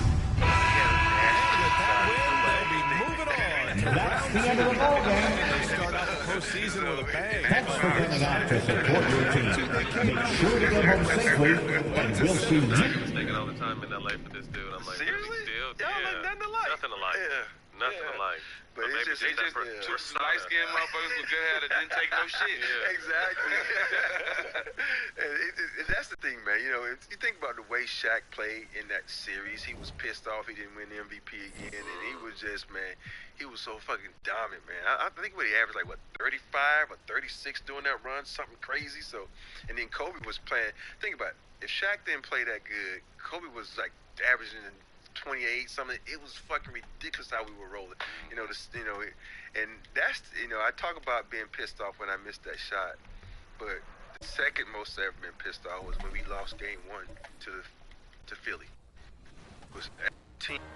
That's the end of the ball game. They start out the postseason with a bang. Thanks for coming out to support your team. Make sure to get home safely, and we'll see you. Thinking all the time in LA for this dude. I'm like, seriously? Still, Y'all look nothing alike. Nothing alike. Nothing alike. But it's just two light-skinned motherfuckers with good hair that didn't take no shit. Exactly. and that's the thing, man. You know, if you think about the way Shaq played in that series, he was pissed off he didn't win the MVP again, and he was just, man, he was so fucking dominant, man. I think what he averaged, like, what, 35 or 36 doing that run, something crazy. So, and then Kobe was playing. Think about it. If Shaq didn't play that good, Kobe was, like, averaging 28 something. It was fucking ridiculous how we were rolling. You know, and that's, I talk about being pissed off when I missed that shot, but the second most I've ever been pissed off was when we lost game 1 to Philly.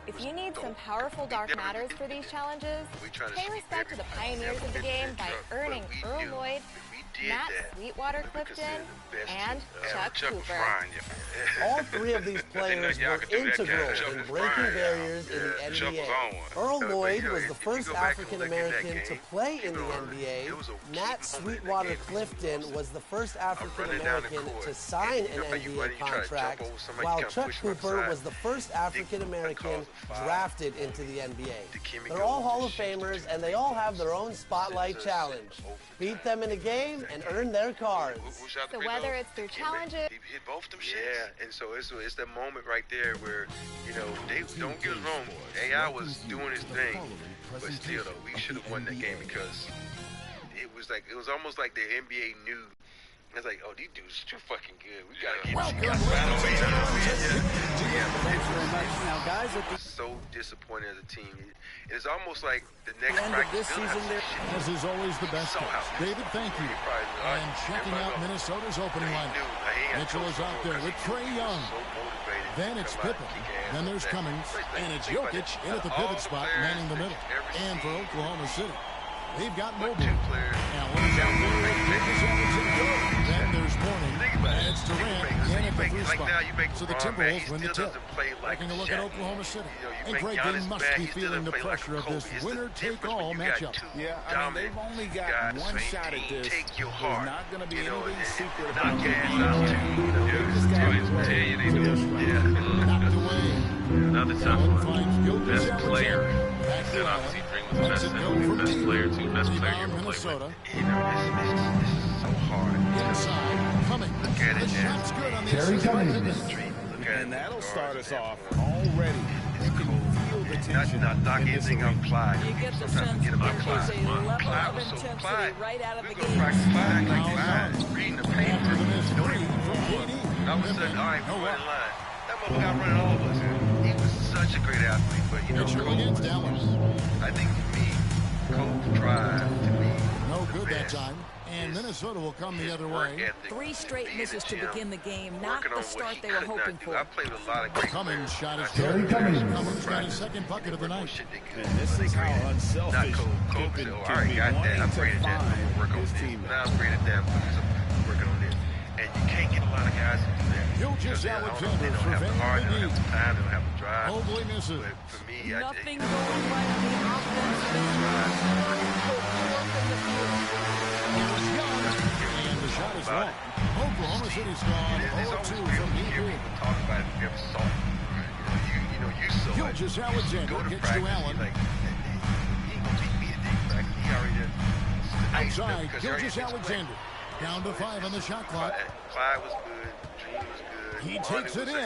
If you need some powerful dark matters for these challenges, pay respect to the pioneers of the game by earning Earl Lloyd, Matt Sweetwater Clifton, and Chuck Cooper. All three of these players were integral in breaking barriers in the NBA. Earl Lloyd was the first African-American to play in the NBA. Matt Sweetwater Clifton was the first African-American to sign an NBA contract, while Chuck Cooper was the first African-American drafted into the NBA. They're all Hall of Famers, and they all have their own spotlight challenge. Beat them in a game and earn their cards. So whether it's through challenges... He hit both them shits. Yeah, and so it's that moment right there where, they don't get us wrong. AI was doing his thing, but still, though, we should have won that game because it was almost like the NBA knew. It's like, oh, these dudes are too fucking good. We gotta get Now, guys, at the so disappointed as a team. It's almost like the next end of this season, as is always the best. David, thank you. And checking out Minnesota's opening lineup. Mitchell is out there with Trae Young. Then it's Pippen. Then there's Cummings. And it's Jokic in at the pivot spot, manning the middle. And for Oklahoma City, they've got Mobley. Allen is out there with Lucas Alexander. Then there's Mourning. And it's Durant in at the 3 spot. So the Timberwolves win the tip. Taking a look at Oklahoma City. And Greg, they must be feeling the pressure of this winner-take-all matchup. Yeah, I mean, they've only got one shot at this. There's not going to be anything secret about it. They just got to play. you doing? Another tough one. Best player. He said obviously Dream was the best player too. Best player you ever played with. You know, this is so hard. Look at it, man. Terry Cummings. Look at and that'll start us off already. You can feel the tension. Not knocking anything on Clyde. You get the Sometimes sense forget about that there's a level Clyde of was so intensity Clyde. right out of the We gate. go practice Clyde like Clyde, reading the paper. Don't even perform. And all of a sudden, all right, we're running line. That motherfucker got running all of us. He was such a great athlete, but you know, Cole, I think for me, Cole Drive to me. No good that time. And Minnesota will come the other way. 3 straight misses to begin the game, not the start they were hoping for. I played with a lot of great Cummings shot his Terry Cummings. Cummings got his second bucket of the night. And this is how unselfish Cole said, all right, got that. I'm graded that. I'm going to work on this. Now I'm graded that. I'm working on this. And you can't get a lot of guys who do that. Because they don't have the heart, they don't have the time, they don't have the drive. Mobley misses. But for me, Nothing going right on the offensive And the shot is long. Oklahoma City's gone 0-2 from deep. Talk about it if you ever saw it. You know, you saw it. Gilgeous Alexander gets to Allen. Like, he ain't gonna beat me today. Like, he already did. Outside, Gilgeous Alexander. Down to 5 on the shot clock. Clyde was good. Dream was good. He takes it in.